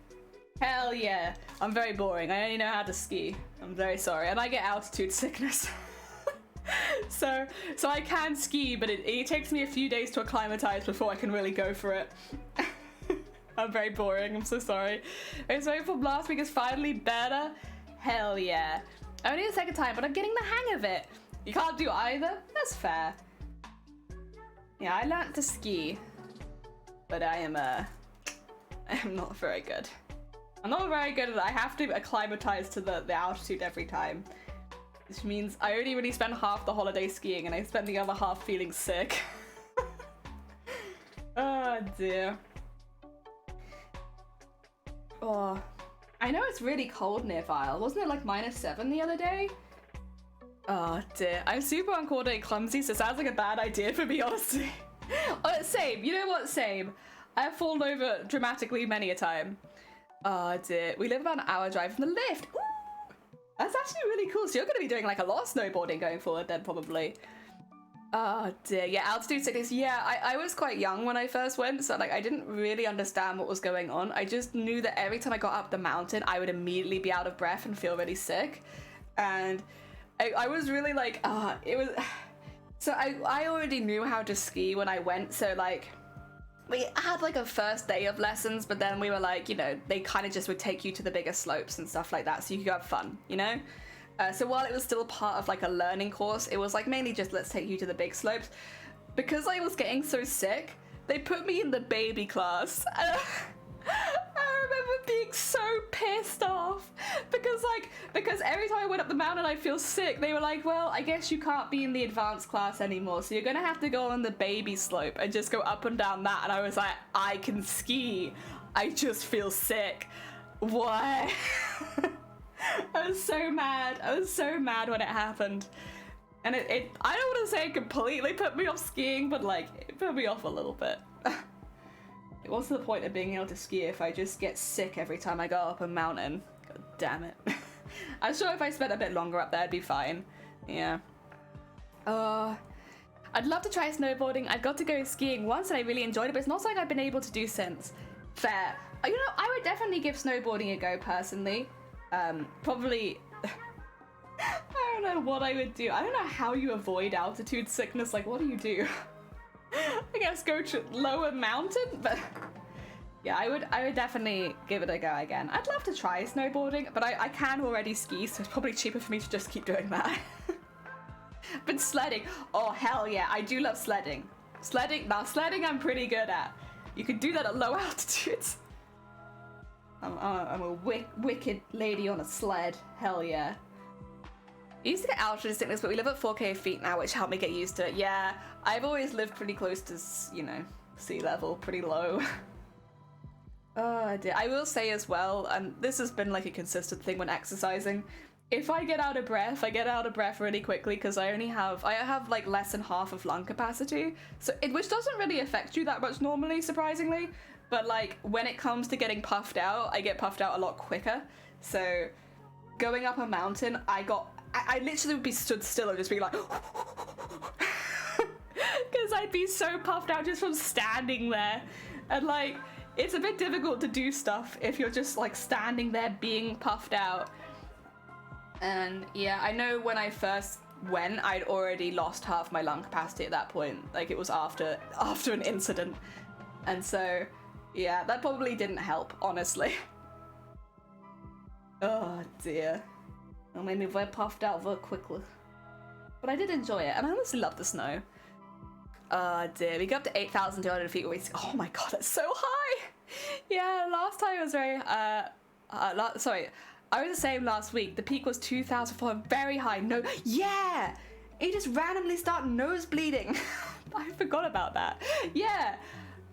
Hell yeah. I'm very boring. I only know how to ski. I'm very sorry. And I get altitude sickness. So I can ski, but it takes me a few days to acclimatize before I can really go for it. I'm very boring. I'm so sorry. So from last week is finally better. Hell yeah. Only the second time, but I'm getting the hang of it. You can't do either? That's fair. Yeah, I learnt to ski, but I am not very good. I'm not very good at it. I have to acclimatize to the altitude every time. Which means I only really spend half the holiday skiing and I spend the other half feeling sick. Oh dear. Oh, I know it's really cold near Vile. Wasn't it like -7 the other day? Oh dear. I'm super uncoordinated, clumsy, so it sounds like a bad idea for me, honestly. Same. You know what? Same. I've fallen over dramatically many a time. Oh dear. We live about an hour drive from the lift. Ooh, that's actually really cool. So you're going to be doing like a lot of snowboarding going forward then, probably. Oh dear. Yeah, altitude sickness. Yeah, I was quite young when I first went, so like I didn't really understand what was going on. I just knew that every time I got up the mountain, I would immediately be out of breath and feel really sick. And I was really like, it was... So I already knew how to ski when I went, so like, we had like a first day of lessons, but then we were like, you know, they kind of just would take you to the bigger slopes and stuff like that, so you could have fun, you know? So while it was still part of like a learning course, it was like mainly just let's take you to the big slopes. Because I was getting so sick, they put me in the baby class. I remember being so pissed off because every time I went up the mountain I'd feel sick. They were like, well, I guess you can't be in the advanced class anymore, so you're gonna have to go on the baby slope and just go up and down that. And I was like, I can ski, I just feel sick. What? I was so mad. I was so mad when it happened. And it I don't want to say it completely put me off skiing, but like it put me off a little bit. What's the point of being able to ski if I just get sick every time I go up a mountain? God damn it. I'm sure if I spent a bit longer up there, I'd be fine. Yeah. I'd love to try snowboarding. I got to go skiing once and I really enjoyed it, but it's not something I've been able to do since. Fair. You know, I would definitely give snowboarding a go personally. Probably... I don't know what I would do. I don't know how you avoid altitude sickness. Like, what do you do? I guess go to lower mountain, but yeah, I would definitely give it a go again. I'd love to try snowboarding, but I can already ski, so it's probably cheaper for me to just keep doing that. But sledding, oh hell yeah, I do love sledding. Sledding I'm pretty good at. You can do that at low altitudes. I'm a wicked lady on a sled, hell yeah. I used to get altitude sickness, but we live at 4k feet now, which helped me get used to it. Yeah, I've always lived pretty close to, you know, sea level, pretty low. Oh dear. I will say as well, and this has been like a consistent thing when exercising, if I get out of breath, I get out of breath really quickly because I have like less than half of lung capacity, so which doesn't really affect you that much normally, surprisingly, but like when it comes to getting puffed out, I get puffed out a lot quicker. So going up a mountain, I literally would be stood still and just be like, because I'd be so puffed out just from standing there. And like, it's a bit difficult to do stuff if you're just like standing there being puffed out. And yeah, I know when I first went, I'd already lost half my lung capacity at that point. Like, it was after an incident. And so, yeah, that probably didn't help, honestly. Oh, dear. It made me very puffed out very quickly. But I did enjoy it, and I honestly love the snow. Oh, dear. We got up to 8,200 feet. Oh, my God, that's so high! Yeah, last time it was very... sorry. I was the same last week. The peak was 2,400, very high. No, yeah! It just randomly started nose bleeding. I forgot about that. Yeah,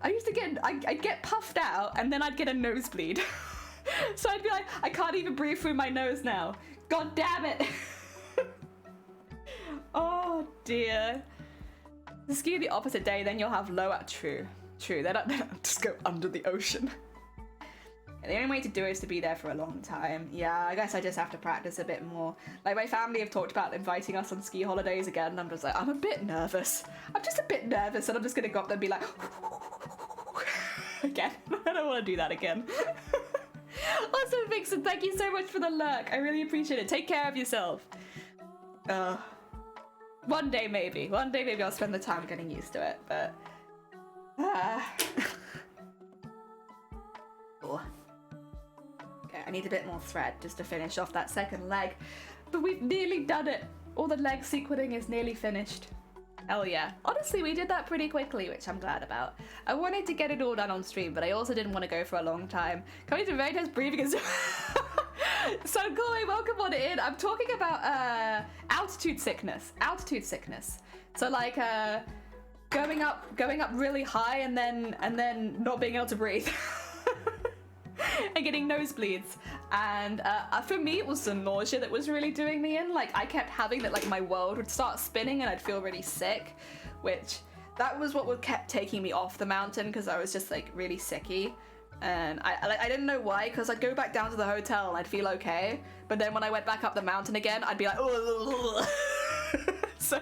I used to get, I'd get puffed out and then I'd get a nosebleed. So I'd be like, I can't even breathe through my nose now. God damn it. Oh dear. To ski the opposite day, then you'll have low, true. They don't just go under the ocean. The only way to do it is to be there for a long time. Yeah, I guess I just have to practice a bit more. Like, my family have talked about inviting us on ski holidays again, and I'm just like, I'm a bit nervous. I'm just a bit nervous, and I'm just gonna go up there and be like, again. I don't want to do that again. Also, Vixen, thank you so much for the lurk. I really appreciate it. Take care of yourself. One day maybe I'll spend the time getting used to it, but... Oh. Okay, I need a bit more thread just to finish off that second leg. But we've nearly done it. All the leg sequencing is nearly finished. Hell yeah. Honestly, we did that pretty quickly, which I'm glad about. I wanted to get it all done on stream, but I also didn't want to go for a long time. Coming to Veritas breathing is... So cool, welcome on in. I'm talking about altitude sickness. Altitude sickness. So like going up really high and then not being able to breathe. And getting nosebleeds, and for me it was the nausea that was really doing me in. Like, I kept having that, like, my world would start spinning and I'd feel really sick, which that was what kept taking me off the mountain, because I was just like really sicky, and I didn't know why, because I'd go back down to the hotel and I'd feel okay, but then when I went back up the mountain again I'd be like, oh. So,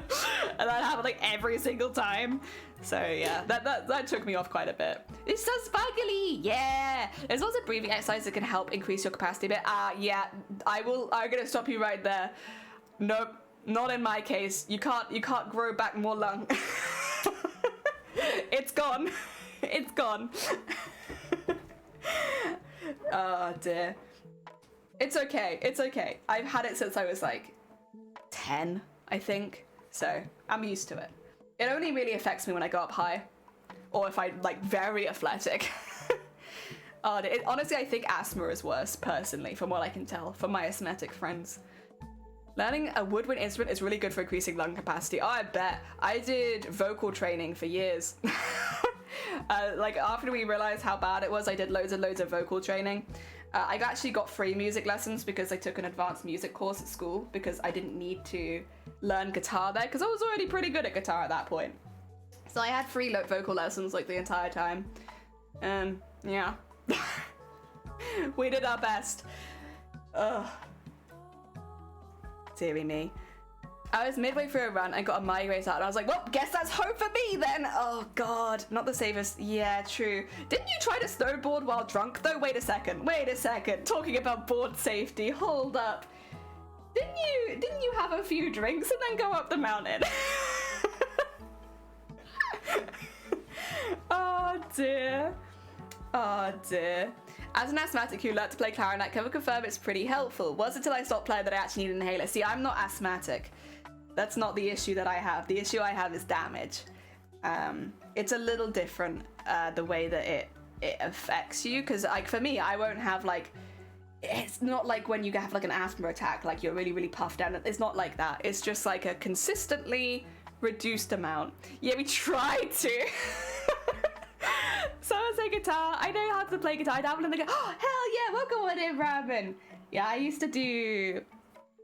and that happened like every single time. So yeah, that took me off quite a bit. It's so sparkly, yeah. There's also breathing exercises that can help increase your capacity a bit. Yeah, I'm gonna stop you right there. Nope, not in my case. You can't grow back more lung. It's gone. It's gone. Oh dear. It's okay. It's okay. I've had it since I was like 10, I think. So I'm used to it. It only really affects me when I go up high, or if I'm like very athletic. Honestly, I think asthma is worse, personally, from what I can tell from my asthmatic friends. Learning a woodwind instrument is really good for increasing lung capacity. Oh, I bet. I did vocal training for years. Like, after we realized how bad it was, I did loads and loads of vocal training. I actually got free music lessons because I took an advanced music course at school, because I didn't need to learn guitar there, because I was already pretty good at guitar at that point. So I had free vocal lessons like the entire time. And yeah. We did our best. Ugh. Deary me. I was midway through a run and got a migraine out, and I was like, well, guess that's hope for me then. Oh god, not the safest. Yeah, true. Didn't you try to snowboard while drunk though? Wait a second. Talking about board safety, hold up. Didn't you have a few drinks and then go up the mountain? Oh dear. Oh dear. As an asthmatic who learned to play clarinet, can we confirm it's pretty helpful? Was until I stopped playing that I actually need an inhaler. See, I'm not asthmatic. That's not the issue that I have. The issue I have is damage. It's a little different, the way that it affects you, because like for me, I won't have like, it's not like when you have like an asthma attack, like you're really, really puffed out. It's not like that. It's just like a consistently reduced amount. Yeah, we tried to. So I say guitar. I know how to play guitar. I dabble in the guitar. Oh, hell yeah, welcome on in, Raven. Yeah, I used to do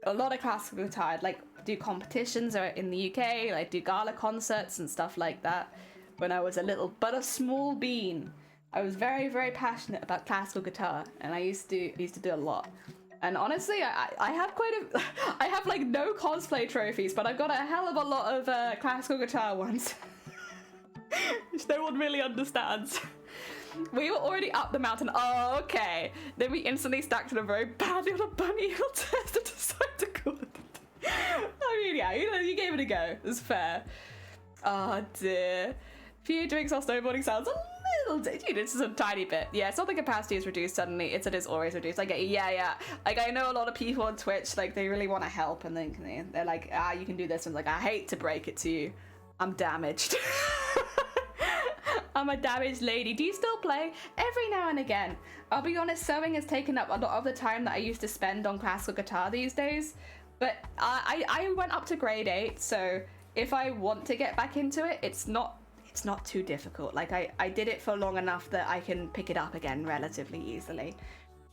a lot of classical guitar. I'd like do competitions in the UK, like do gala concerts and stuff like that when I was a small bean. I was very, very passionate about classical guitar, and I used to do a lot. And honestly, I have I have like no cosplay trophies, but I've got a hell of a lot of classical guitar ones. Which no one really understands. We were already up the mountain. Oh, okay. Then we instantly stacked on a very badly on a bunny hill test and decided to call it. I mean, yeah, you gave it a go. It's fair. Oh dear. Few drinks while snowboarding sounds a little, dude, it's just a tiny bit. Yeah, it's not the capacity is reduced suddenly, it is always reduced. I get, yeah. Like, I know a lot of people on Twitch, like, they really want to help, and then they're like, you can do this, and like, I hate to break it to you, I'm damaged. I'm a damaged lady. Do you still play? Every now and again. I'll be honest, sewing has taken up a lot of the time that I used to spend on classical guitar these days, but I went up to grade 8, so if I want to get back into it, it's not too difficult. Like, I did it for long enough that I can pick it up again relatively easily.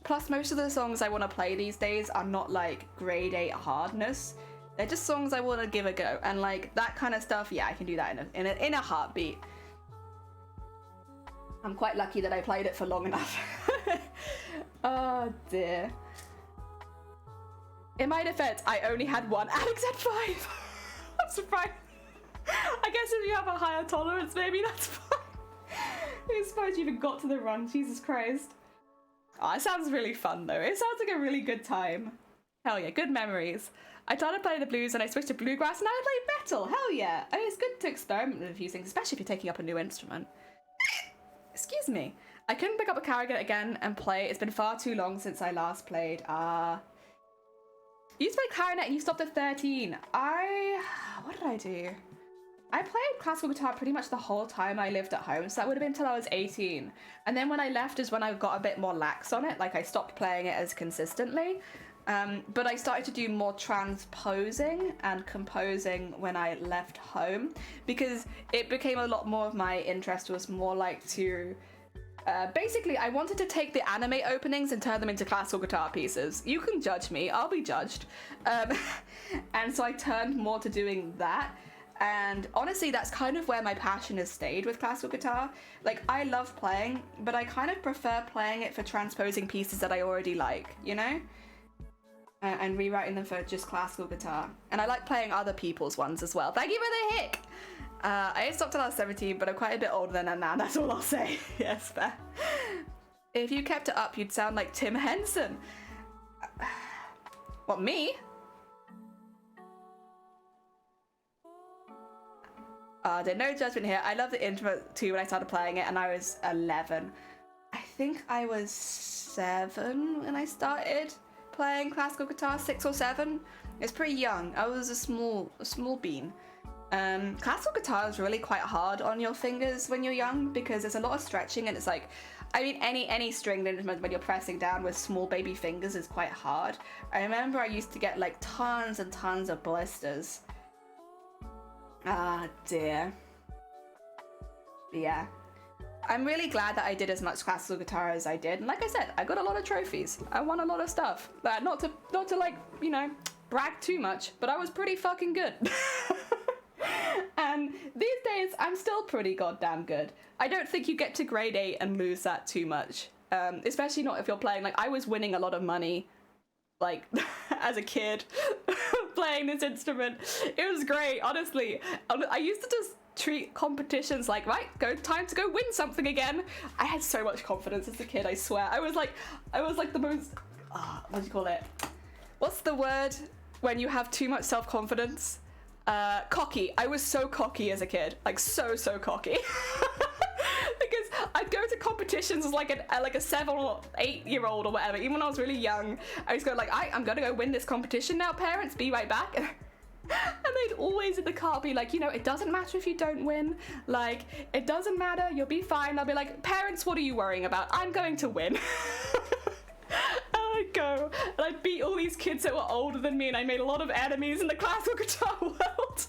Plus, most of the songs I want to play these days are not like grade 8 hardness. They're just songs I want to give a go, and like that kind of stuff, yeah, I can do that in a heartbeat. I'm quite lucky that I played it for long enough. Oh dear. In my defense, I only had one. Alex had 5. I'm surprised. I guess if you have a higher tolerance, maybe that's fine. I'm surprised you even got to the run, Jesus Christ. Oh, it sounds really fun though. It sounds like a really good time. Hell yeah, good memories. I tried to play the blues and I switched to bluegrass and I played metal. Hell yeah. I mean, it's good to experiment with a few things, especially if you're taking up a new instrument. Excuse me. I couldn't pick up a carrigan again and play. It's been far too long since I last played. You used to play clarinet and you stopped at 13. What did I do? I played classical guitar pretty much the whole time I lived at home, so that would have been until I was 18. And then when I left is when I got a bit more lax on it, like I stopped playing it as consistently. But I started to do more transposing and composing when I left home, because it became a lot more of my interest was more like to... basically, I wanted to take the anime openings and turn them into classical guitar pieces. You can judge me, I'll be judged. And so I turned more to doing that. And honestly, that's kind of where my passion has stayed with classical guitar. Like, I love playing, but I kind of prefer playing it for transposing pieces that I already like, you know? And rewriting them for just classical guitar. And I like playing other people's ones as well. Thank you for the hick! I didn't stop till I was 17, but I'm quite a bit older than that now, that's all I'll say. Yes, fair. If you kept it up, you'd sound like Tim Henson. What, me? There's no judgment here. I love the intro too when I started playing it and I was 11. I think I was 7 when I started playing classical guitar, 6 or 7. It's pretty young. I was a small bean. Classical guitar is really quite hard on your fingers when you're young because there's a lot of stretching and it's like, I mean, any stringed instrument when you're pressing down with small baby fingers is quite hard. I remember I used to get like tons and tons of blisters. Ah, dear. Yeah. I'm really glad that I did as much classical guitar as I did. And like I said, I got a lot of trophies. I won a lot of stuff. Not to like, you know, brag too much, but I was pretty fucking good. And these days, I'm still pretty goddamn good. I don't think you get to grade 8 and lose that too much. Especially not if you're playing, like, I was winning a lot of money, like, as a kid, playing this instrument. It was great, honestly. I used to just treat competitions like, right, time to go win something again. I had so much confidence as a kid, I swear. I was like the most, what do you call it? What's the word when you have too much self-confidence? Cocky. I was so cocky as a kid, like so cocky. Because I'd go to competitions as like a 7 or 8 year old or whatever. Even when I was really young, I was going like, I'm gonna go win this competition now, parents, be right back. And they'd always in the car be like, you know, it doesn't matter if you don't win, like, it doesn't matter, you'll be fine. I'll be like, parents, what are you worrying about? I'm going to win. I'd go and I'd beat all these kids that were older than me and I made a lot of enemies in the classical guitar world.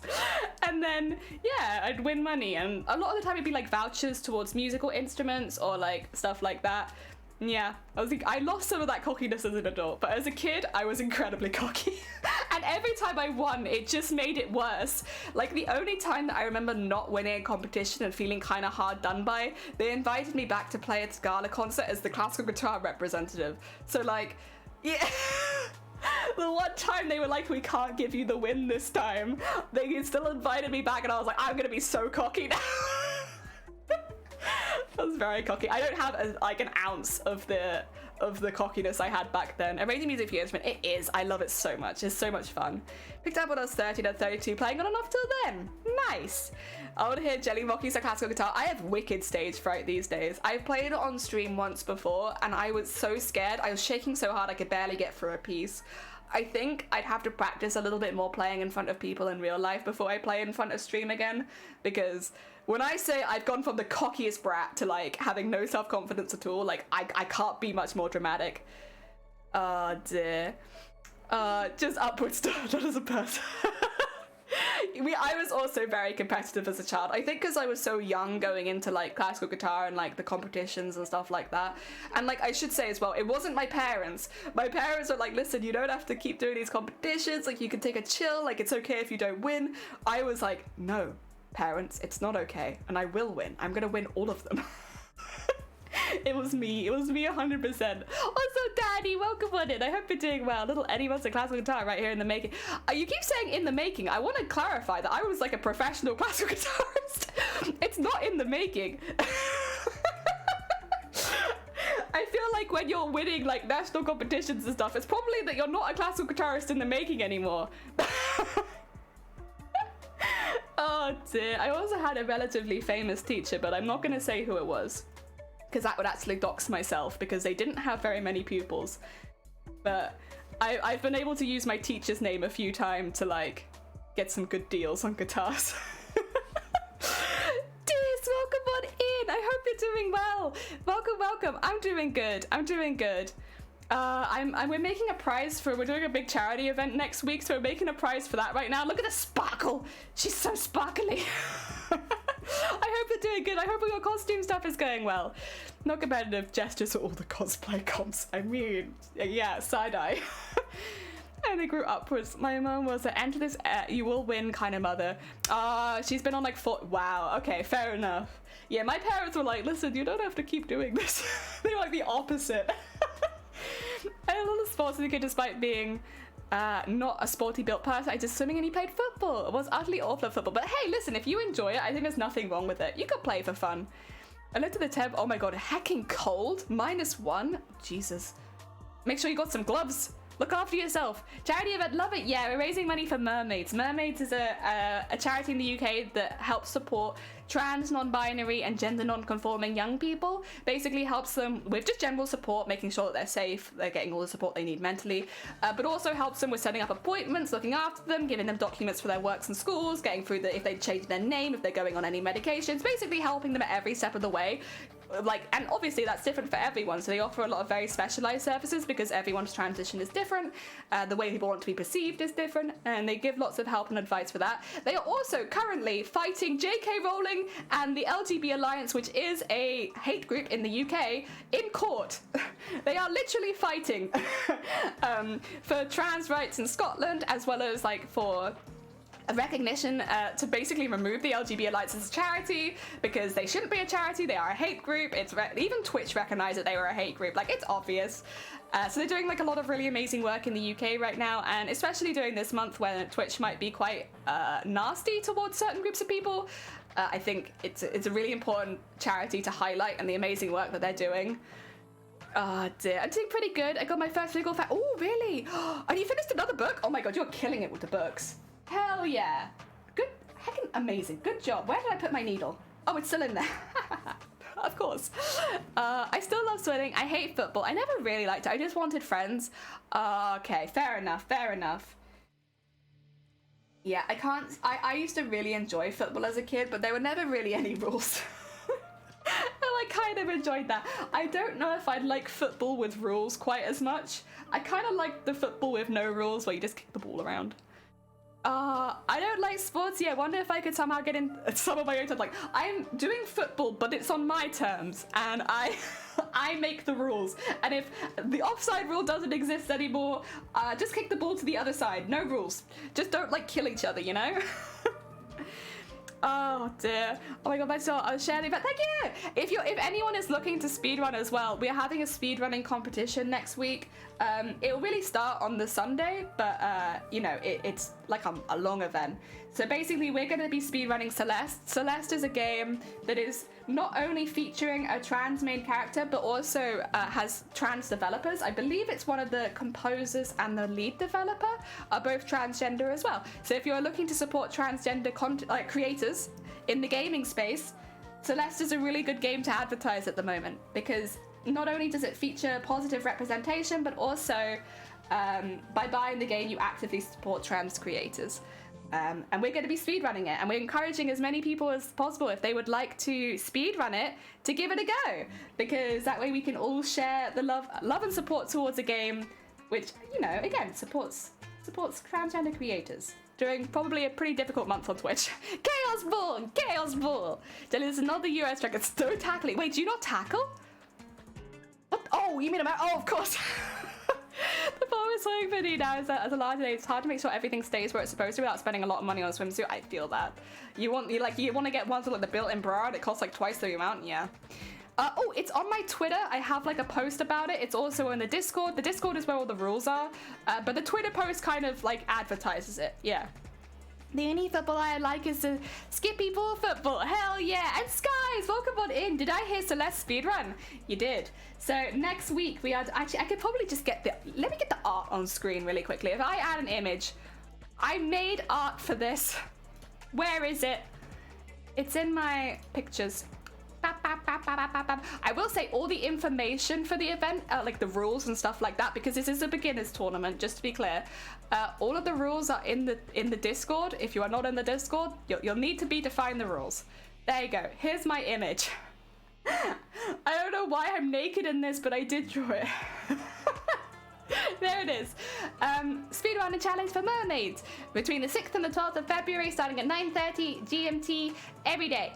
And then, yeah, I'd win money and a lot of the time it'd be like vouchers towards musical instruments or like stuff like that. Yeah, I lost some of that cockiness as an adult, but as a kid, I was incredibly cocky. And every time I won, it just made it worse. Like, the only time that I remember not winning a competition and feeling kind of hard done by, they invited me back to play at Gala concert as the classical guitar representative. So, like, yeah. The one time they were like, we can't give you the win this time, they still invited me back and I was like, I'm gonna be so cocky now. That was very cocky. I don't have like an ounce of the cockiness I had back then. Amazing music for your instrument. It is. I love it so much. It's so much fun. Picked up when I was 13 and 32, playing on and off till then. Nice. I want to hear Jelly mocking some classical guitar. I have wicked stage fright these days. I've played it on stream once before and I was so scared. I was shaking so hard I could barely get through a piece. I think I'd have to practice a little bit more playing in front of people in real life before I play in front of stream again, because when I say I've gone from the cockiest brat to like having no self-confidence at all, like I can't be much more dramatic. Oh dear. Just upwards, not as a person. I was also very competitive as a child. I think because I was so young going into like classical guitar and like the competitions and stuff like that. And like I should say as well, it wasn't my parents. My parents were like, listen, you don't have to keep doing these competitions. Like you can take a chill. Like it's okay if you don't win. I was like, no, parents, it's not okay. And I will win. I'm gonna win all of them. It was me 100%. Also, Daddy, welcome on in. I hope you're doing well. Little Eddie wants a classical guitar right here in the making. You keep saying in the making. I want to clarify that I was like a professional classical guitarist. It's not in the making. I feel like when you're winning like national competitions and stuff, it's probably that you're not a classical guitarist in the making anymore. Oh dear. I also had a relatively famous teacher, but I'm not going to say who it was, because that would actually dox myself, because they didn't have very many pupils. But I've been able to use my teacher's name a few times to like get some good deals on guitars. Dis, welcome on in. I hope you're doing well. Welcome. I'm doing good. We're making a prize for, we're doing a big charity event next week, so we're making a prize for that right now. Look at the sparkle. She's so sparkly. I hope you're doing good. I hope all your costume stuff is going well. Not competitive gestures for all the cosplay comps. I mean, yeah, side-eye. And they grew upwards. My mom was an enter this, you will win kind of mother. She's been on like 4, wow, okay, fair enough. Yeah, my parents were like, listen, you don't have to keep doing this. They were like the opposite. I love the sports kid despite being not a sporty built person. I did swimming and he played football. It was utterly awful at football. But hey, listen, if you enjoy it, I think there's nothing wrong with it. You could play for fun. I looked at the temp. Oh my god, hecking cold. -1. Jesus. Make sure you got some gloves. Look after yourself. Charity event, love it. Yeah, we're raising money for Mermaids. Mermaids is a charity in the UK that helps support trans, non-binary and gender non-conforming young people. Basically helps them with just general support, making sure that they're safe, they're getting all the support they need mentally, but also helps them with setting up appointments, looking after them, giving them documents for their works and schools, getting through if they change their name, if they're going on any medications, basically helping them at every step of the way. Like, and obviously that's different for everyone, so they offer a lot of very specialized services because everyone's transition is different, the way people want to be perceived is different, and they give lots of help and advice for that. They are also currently fighting J.K. Rowling and the LGBT Alliance, which is a hate group in the UK, in court. They are literally fighting for trans rights in Scotland, as well as like for a recognition to basically remove the LGBT Alliance as a charity, because they shouldn't be a charity, they are a hate group. Even Twitch recognized that they were a hate group, like it's obvious. So they're doing like a lot of really amazing work in the UK right now, and especially during this month when Twitch might be quite nasty towards certain groups of people. I think it's a really important charity to highlight and the amazing work that they're doing. Oh dear, I'm doing pretty good. I got my first legal fact. Oh really? And you finished another book? Oh my god, you're killing it with the books. Hell yeah. Good, heckin' amazing. Good job. Where did I put my needle? Oh, it's still in there. Of course. I still love swimming. I hate football. I never really liked it. I just wanted friends. Okay, fair enough. Yeah, I used to really enjoy football as a kid, but there were never really any rules. And I kind of enjoyed that. I don't know if I'd like football with rules quite as much. I kind of like the football with no rules where you just kick the ball around. I don't like sports. Yeah, I wonder if I could somehow get in some of my own terms. Like, I'm doing football, but it's on my terms, and I make the rules. And if the offside rule doesn't exist anymore, just kick the ball to the other side. No rules. Just don't, like, kill each other, you know? Oh dear. Oh my god, I'll share the event. Thank you! If anyone is looking to speedrun as well, we're having a speedrunning competition next week. It'll really start on the Sunday, but you know, it's like a long event. So basically we're gonna be speedrunning Celeste. Celeste is a game that is not only featuring a trans main character, but also has trans developers. I believe it's one of the composers and the lead developer are both transgender as well. So if you're looking to support transgender creators in the gaming space, Celeste is a really good game to advertise at the moment, because not only does it feature positive representation, but also by buying the game, you actively support trans creators. And we're going to be speedrunning it, and we're encouraging as many people as possible, if they would like to speedrun it, to give it a go, because that way we can all share the love and support towards a game which, you know, again, supports transgender creators during probably a pretty difficult month on Twitch. Chaos Ball! Chaos Ball! There's another US track. It's so tackling. Wait, do you not tackle? What? Oh, you mean about... Oh, of course. The form is so funny now as a large age. It's hard to make sure everything stays where it's supposed to without spending a lot of money on a swimsuit. I feel that. You want to get ones with like the built-in bra that costs like twice the amount. Yeah. Oh, it's on my Twitter. I have like a post about it. It's also in the Discord. The Discord is where all the rules are. But the Twitter post kind of like advertises it. Yeah. The only football I like is the Skippy Ball football. Hell yeah. And Skies, welcome on in. Did I hear Celeste speedrun? You did. So next week we are... Actually, I could probably just get the... Let me get the art on screen really quickly. If I add an image... I made art for this. Where is it? It's in my pictures. I will say all the information for the event, like the rules and stuff like that, because this is a beginners tournament, just to be clear. All of the rules are in the Discord. If you are not in the Discord, you'll need to be to find the rules. There you go. Here's my image. I don't know why I'm naked in this, but I did draw it. There it is. Speedrunning challenge for mermaids between the 6th and the 12th of February, starting at 9:30 GMT every day.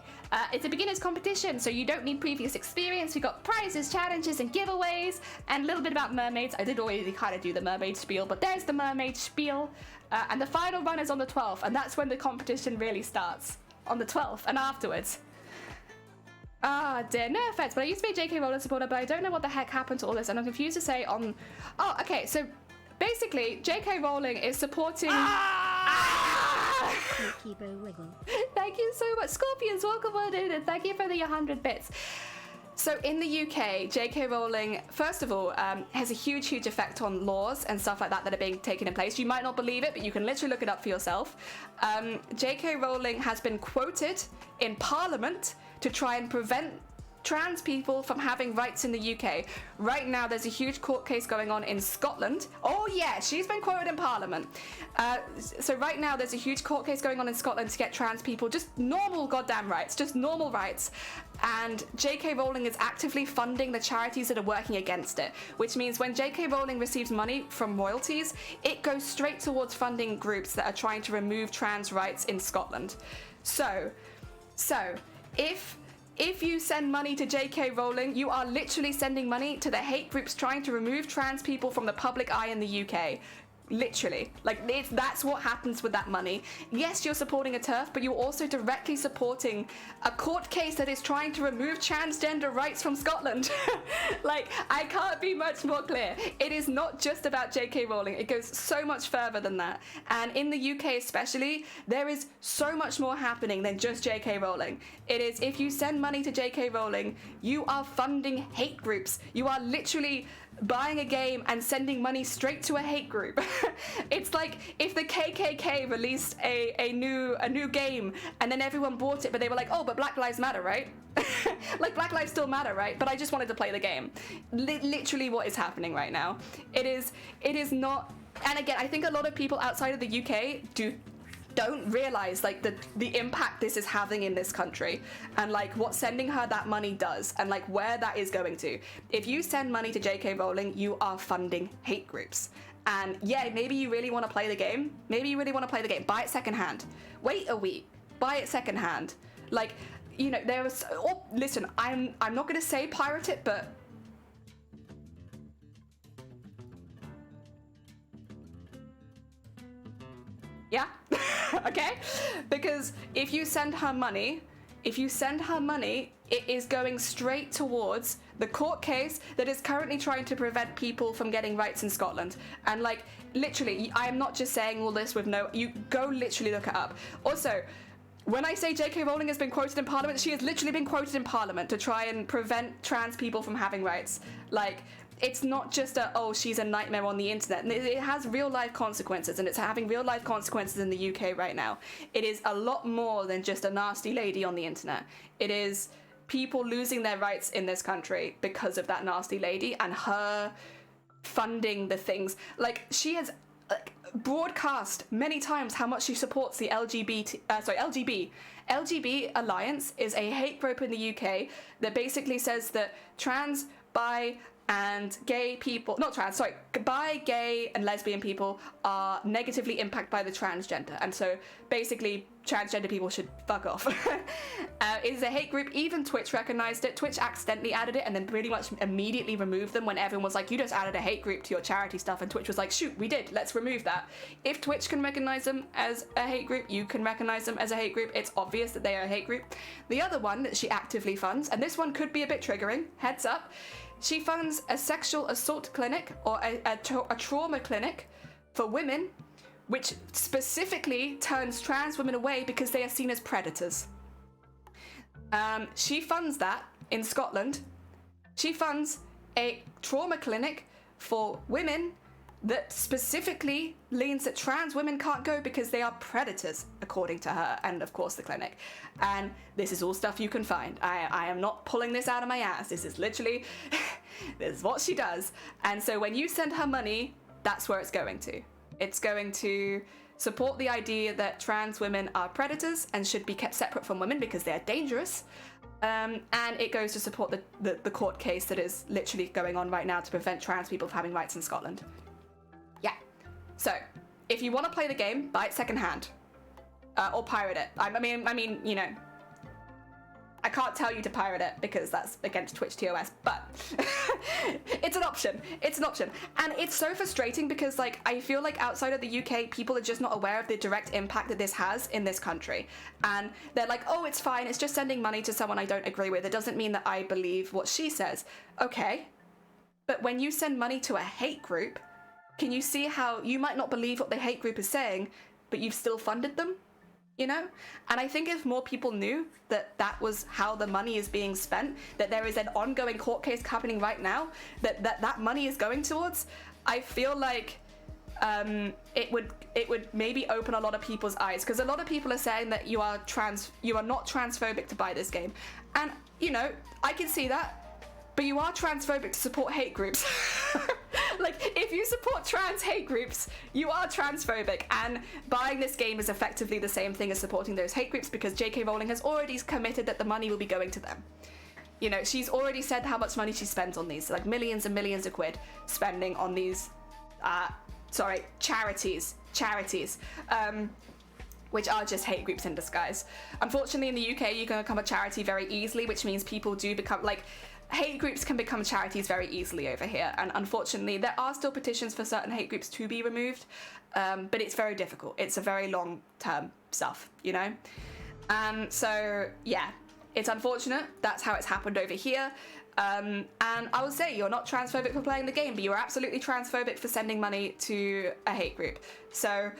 It's a beginner's competition, so you don't need previous experience. We got prizes, challenges, and giveaways, and a little bit about mermaids. I did already kind of do the mermaid spiel, but there's the mermaid spiel. And the final run is on the 12th, and that's when the competition really starts, on the 12th and afterwards. Ah, dear, no offense, but I used to be a JK Rowling supporter, but I don't know what the heck happened to all this, and I'm confused to say on... Oh, okay, so basically, JK Rowling is supporting... Thank you so much. Scorpions, welcome on in, and thank you for the 100 bits. So in the UK, JK Rowling, first of all, has a huge effect on laws and stuff like that that are being taken in place. You might not believe it, but you can literally look it up for yourself. JK Rowling has been quoted in Parliament to try and prevent trans people from having rights in the UK. Right now, there's a huge court case going on in Scotland. Oh yeah, she's been quoted in Parliament. So right now, there's a huge court case going on in Scotland to get trans people just normal goddamn rights, just normal rights. And JK Rowling is actively funding the charities that are working against it, which means when JK Rowling receives money from royalties, it goes straight towards funding groups that are trying to remove trans rights in Scotland. So if you send money to JK Rowling, you are literally sending money to the hate groups trying to remove trans people from the public eye in the UK. Literally. Like, that's what happens with that money. Yes, you're supporting a TERF, but you're also directly supporting a court case that is trying to remove transgender rights from Scotland. Like, I can't be much more clear. It is not just about JK Rowling. It goes so much further than that. And in the UK especially, there is so much more happening than just JK Rowling. It is, if you send money to JK Rowling, you are funding hate groups. You are literally buying a game and sending money straight to a hate group. It's like if the KKK released a new game and then everyone bought it, but they were like, oh, but Black Lives Matter, right? Like, Black Lives still matter, right? But I just wanted to play the game. Literally what is happening right now. It is not, and again, I think a lot of people outside of the UK don't realize like the impact this is having in this country, and like what sending her that money does, and like where that is going to. If you send money to JK Rowling, you are funding hate groups. And yeah, maybe you really want to play the game. Buy it secondhand. Wait a week. Buy it secondhand. Like, you know, there was... Oh, listen, I'm not going to say pirate it, but... Yeah? Okay? Because if you send her money, it is going straight towards the court case that is currently trying to prevent people from getting rights in Scotland. And like, literally, I'm not just saying all this with no... You go literally look it up. Also, When I say J.K. Rowling has been quoted in Parliament, she has literally been quoted in Parliament to try and prevent trans people from having rights. Like, it's not just oh, she's a nightmare on the internet. It has real life consequences, and it's having real life consequences in the UK right now. It is a lot more than just a nasty lady on the internet. It is people losing their rights in this country because of that nasty lady and her funding the things. Like, she has broadcast many times how much she supports the LGB Alliance is a hate group in the UK that basically says that trans, bi, and gay people, bi, gay, and lesbian people are negatively impacted by the transgender, and so basically transgender people should fuck off. It is a hate group. Even Twitch recognized it. Twitch accidentally added it and then pretty much immediately removed them when everyone was like, you just added a hate group to your charity stuff, and Twitch was like, shoot, we did, let's remove that. If Twitch can recognize them as a hate group, you can recognize them as a hate group. It's obvious that they are a hate group. The other one that she actively funds, and this one could be a bit triggering, heads up, she funds a sexual assault clinic or a trauma clinic for women, which specifically turns trans women away because they are seen as predators. She funds that in Scotland. She funds a trauma clinic for women that specifically leans that trans women can't go because they are predators, according to her and, of course, the clinic. And this is all stuff you can find. I am not pulling this out of my ass. This is literally, this is what she does. And so when you send her money, that's where it's going to. It's going to support the idea that trans women are predators and should be kept separate from women because they are dangerous. And it goes to support the court case that is literally going on right now to prevent trans people from having rights in Scotland. Yeah. So, if you want to play the game, buy it secondhand. Or pirate it. I mean, you know, I can't tell you to pirate it because that's against Twitch TOS, but it's an option. It's an option. And it's so frustrating because, like, I feel like outside of the UK, people are just not aware of the direct impact that this has in this country. And they're like, oh, it's fine. It's just sending money to someone I don't agree with. It doesn't mean that I believe what she says. Okay. But when you send money to a hate group, can you see how you might not believe what the hate group is saying, but you've still funded them? You know? And I think if more people knew that that was how the money is being spent, that there is an ongoing court case happening right now, that money is going towards, I feel like it would maybe open a lot of people's eyes, because a lot of people are saying that you are not transphobic to buy this game. And, you know, I can see that, but you are transphobic to support hate groups. Like, if you support trans hate groups, you are transphobic, and buying this game is effectively the same thing as supporting those hate groups, because J.K. Rowling has already committed that the money will be going to them. You know, she's already said how much money she spends on these, like millions and millions of quid spending on these, charities, which are just hate groups in disguise. Unfortunately, in the UK, you can become a charity very easily, which means people do become, like, hate groups can become charities very easily over here, and unfortunately there are still petitions for certain hate groups to be removed, but it's very difficult. It's a very long-term stuff, you know? So, yeah, it's unfortunate. That's how it's happened over here. And I would say you're not transphobic for playing the game, but you're absolutely transphobic for sending money to a hate group. So,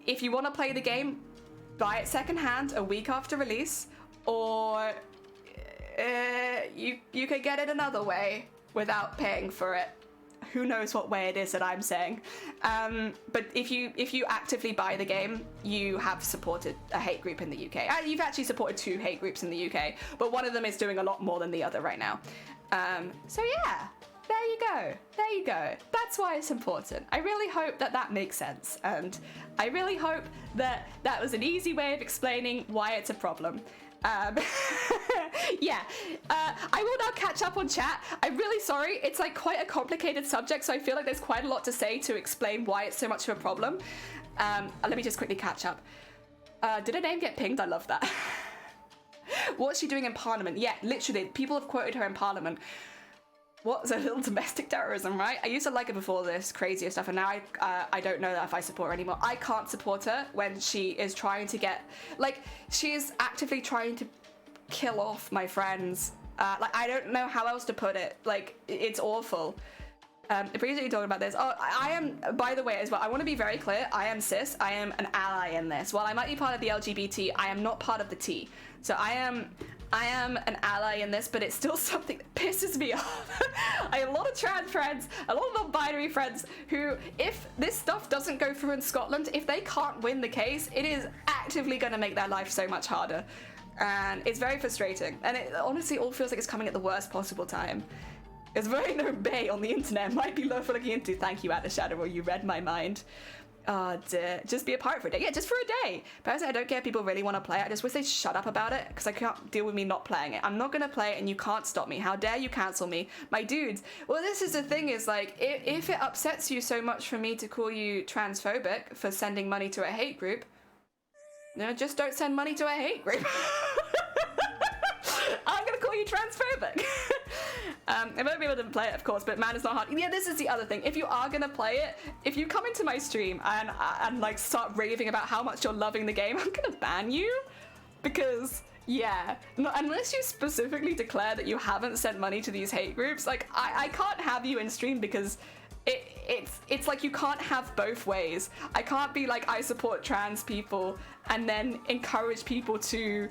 if you want to play the game, buy it secondhand a week after release, or you could get it another way without paying for it. Who knows what way it is that I'm saying. But if you actively buy the game, you have supported a hate group in the UK. You've actually supported 2 hate groups in the UK, but one of them is doing a lot more than the other right now. So yeah, there you go. That's why it's important. I really hope that makes sense, and I really hope that was an easy way of explaining why it's a problem. Yeah, I will now catch up on chat. I'm really sorry, it's like quite a complicated subject, so I feel like there's quite a lot to say to explain why it's so much of a problem. Let me just quickly catch up. Did her name get pinged? I love that. What's she doing in Parliament? Yeah, literally, people have quoted her in Parliament. What's a little domestic terrorism, right? I used to like her before this crazier stuff, and now I don't know that if I support her anymore. I can't support her when she is trying to get, like, she is actively trying to kill off my friends. Like, I don't know how else to put it. Like, it's awful. Appreciate you talking about this. Oh, I am, by the way, as well, I want to be very clear. I am cis. I am an ally in this. While I might be part of the LGBT, I am not part of the T. So I am an ally in this, but it's still something that pisses me off. I have a lot of trans friends, a lot of non-binary friends who, if this stuff doesn't go through in Scotland, if they can't win the case, it is actively going to make their life so much harder. And it's very frustrating. And it honestly all feels like it's coming at the worst possible time. There's very no bay on the internet. Might be low for looking into. Thank you, At the Shadow, or you read my mind. Oh dear. Just be a pirate for a day. Yeah, just for a day. Personally, I don't care if people really want to play it. I just wish they'd shut up about it, because I can't deal with me not playing it. I'm not going to play it, and you can't stop me. How dare you cancel me? My dudes. Well, this is the thing, is like, if it upsets you so much for me to call you transphobic for sending money to a hate group, no, just don't send money to a hate group. I'm going to call you transphobic. I won't be able to play it, of course, but man, it's not hard. Yeah, this is the other thing. If you are gonna play it, if you come into my stream and like start raving about how much you're loving the game, I'm gonna ban you, because yeah, unless you specifically declare that you haven't sent money to these hate groups, like I can't have you in stream, because it's like you can't have both ways. I can't be like, I support trans people and then encourage people to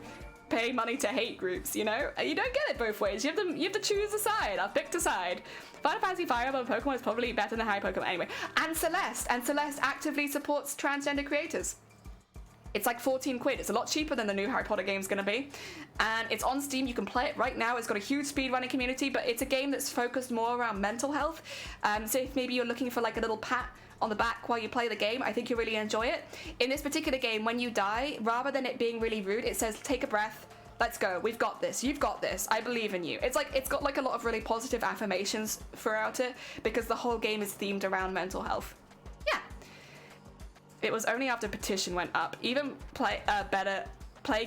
pay money to hate groups, you know? You don't get it both ways. You have to choose a side. I've picked a side. Final Fantasy Fire Emblem Pokemon is probably better than Harry Pokemon anyway. And Celeste actively supports transgender creators. It's like 14 quid. It's a lot cheaper than the new Harry Potter game's gonna be. And it's on Steam, you can play it right now. It's got a huge speedrunning community, but it's a game that's focused more around mental health. So if maybe you're looking for like a little pat on the back while you play the game, I think you'll really enjoy it. In this particular game, when you die, rather than it being really rude, it says, take a breath, let's go, we've got this, you've got this, I believe in you. It's like, it's got like a lot of really positive affirmations throughout it, because the whole game is themed around mental health. Yeah. It was only after petition went up. Even play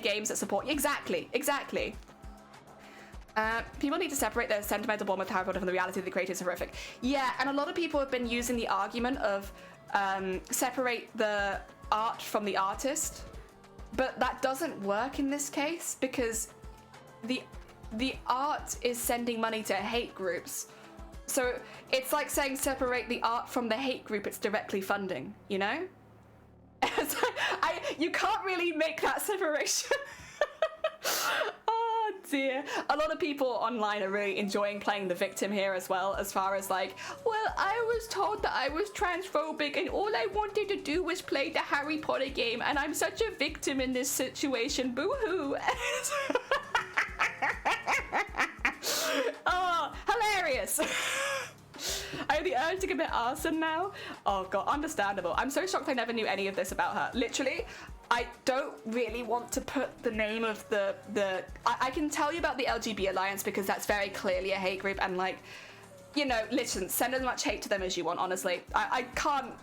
games that support, exactly. People need to separate their sentimental bond with Harry Potter from the reality of the creator is horrific. Yeah, and a lot of people have been using the argument of separate the art from the artist, but that doesn't work in this case, because the art is sending money to hate groups. So it's like saying separate the art from the hate group it's directly funding, you know? You can't really make that separation. Oh dear. A lot of people online are really enjoying playing the victim here as well, as far as like, well, I was told that I was transphobic and all I wanted to do was play the Harry Potter game and I'm such a victim in this situation, boo-hoo. Oh, hilarious. I have the urge to commit arson now. Oh god, understandable. I'm so shocked I never knew any of this about her. Literally, I don't really want to put the name of I can tell you about the LGB Alliance because that's very clearly a hate group, and like, you know, listen, send as much hate to them as you want, honestly. I can't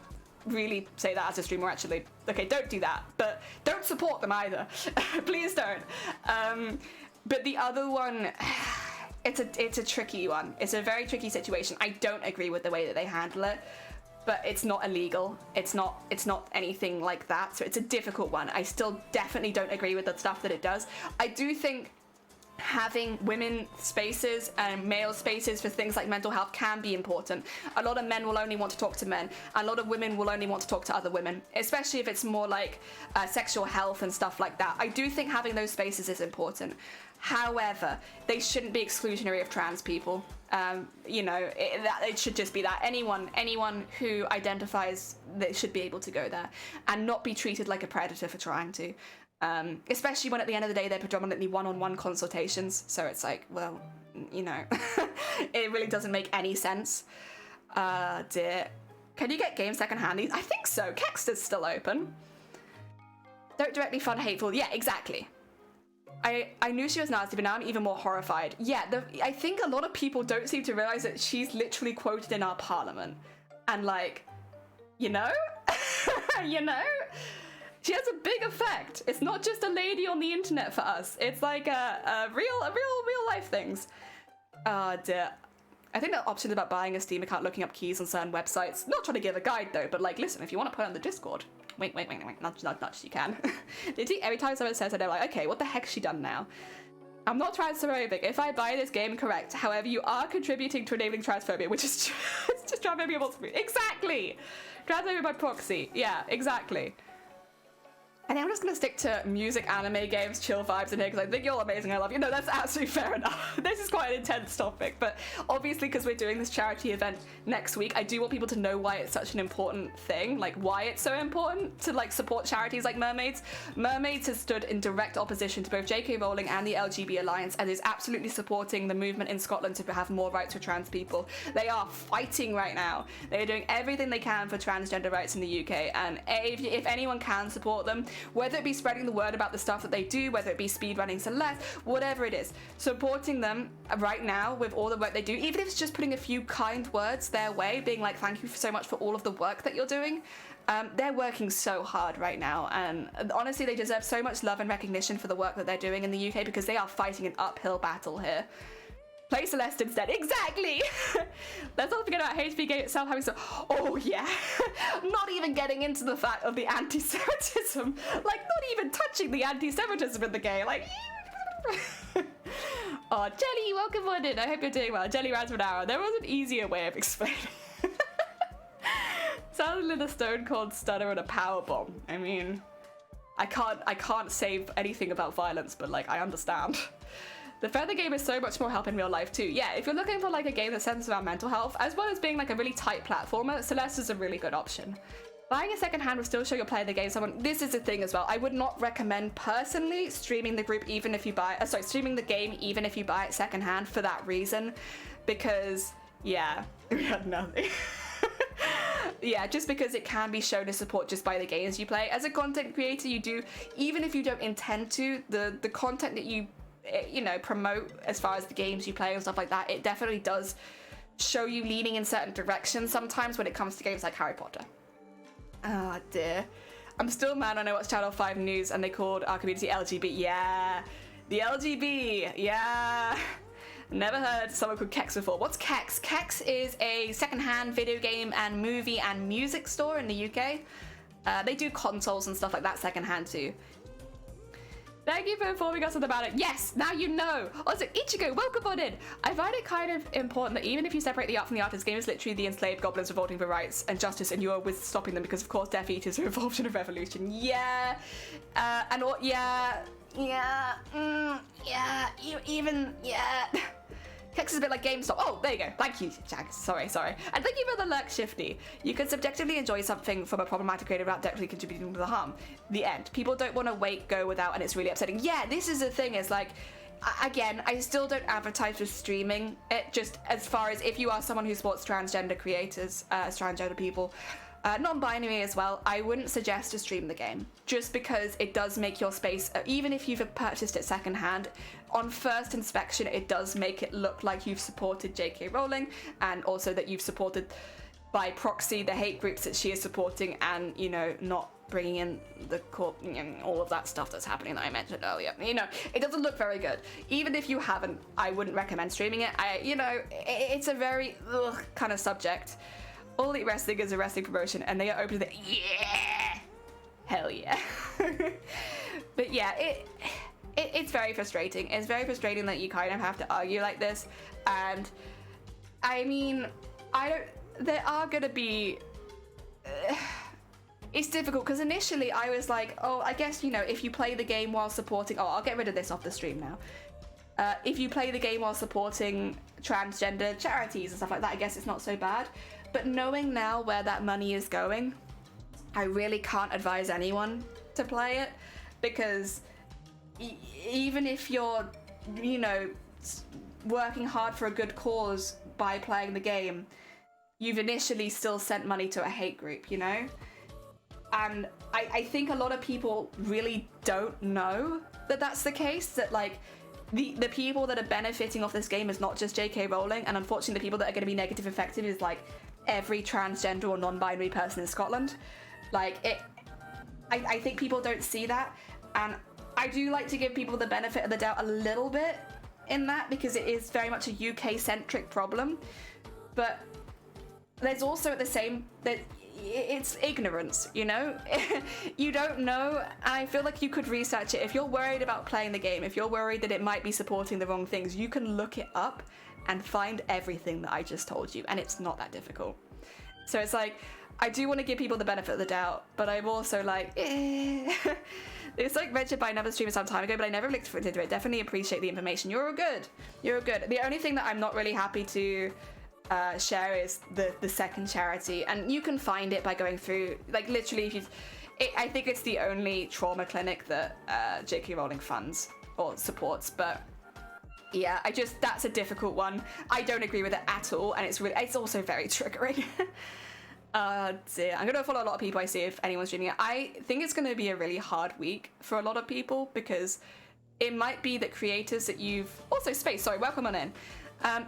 really say that as a streamer, actually. Okay, don't do that, but don't support them either. Please don't. But the other one, it's a tricky one. It's a very tricky situation. I don't agree with the way that they handle it, but it's not illegal. It's not anything like that. So it's a difficult one. I still definitely don't agree with the stuff that it does. I do think having women spaces and male spaces for things like mental health can be important. A lot of men will only want to talk to men. A lot of women will only want to talk to other women, especially if it's more like sexual health and stuff like that. I do think having those spaces is important. However, they shouldn't be exclusionary of trans people. You know, it should just be that anyone who identifies, they should be able to go there and not be treated like a predator for trying to. Especially when at the end of the day they're predominantly one-on-one consultations, so it's like, well, you know, it really doesn't make any sense. Dear. Can you get games secondhand? I think so. Kexter's still open. Don't directly fund hateful. Yeah, exactly. I knew she was nasty, but now I'm even more horrified. Yeah, I think a lot of people don't seem to realize that she's literally quoted in our parliament. And like, you know? You know? She has a big effect. It's not just a lady on the internet for us. It's like a real life things. Oh dear. I think that option about buying a Steam account, looking up keys on certain websites. Not trying to give a guide though, but like, listen, if you want to put it on the Discord, wait, nudge, you can. Every time someone says it, they're like, okay, what the heck's she done now? I'm not transphobic. If I buy this game, correct. However, you are contributing to enabling transphobia, which is just transphobia wants to be. Exactly! Transphobia by proxy. Yeah, exactly. I think I'm just gonna stick to music, anime, games, chill vibes in here because I think you're amazing, I love you. No, that's absolutely fair enough. This is quite an intense topic, but obviously because we're doing this charity event next week, I do want people to know why it's such an important thing, like why it's so important to like support charities like Mermaids. Mermaids has stood in direct opposition to both J.K. Rowling and the LGBT Alliance and is absolutely supporting the movement in Scotland to have more rights for trans people. They are fighting right now. They are doing everything they can for transgender rights in the UK, and if anyone can support them, whether it be spreading the word about the stuff that they do, whether it be speedrunning Celeste, whatever it is, supporting them right now with all the work they do, even if it's just putting a few kind words their way, being like, thank you so much for all of the work that you're doing. They're working so hard right now, and honestly, they deserve so much love and recognition for the work that they're doing in the UK because they are fighting an uphill battle here. Play Celeste instead. Exactly! Let's not forget about HP game itself having some... Oh, yeah. Not even getting into the fact of the anti-Semitism. Like, not even touching the anti-Semitism in the game. Like... Oh, Jelly, welcome on in. I hope you're doing well. Jelly Raspberry. There was an easier way of explaining. Sounds like a stone cold stunner and a power bomb. I mean, I can't say anything about violence, but like, I understand. The Feather game is so much more help in real life too. Yeah, if you're looking for like a game that centers around mental health, as well as being like a really tight platformer, Celeste is a really good option. Buying a second hand will still show you're playing the game someone. This is the thing as well. I would not recommend personally streaming the group even if you buy, streaming the game even if you buy it second hand for that reason, because yeah, we had nothing. Yeah, just because it can be shown as support just by the games you play. As a content creator, you do, even if you don't intend to, the content that you know, promote as far as the games you play and stuff like that, it definitely does show you leaning in certain directions sometimes when it comes to games like Harry Potter. Oh dear. I'm still mad when I watch Channel 5 News and they called our community LGBT. Yeah, the LGB, yeah. Never heard someone called Kex before. What's Kex? Kex is a secondhand video game and movie and music store in the UK. They do consoles and stuff like that secondhand too. Thank you for informing us about it. Yes, now you know. Also, Ichigo, welcome on in. I find it kind of important that even if you separate the art from the artist, game is literally the enslaved goblins revolting for rights and justice, and you are with stopping them because, of course, Death Eaters are involved in a revolution. Yeah, yeah. Kex is a bit like GameStop. Oh, there you go. Thank you, Jack. Sorry. And thank you for the lurk, Shifty. You can subjectively enjoy something from a problematic creator without directly contributing to the harm. The end. People don't want to go without, and it's really upsetting. Yeah, this is the thing. Is like, again, I still don't advertise for streaming it, just as far as if you are someone who supports transgender creators, transgender people, non-binary as well, I wouldn't suggest to stream the game, just because it does make your space, even if you've purchased it secondhand, on first inspection it does make it look like you've supported J.K. Rowling, and also that you've supported by proxy the hate groups that she is supporting, and, you know, not bringing in the court, all of that stuff that's happening that I mentioned earlier. You know, it doesn't look very good. Even if you haven't, I wouldn't recommend streaming it. It's a very kind of subject. All Elite Wrestling is a wrestling promotion, and they are open to the hell yeah. But yeah, it's very frustrating. It's very frustrating that you kind of have to argue like this, and I mean, there are gonna be. It's difficult because initially I was like, oh, I guess, you know, if you play the game while supporting. Oh, I'll get rid of this off the stream now. If you play the game while supporting transgender charities and stuff like that, I guess it's not so bad. But knowing now where that money is going, I really can't advise anyone to play it, because even if you're, you know, working hard for a good cause by playing the game, you've initially still sent money to a hate group, you know? And I think a lot of people really don't know that that's the case, that like the people that are benefiting off this game is not just J.K. Rowling, and unfortunately the people that are going to be negative affected is like every transgender or non-binary person in Scotland. Like I think people don't see that, and I do like to give people the benefit of the doubt a little bit in that, because it is very much a UK-centric problem. But there's also the same that it's ignorance, you know? You don't know. I feel like you could research it. If you're worried about playing the game, if you're worried that it might be supporting the wrong things, you can look it up and find everything that I just told you, and it's not that difficult. So it's like, I do want to give people the benefit of the doubt, but I'm also like, It's like mentioned by another streamer some time ago, but I never looked into it. Definitely appreciate the information. You're all good. You're all good. The only thing that I'm not really happy to share is the second charity, and you can find it by going through, like, literally, if you, I think it's the only trauma clinic that J.K. Rowling funds or supports, but yeah, that's a difficult one. I don't agree with it at all, and it's also very triggering. Dear. I'm gonna follow a lot of people I see if anyone's streaming it. I think it's gonna be a really hard week for a lot of people, because it might be that creators that you've also Space, sorry, welcome on in.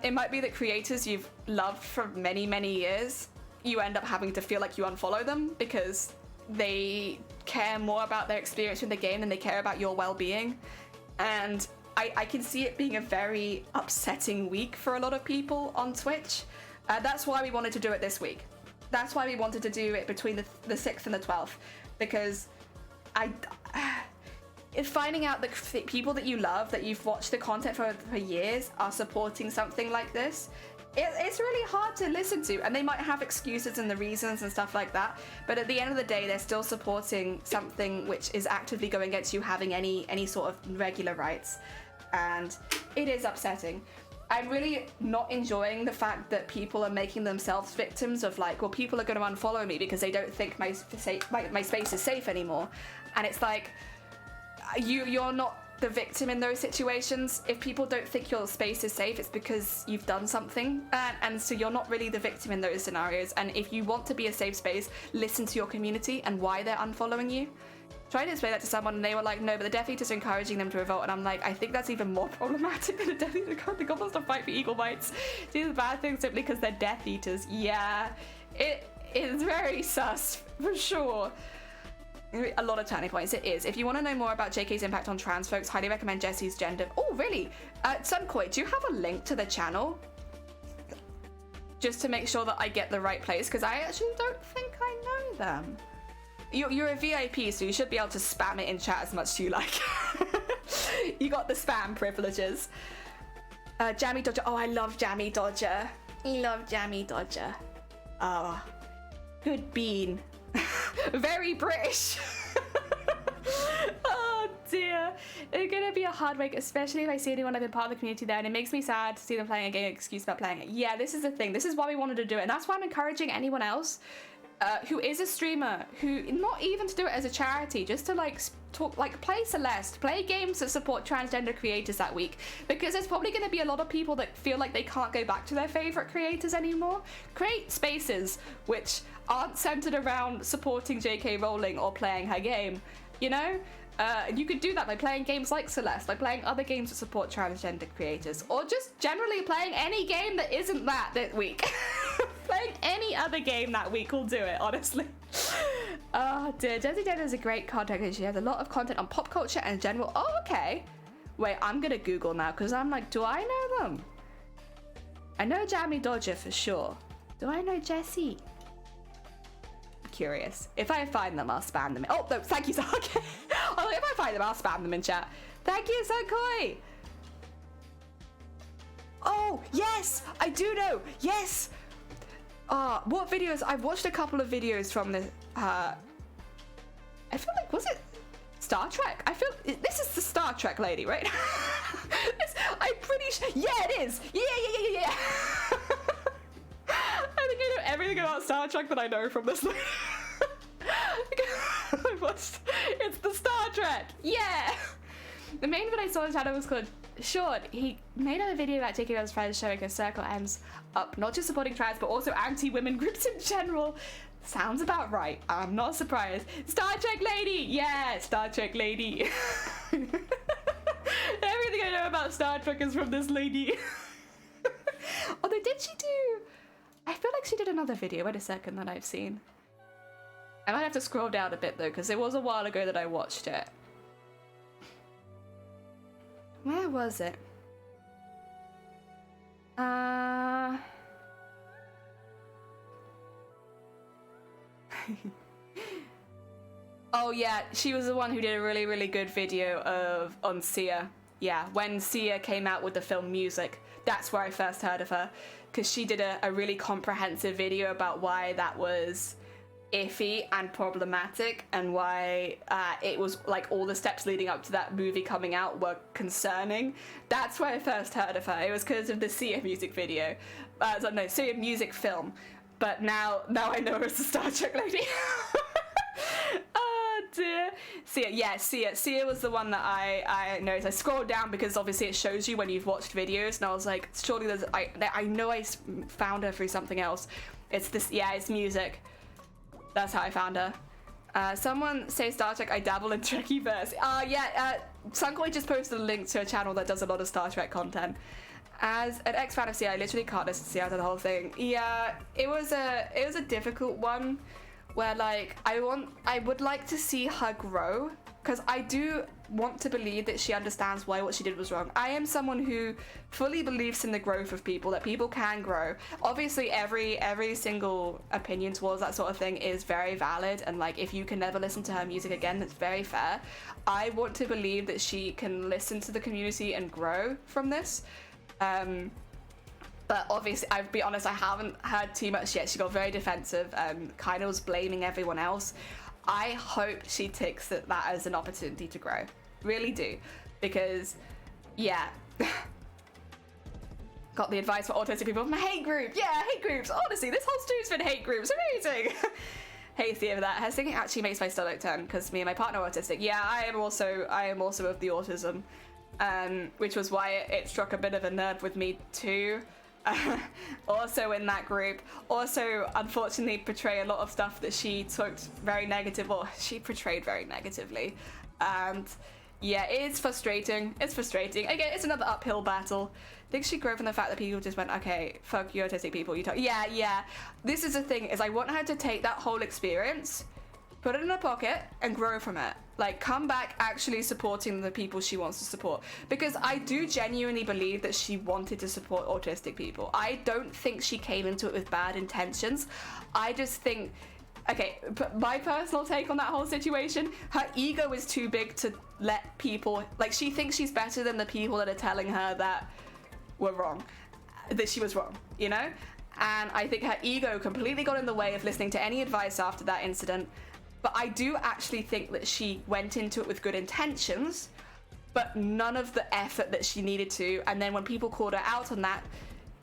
It might be that creators you've loved for many, many years, you end up having to feel like you unfollow them because they care more about their experience with the game than they care about your well-being. And I can see it being a very upsetting week for a lot of people on Twitch. That's why we wanted to do it this week. That's why we wanted to do it between the 6th and the 12th, because finding out that people that you love, that you've watched the content for years, are supporting something like this, it's really hard to listen to. And they might have excuses and the reasons and stuff like that, but at the end of the day, they're still supporting something which is actively going against you having any sort of regular rights. And it is upsetting. I'm really not enjoying the fact that people are making themselves victims of, like, well, people are going to unfollow me because they don't think my space is safe anymore. And it's like, you're not the victim in those situations. If people don't think your space is safe, it's because you've done something, and so you're not really the victim in those scenarios. And if you want to be a safe space, listen to your community and why they're unfollowing you. Tried to explain that to someone and they were like, no, but the Death Eaters are encouraging them to revolt. And I'm like, I think that's even more problematic than the Death Eaters encouraging the goblins to fight for equal rights. Do the bad things simply because they're Death Eaters. Yeah, it is very sus, for sure. A lot of turning points, it is. If you want to know more about JK's impact on trans folks, highly recommend Jesse's gender. Oh, really? Sunkoi, do you have a link to the channel? Just to make sure that I get the right place, because I actually don't think I know them. You're a VIP, so you should be able to spam it in chat as much as you like. You got the spam privileges. Jammy Dodger. Oh, I love Jammy Dodger. Love Jammy Dodger. Oh, good bean. Very British. Oh dear. It's gonna be a hard week, especially if I see anyone I've been part of the community there, and it makes me sad to see them playing a game excuse about playing it. Yeah, this is the thing. This is why we wanted to do it, and that's why I'm encouraging anyone else who is a streamer, who, not even to do it as a charity, just to like talk, like play Celeste, play games that support transgender creators that week, because there's probably going to be a lot of people that feel like they can't go back to their favorite creators anymore. Create spaces which aren't centered around supporting J.K. Rowling or playing her game, you know? You could do that by playing games like Celeste, by playing other games that support transgender creators, or just generally playing any game that isn't that week. Playing any other game that week will do it, honestly. Oh dear, Desi Dena is a great content creator. She has a lot of content on pop culture and general. Oh, okay. Wait, I'm gonna Google now, because I'm like, do I know them? I know Jammy Dodger for sure. Do I know Jessie? Curious. If I find them, I'll spam them. Oh, no, thank you, okay. Oh, if I find them, I'll spam them in chat. Thank you, Sokoi. Oh, yes, I do know. Yes. What videos? I've watched a couple of videos from the, I feel like, was it Star Trek? I feel, this is the Star Trek lady, right? I'm pretty sure, yeah, it is. Yeah. I think I know everything about Star Trek that I know from this. It's the Star Trek. Yeah. The main video I saw on his channel was called Short. He made a video about J.K. Rowling's friends showing a circle ends up not just supporting trans but also anti-women groups in general. Sounds about right. I'm not surprised. Star Trek lady. Yeah, Star Trek lady. Everything I know about Star Trek is from this lady. Although, did she do... I feel like she did another video, wait a second, that I've seen. I might have to scroll down a bit though, because it was a while ago that I watched it. Where was it? Oh yeah, she was the one who did a really, really good video on Sia. Yeah, when Sia came out with the film Music, that's where I first heard of her, because she did a really comprehensive video about why that was iffy and problematic, and why it was like all the steps leading up to that movie coming out were concerning. That's where I first heard of her. It was because of the Sia music video. No, Sia music film. But now I know her as the Star Trek lady. Oh dear. Sia was the one that I noticed. I scrolled down because obviously it shows you when you've watched videos, and I was like, surely I know I found her through something else. It's this, yeah, it's Music. That's how I found her. Someone say Star Trek, I dabble in Trekkie-verse. Sunkoi just posted a link to a channel that does a lot of Star Trek content. As an ex-fan of Sia, I literally can't listen to Sia after the whole thing. Yeah, it was a difficult one, where like I would like to see her grow, because I do want to believe that she understands why what she did was wrong. I am someone who fully believes in the growth of people, that people can grow. Obviously every single opinion towards that sort of thing is very valid, and like if you can never listen to her music again, that's very fair. I want to believe that she can listen to the community and grow from this. But obviously, I'll be honest, I haven't heard too much yet. She got very defensive and kind of was blaming everyone else. I hope she takes that as an opportunity to grow. Really do. Because, yeah. Got the advice for autistic people from a hate group. Yeah, hate groups. Honestly, this whole studio's been hate groups. Amazing. Hey, Thea, that. Her singing actually makes my stomach turn because me and my partner are autistic. Yeah, I am also of the autism. Which was why it struck a bit of a nerve with me too. Also in that group, also unfortunately portray a lot of stuff that she took very negative, or she portrayed very negatively, and yeah, it's frustrating. Again, it's another uphill battle. I think she grew from the fact that people just went, okay, fuck you autistic people, you talk. Yeah, this is the thing, is I want her to take that whole experience, put it in her pocket and grow from it. Like, come back actually supporting the people she wants to support. Because I do genuinely believe that she wanted to support autistic people. I don't think she came into it with bad intentions. I just think, okay, my personal take on that whole situation, her ego is too big to let people, like, she thinks she's better than the people that are telling her that were wrong, that she was wrong, you know? And I think her ego completely got in the way of listening to any advice after that incident. But I do actually think that she went into it with good intentions, but none of the effort that she needed to. And then when people called her out on that,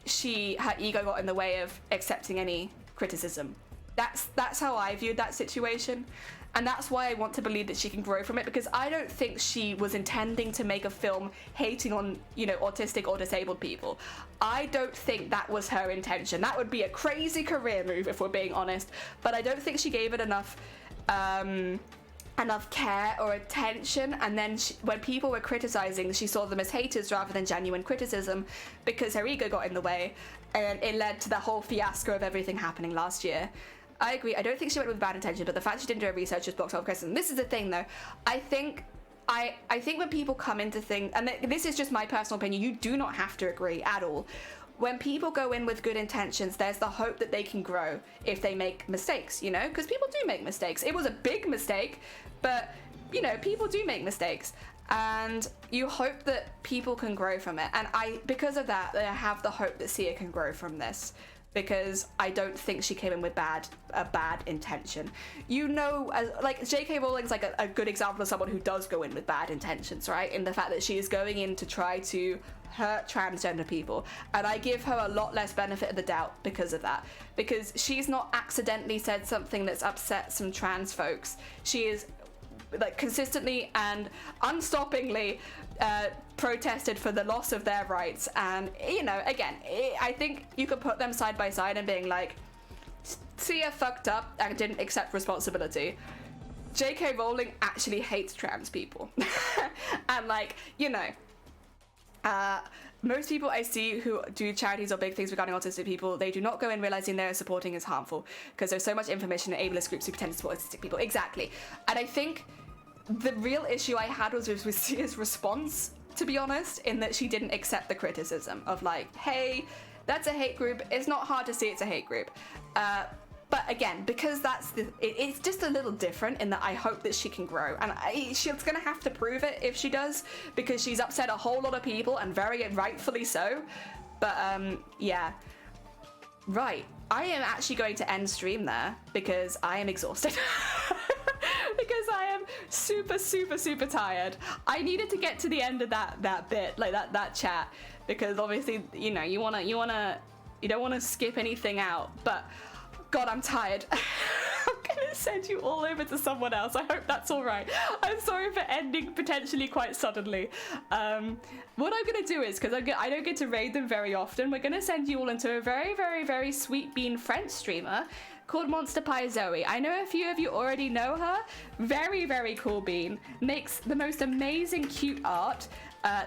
her ego got in the way of accepting any criticism. That's how I viewed that situation. And that's why I want to believe that she can grow from it, because I don't think she was intending to make a film hating on, you know, autistic or disabled people. I don't think that was her intention. That would be a crazy career move if we're being honest. But I don't think she gave it enough care or attention, and then when people were criticizing, she saw them as haters rather than genuine criticism, because her ego got in the way, and it led to the whole fiasco of everything happening last year. I agree, I don't think she went with bad intention, but the fact she didn't do her research just blocks off criticism. This is the thing though, I think when people come into things, and this is just my personal opinion, you do not have to agree at all. When people go in with good intentions, there's the hope that they can grow if they make mistakes, you know? Because people do make mistakes. It was a big mistake, but, you know, people do make mistakes. And you hope that people can grow from it. And because of that, I have the hope that Sia can grow from this. Because I don't think she came in with a bad intention. You know, like J.K. Rowling's like a good example of someone who does go in with bad intentions, right? In the fact that she is going in to try to hurt transgender people, and I give her a lot less benefit of the doubt because of that, because she's not accidentally said something that's upset some trans folks. She is like consistently and unstoppingly protested for the loss of their rights, and you know, again, I think you could put them side by side and being like, Sia fucked up and didn't accept responsibility. J.K. Rowling actually hates trans people. And like, you know, most people I see who do charities or big things regarding autistic people, they do not go in realizing they're supporting is harmful, because there's so much information in ableist groups who pretend to support autistic people. Exactly. And I think the real issue I had was with Sia's response, to be honest, in that she didn't accept the criticism of like, hey, that's a hate group. It's not hard to see it's a hate group. But again, because it's just a little different in that I hope that she can grow, and she's gonna have to prove it if she does, because she's upset a whole lot of people, and very rightfully so. But yeah, right. I am actually going to end stream there because I am exhausted. Because I am super tired. I needed to get to the end of that bit, like that chat, because obviously, you know, you don't want to skip anything out, but God, I'm tired. I'm gonna send you all over to someone else. I hope that's all right. I'm sorry for ending potentially quite suddenly. What I'm gonna do is, because I don't get to raid them very often, we're gonna send you all into a very sweet bean French streamer called Monster Pie Zoe. I know a few of you already know her. Very cool bean. Makes the most amazing cute art.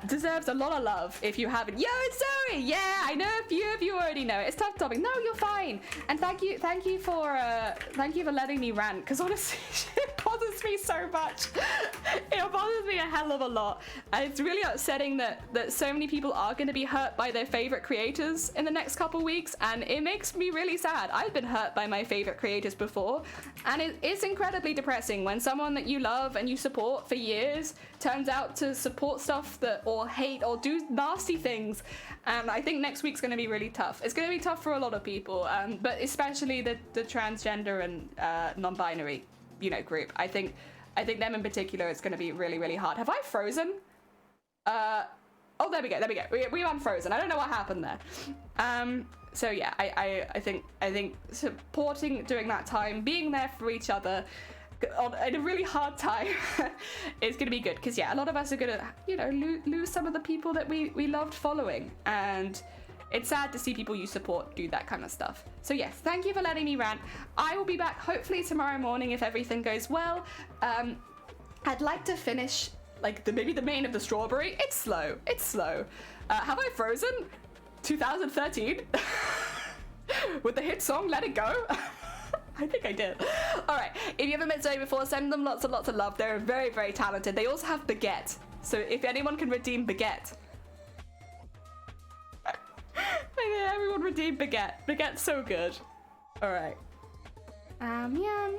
Deserves a lot of love if you haven't. Yo, it's Zoe! Yeah, I know a few of you already know it. It's tough topic. No, you're fine. And thank you for letting me rant, because honestly, it bothers me so much. It bothers me a hell of a lot. And it's really upsetting that so many people are going to be hurt by their favorite creators in the next couple weeks, and it makes me really sad. I've been hurt by my favorite creators before, and it's incredibly depressing when someone that you love and you support for years turns out to support stuff or hate or do nasty things. And I think next week's going to be really tough. It's going to be tough for a lot of people, but especially the transgender and non-binary, you know, group. I think them in particular, it's going to be really hard. Have I frozen? Oh, there we go. We unfrozen. I don't know what happened there. So yeah, I think supporting during that time, being there for each other in a really hard time is going to be good, because yeah, a lot of us are going to, you know, lose some of the people that we loved following, and it's sad to see people you support do that kind of stuff. So yes, thank you for letting me rant. I will be back hopefully tomorrow morning if everything goes well. I'd like to finish like maybe the main of the strawberry. It's slow. Have I frozen? 2013 with the hit song Let It Go. I think I did. All right, if you haven't met Zoe before, send them lots of love. They're very talented. They also have Baguette, so if anyone can redeem Baguette. Everyone redeem Baguette. Baguette's so good. All right. Meow.